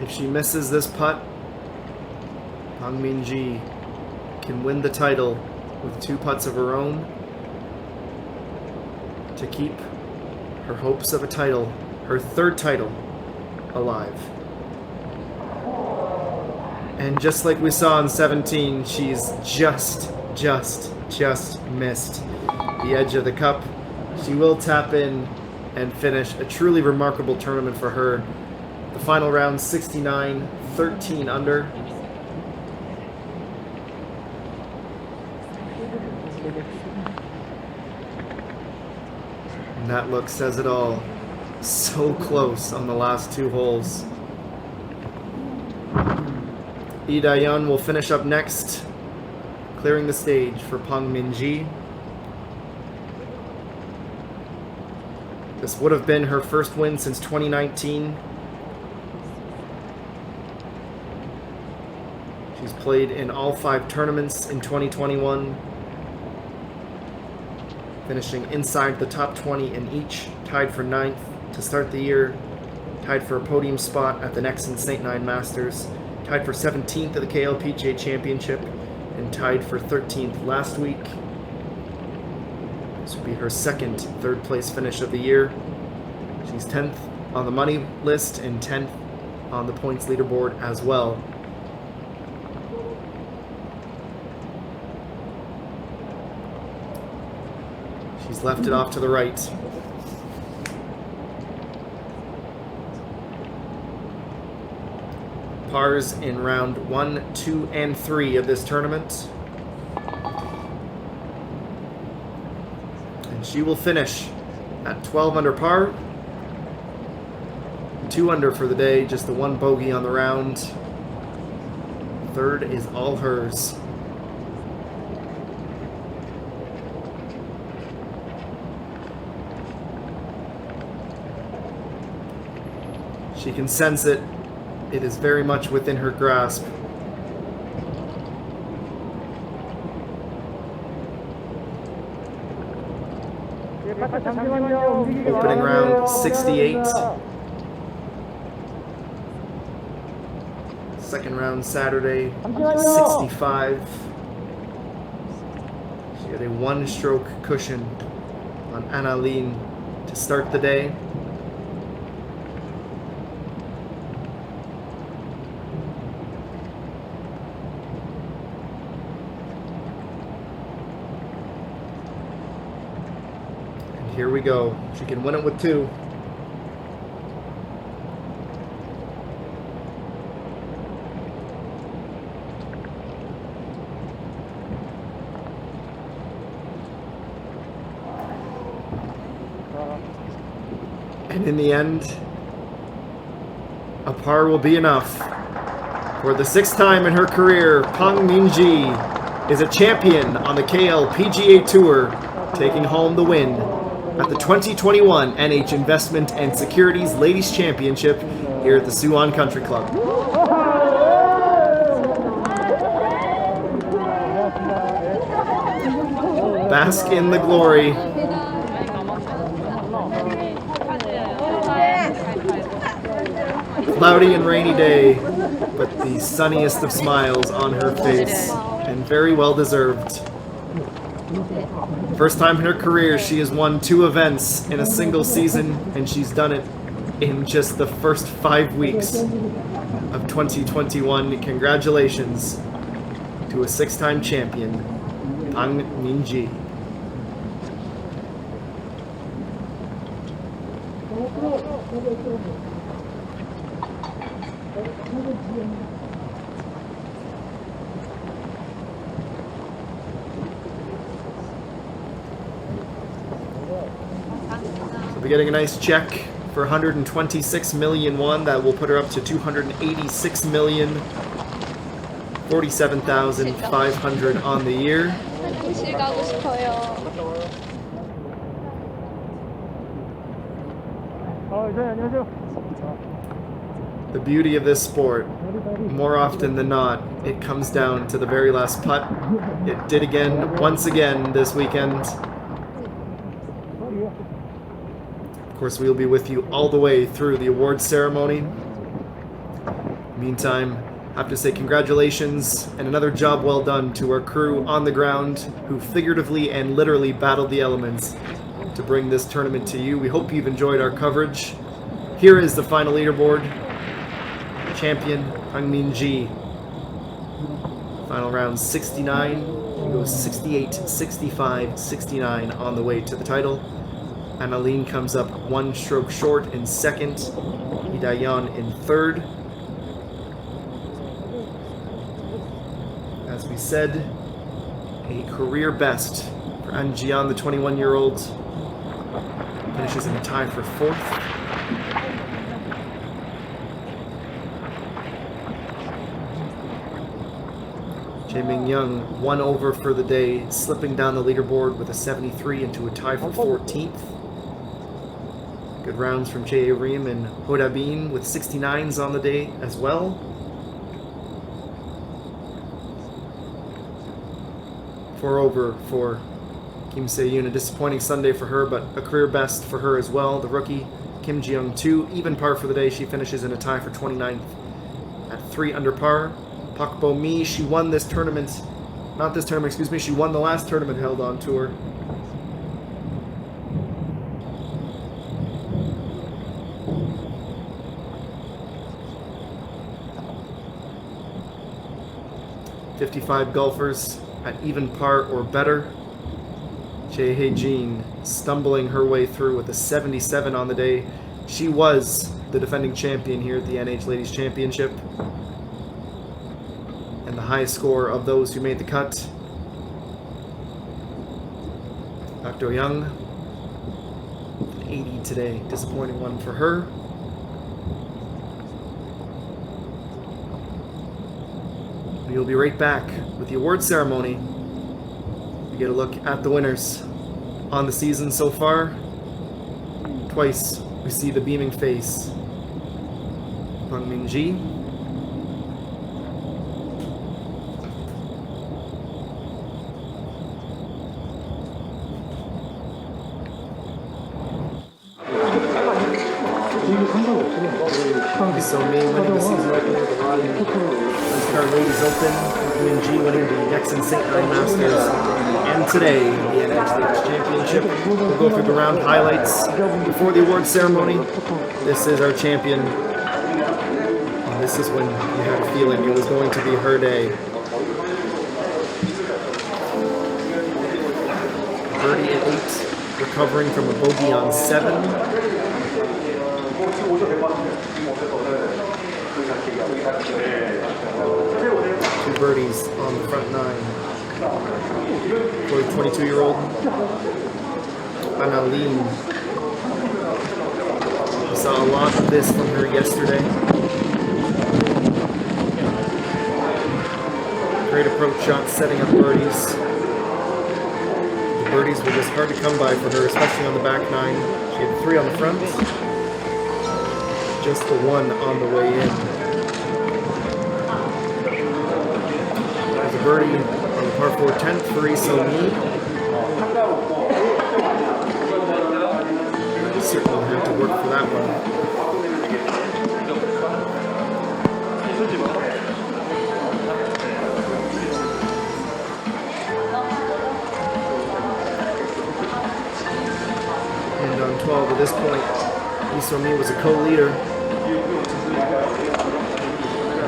If she misses this putt, Pang Minji can win the title with 2 putts of her own to keep her hopes of a title, her 3rd title, alive. And just like we saw in 17, she's just missed the edge of the cup. She will tap in and finish a truly remarkable tournament for her. The final round, 69, 13 under. And that look says it all. So close on the last 2 holes. Lee Da-yeon will finish up next, clearing the stage for Pang Minji. This would have been her first win since 2019. She's played in all 5 tournaments in 2021, finishing inside the top 20 in each, tied for 9th to start the year, tied for a podium spot at the Nexon St. Nine Masters, tied for 17th at the KLPGA Championship, and tied for 13th last week. This will be her second 3rd place finish of the year. She's 10th on the money list and 10th on the points leaderboard as well. She's left it off to the right. Pars in round 1, 2, and 3 of this tournament. And she will finish at 12 under par. 2 under for the day, just the 1 bogey on the round. 3rd is all hers. She can sense it. It is very much within her grasp. Opening round 68. Second round Saturday 65. She had a one-stroke cushion on Annalene to start the day. And here we go. She can win it with 2. And in the end, a par will be enough. For the 6th time in her career, Pang Minji is a champion on the KLPGA Tour, taking home the win at the 2021 NH Investment and Securities Ladies Championship here at the Suwon Country Club. Bask in the glory. Cloudy and rainy day, but the sunniest of smiles on her face, and very well deserved. First time in her career, she has won 2 events in a single season, and she's done it in just the first 5 weeks of 2021. Congratulations to a 6-time champion, Pang Minji. She'll be getting a nice check for 126 million won. That will put her up to 286 million, 47,500 on the year. The beauty of this sport, more often than not, it comes down to the very last putt. It did again, once again, this weekend. Of course, we'll be with you all the way through the awards ceremony. Meantime, I have to say congratulations and another job well done to our crew on the ground who figuratively and literally battled the elements to bring this tournament to you. We hope you've enjoyed our coverage. Here is the final leaderboard. Champion Pang Minji. Final round 69. She goes 68, 65, 69 on the way to the title. Annalene comes up 1 stroke short in second. Hidayan in third. As we said, a career best for An Jian, the 21-year-old. Finishes in a tie for 4th. Jae Ming-young 1 over for the day, slipping down the leaderboard with a 73 into a tie for 14th. Good rounds from Jae Reem and Hoda Bin with 69s on the day as well. Four over for Kim Se-yoon, a disappointing Sunday for her, but a career best for her as well. The rookie, Kim Ji-young 2, even par for the day. She finishes in a tie for 29th at 3 under par. Pak Bo-mi, she won this tournament, not this tournament, excuse me, she won the last tournament held on tour. .55 golfers at even par or better. Jae Hae-jin stumbling her way through with a 77 on the day. She was the defending champion here at the NH Ladies Championship. And the highest score of those who made the cut. Pak Do-young, an 80 today. Disappointing one for her. We'll be right back with the award ceremony. We get a look at the winners on the season so far. Twice we see the beaming face. Pang Minji. Isomi winning the season opener, the NASCAR Ladies Open, ENG winning the Nexon St. Louis Masters, and today the ENG Championship. We'll go through the round highlights before the award ceremony. This is our champion. And this is when you had a feeling it was going to be her day. Birdie at 8, recovering from a bogey on 7. Two birdies on the front 9 for the 22-year-old Annalene. We saw a lot of this from her yesterday. Great approach shots, setting up birdies. The birdies were just hard to come by for her, especially on the back 9. She had 3 on the front, just the 1 on the way in. There's a birdie on the par 4 10th for Isomi. Certainly have to work for that one. And on 12 at this point, Isomi was a co-leader.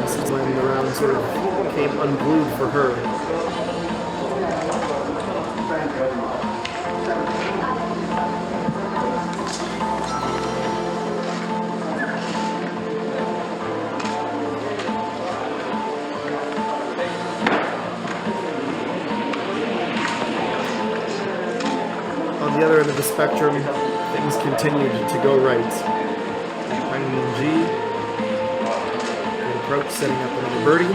This is when the round sort of came unglued for her. On the other end of the spectrum, things continued to go right. ENG, good approach, setting up another birdie.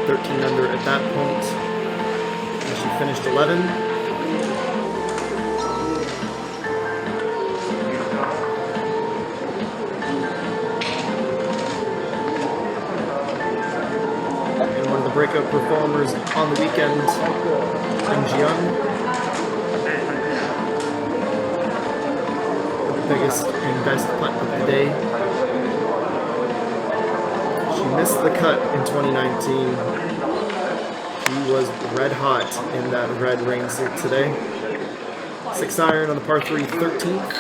13 under at that point, and she finished 11. And one of the breakout performers on the weekend, Jiang, the biggest and best putt of the day. She missed the cut in 2019. She was red hot in that red rain suit today. 6 iron on the par 3 13th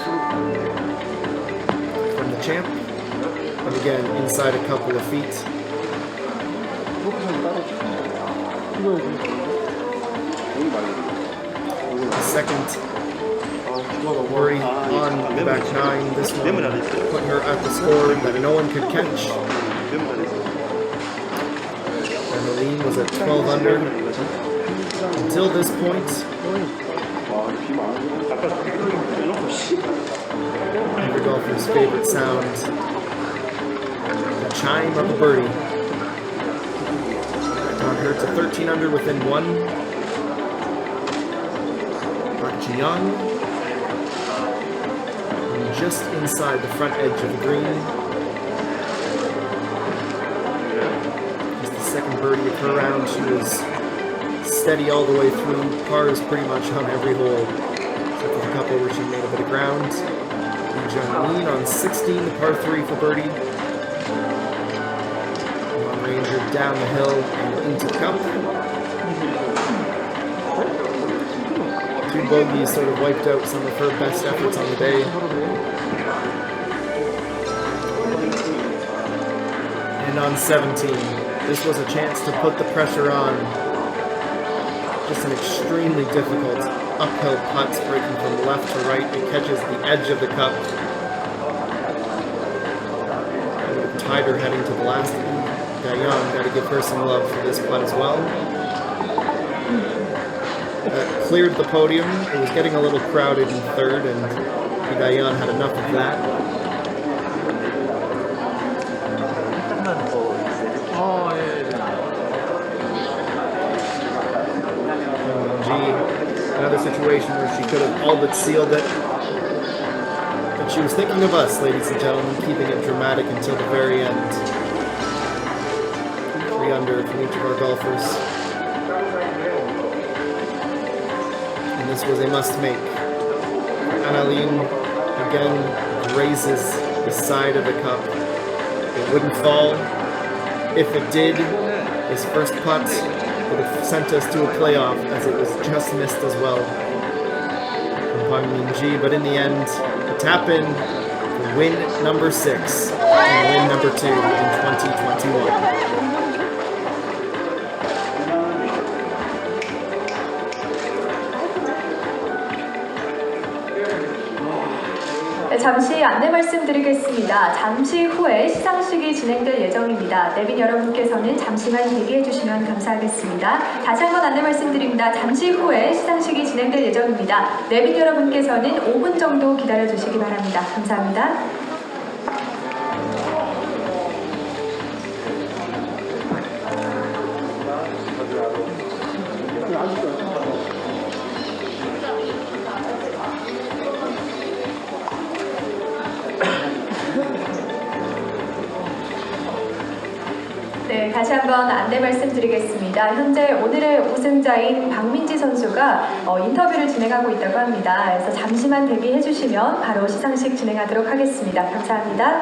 from the champ. And again, inside a couple of feet. Second birdie on the back 9. This one putting her at the score that no one could catch. Annalene was at 12 under until this point. Every golfer's favorite sound, the chime of the birdie. On her to 13 under within 1. Jiang, just inside the front edge of the green. Just the second birdie of her round. She was steady all the way through, pars pretty much on every hole, except for a couple where she made a bit of ground. Annalene on 16, the par 3 for birdie. Long ranger down the hill and into the cup. 2 bogeys sort of wiped out some of her best efforts on the day. And on 17, this was a chance to put the pressure on. Just an extremely difficult uphill putt, breaking from left to right. It catches the edge of the cup. And it tied her heading to the last one. Dayan, got to give her some love for this putt as well. That cleared the podium. It was getting a little crowded in 3rd, and Dayan had enough of that. Another situation where she could have all but sealed it. But she was thinking of us, ladies and gentlemen, keeping it dramatic until the very end. 3 under from each of our golfers. This was a must-make. Annalene again grazes the side of the cup. It wouldn't fall. If it did, his first putt would have sent us to a playoff, as it was just missed as well from ENG. But in the end, a tap-in for win number 6 and win number 2 in 2021. 네, 잠시 안내 말씀드리겠습니다. 잠시 후에 시상식이 진행될 예정입니다. 내빈 여러분께서는 잠시만 대기해 주시면 감사하겠습니다. 다시 한번 안내 말씀드립니다. 잠시 후에 시상식이 진행될 예정입니다. 내빈 여러분께서는 5분 정도 기다려 주시기 바랍니다. 감사합니다. 네, 다시 한번 안내 말씀드리겠습니다. 현재 오늘의 우승자인 박민지 선수가 인터뷰를 진행하고 있다고 합니다. 그래서 잠시만 대기해 주시면 바로 시상식 진행하도록 하겠습니다. 감사합니다.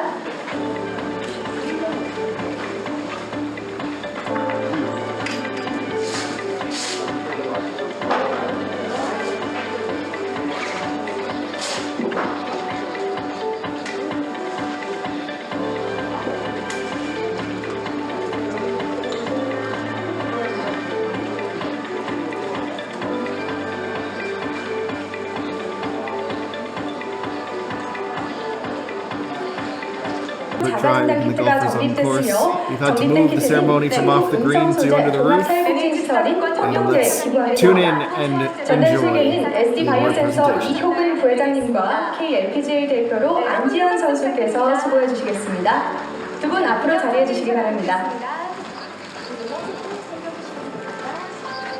자가진단 키트가 적립됐으며 적립된 키트는 음성소재, 종합사회복지시설인 청룡제에 기부하겠습니다. 전달식에는 SD바이오센서 이효근 부회장님과 KLPGA 대표로 안지현 선수께서 수고해 주시겠습니다. 두 분 앞으로 자리해 주시기 바랍니다.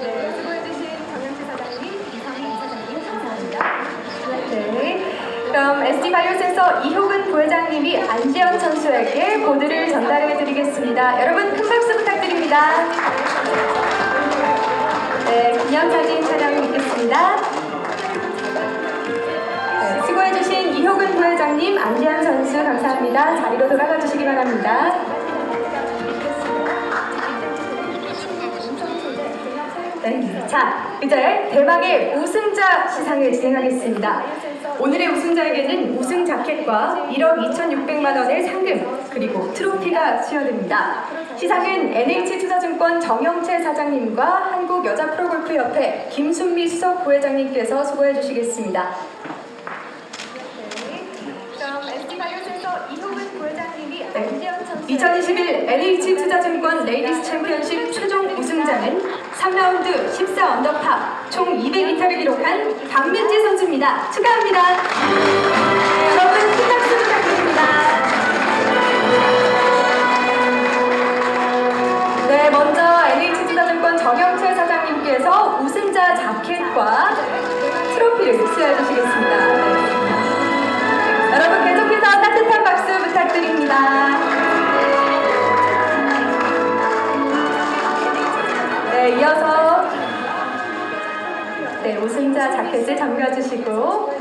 네, 수고해 주신 정영채 사장님, 이상민 사장님 감사합니다. 네. 그럼 SD바이오센서 이효근 부회장님이 안지현 선수에게 보드를 전달해 드리겠습니다. 여러분 큰 박수 부탁드립니다. 네, 기념사진 촬영 있겠습니다. 네, 수고해주신 이효근 부회장님, 안지현 선수 감사합니다. 자리로 돌아가 주시기 바랍니다. 네, 자, 이제 대망의 우승자 시상을 진행하겠습니다. 오늘의 우승자에게는 우승 자켓과 1억 2,600만 원의 상금 그리고 트로피가 수여됩니다. 시상은 NH투자증권 정영채 사장님과 한국여자프로골프협회 김순미 수석 부회장님께서 수고해 주시겠습니다. 그럼 SD바이오센서 이효근 부회장님이 안지현 선수 2021 NH투자증권 레이디스 챔피언십 최종 우승자는 3라운드 14언더파 총 200m를 기록한 박민지 선수입니다. 축하합니다. 여러분 큰 박수 부탁드립니다. 네, 먼저 NH투자증권 정영채 사장님께서 우승자 자켓과 트로피를 수여해 주시겠습니다. 네. 여러분 계속해서 따뜻한 박수 부탁드립니다. 네, 이어서 네, 우승자 자켓을 잠가주시고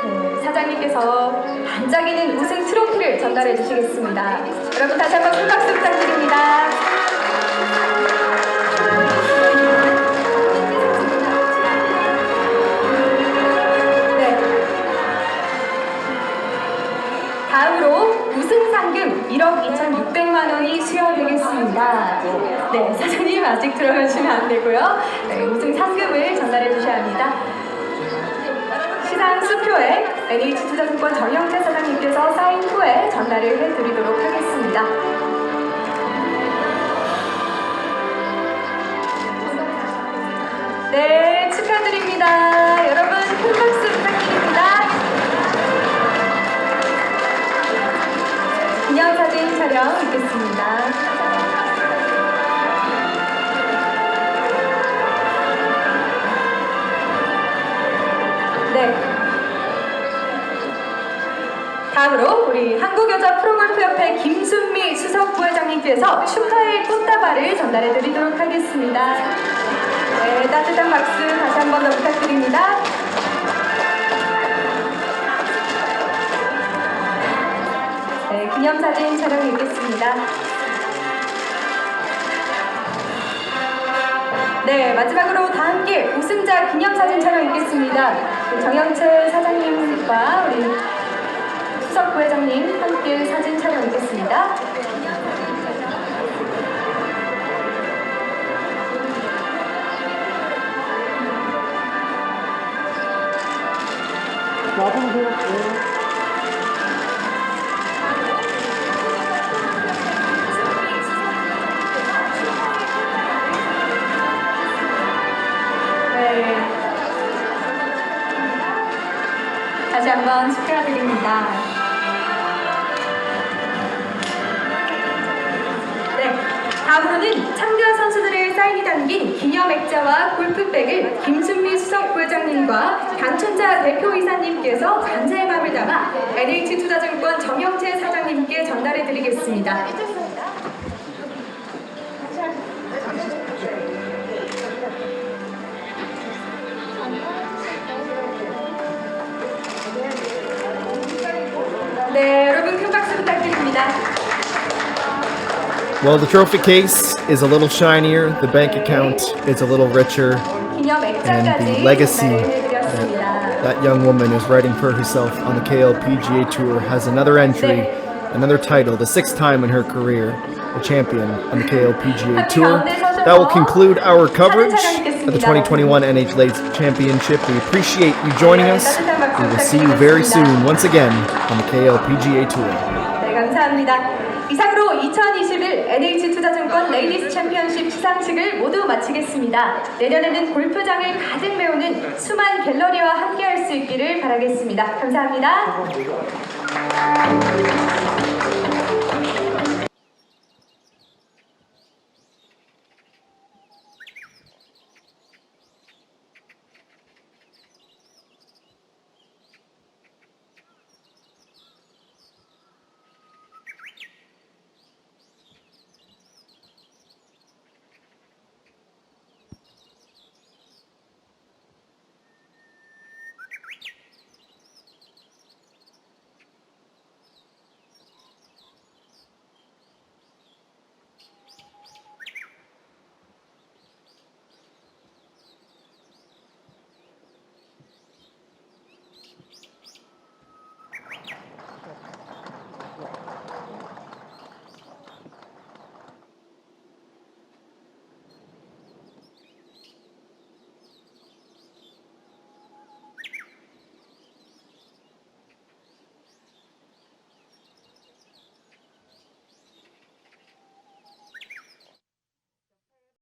네, 사장님께서 반짝이는 우승 트로피를 전달해 주시겠습니다. 여러분 다시 한번 큰 박수 부탁드립니다. 네. 다음으로 우승 상금 1억 2,600만 원이 수여되겠습니다. 네, 사장님 아직 들어가시면 안 되고요. 네, 우승 상금을 전달해 주셔야 합니다. 시상 수표에 NH투자증권 정영채 사장님께서 사인 후에 전달을 해드리도록 하겠습니다. 네, 축하드립니다. 여러분 큰 박수 부탁드립니다. 기념사진 촬영 있겠습니다. 네. 다음으로 우리 한국여자프로골프협회 김순미 수석 부회장님께서 축하의 꽃다발을 전달해 드리도록 하겠습니다. 네, 따뜻한 박수 다시 한 번 더 부탁드립니다. 기념사진 촬영이 있겠습니다. 네, 마지막으로 다 함께 우승자 기념사진 촬영 있겠습니다. 정영채 사장님과 우리 수석 부회장님 함께 사진 촬영 있겠습니다. 네. 다시 한번 축하드립니다. 네, 다음으로는 참가 선수들의 사인이 담긴 기념 액자와 골프백을 김순미 수석 부회장님과 강춘자 대표이사님께서 감사의 마음을 담아 NH투자증권 정영채 사장님께 전달해 드리겠습니다. 네, 여러분 큰 박수 부탁드립니다. Well, the trophy case is a little shinier, the bank account is a little richer, 기념 and 액자까지 the legacy 전달해드렸습니다. that young woman is writing for herself on the KLPGA Tour has another entry, another title, the 6th time in her career, a champion on the KLPGA Tour. That will conclude our coverage of the 2021 NH Ladies Championship. We appreciate you joining us. We will see you very soon once again on the KLPGA Tour. 네, 감사합니다. 이상으로 2021 NH투자증권 레이디스 챔피언십 시상식을 모두 마치겠습니다. 내년에는 골프장을 가득 메우는 수많은 갤러리와 함께할 수 있기를 바라겠습니다. 감사합니다.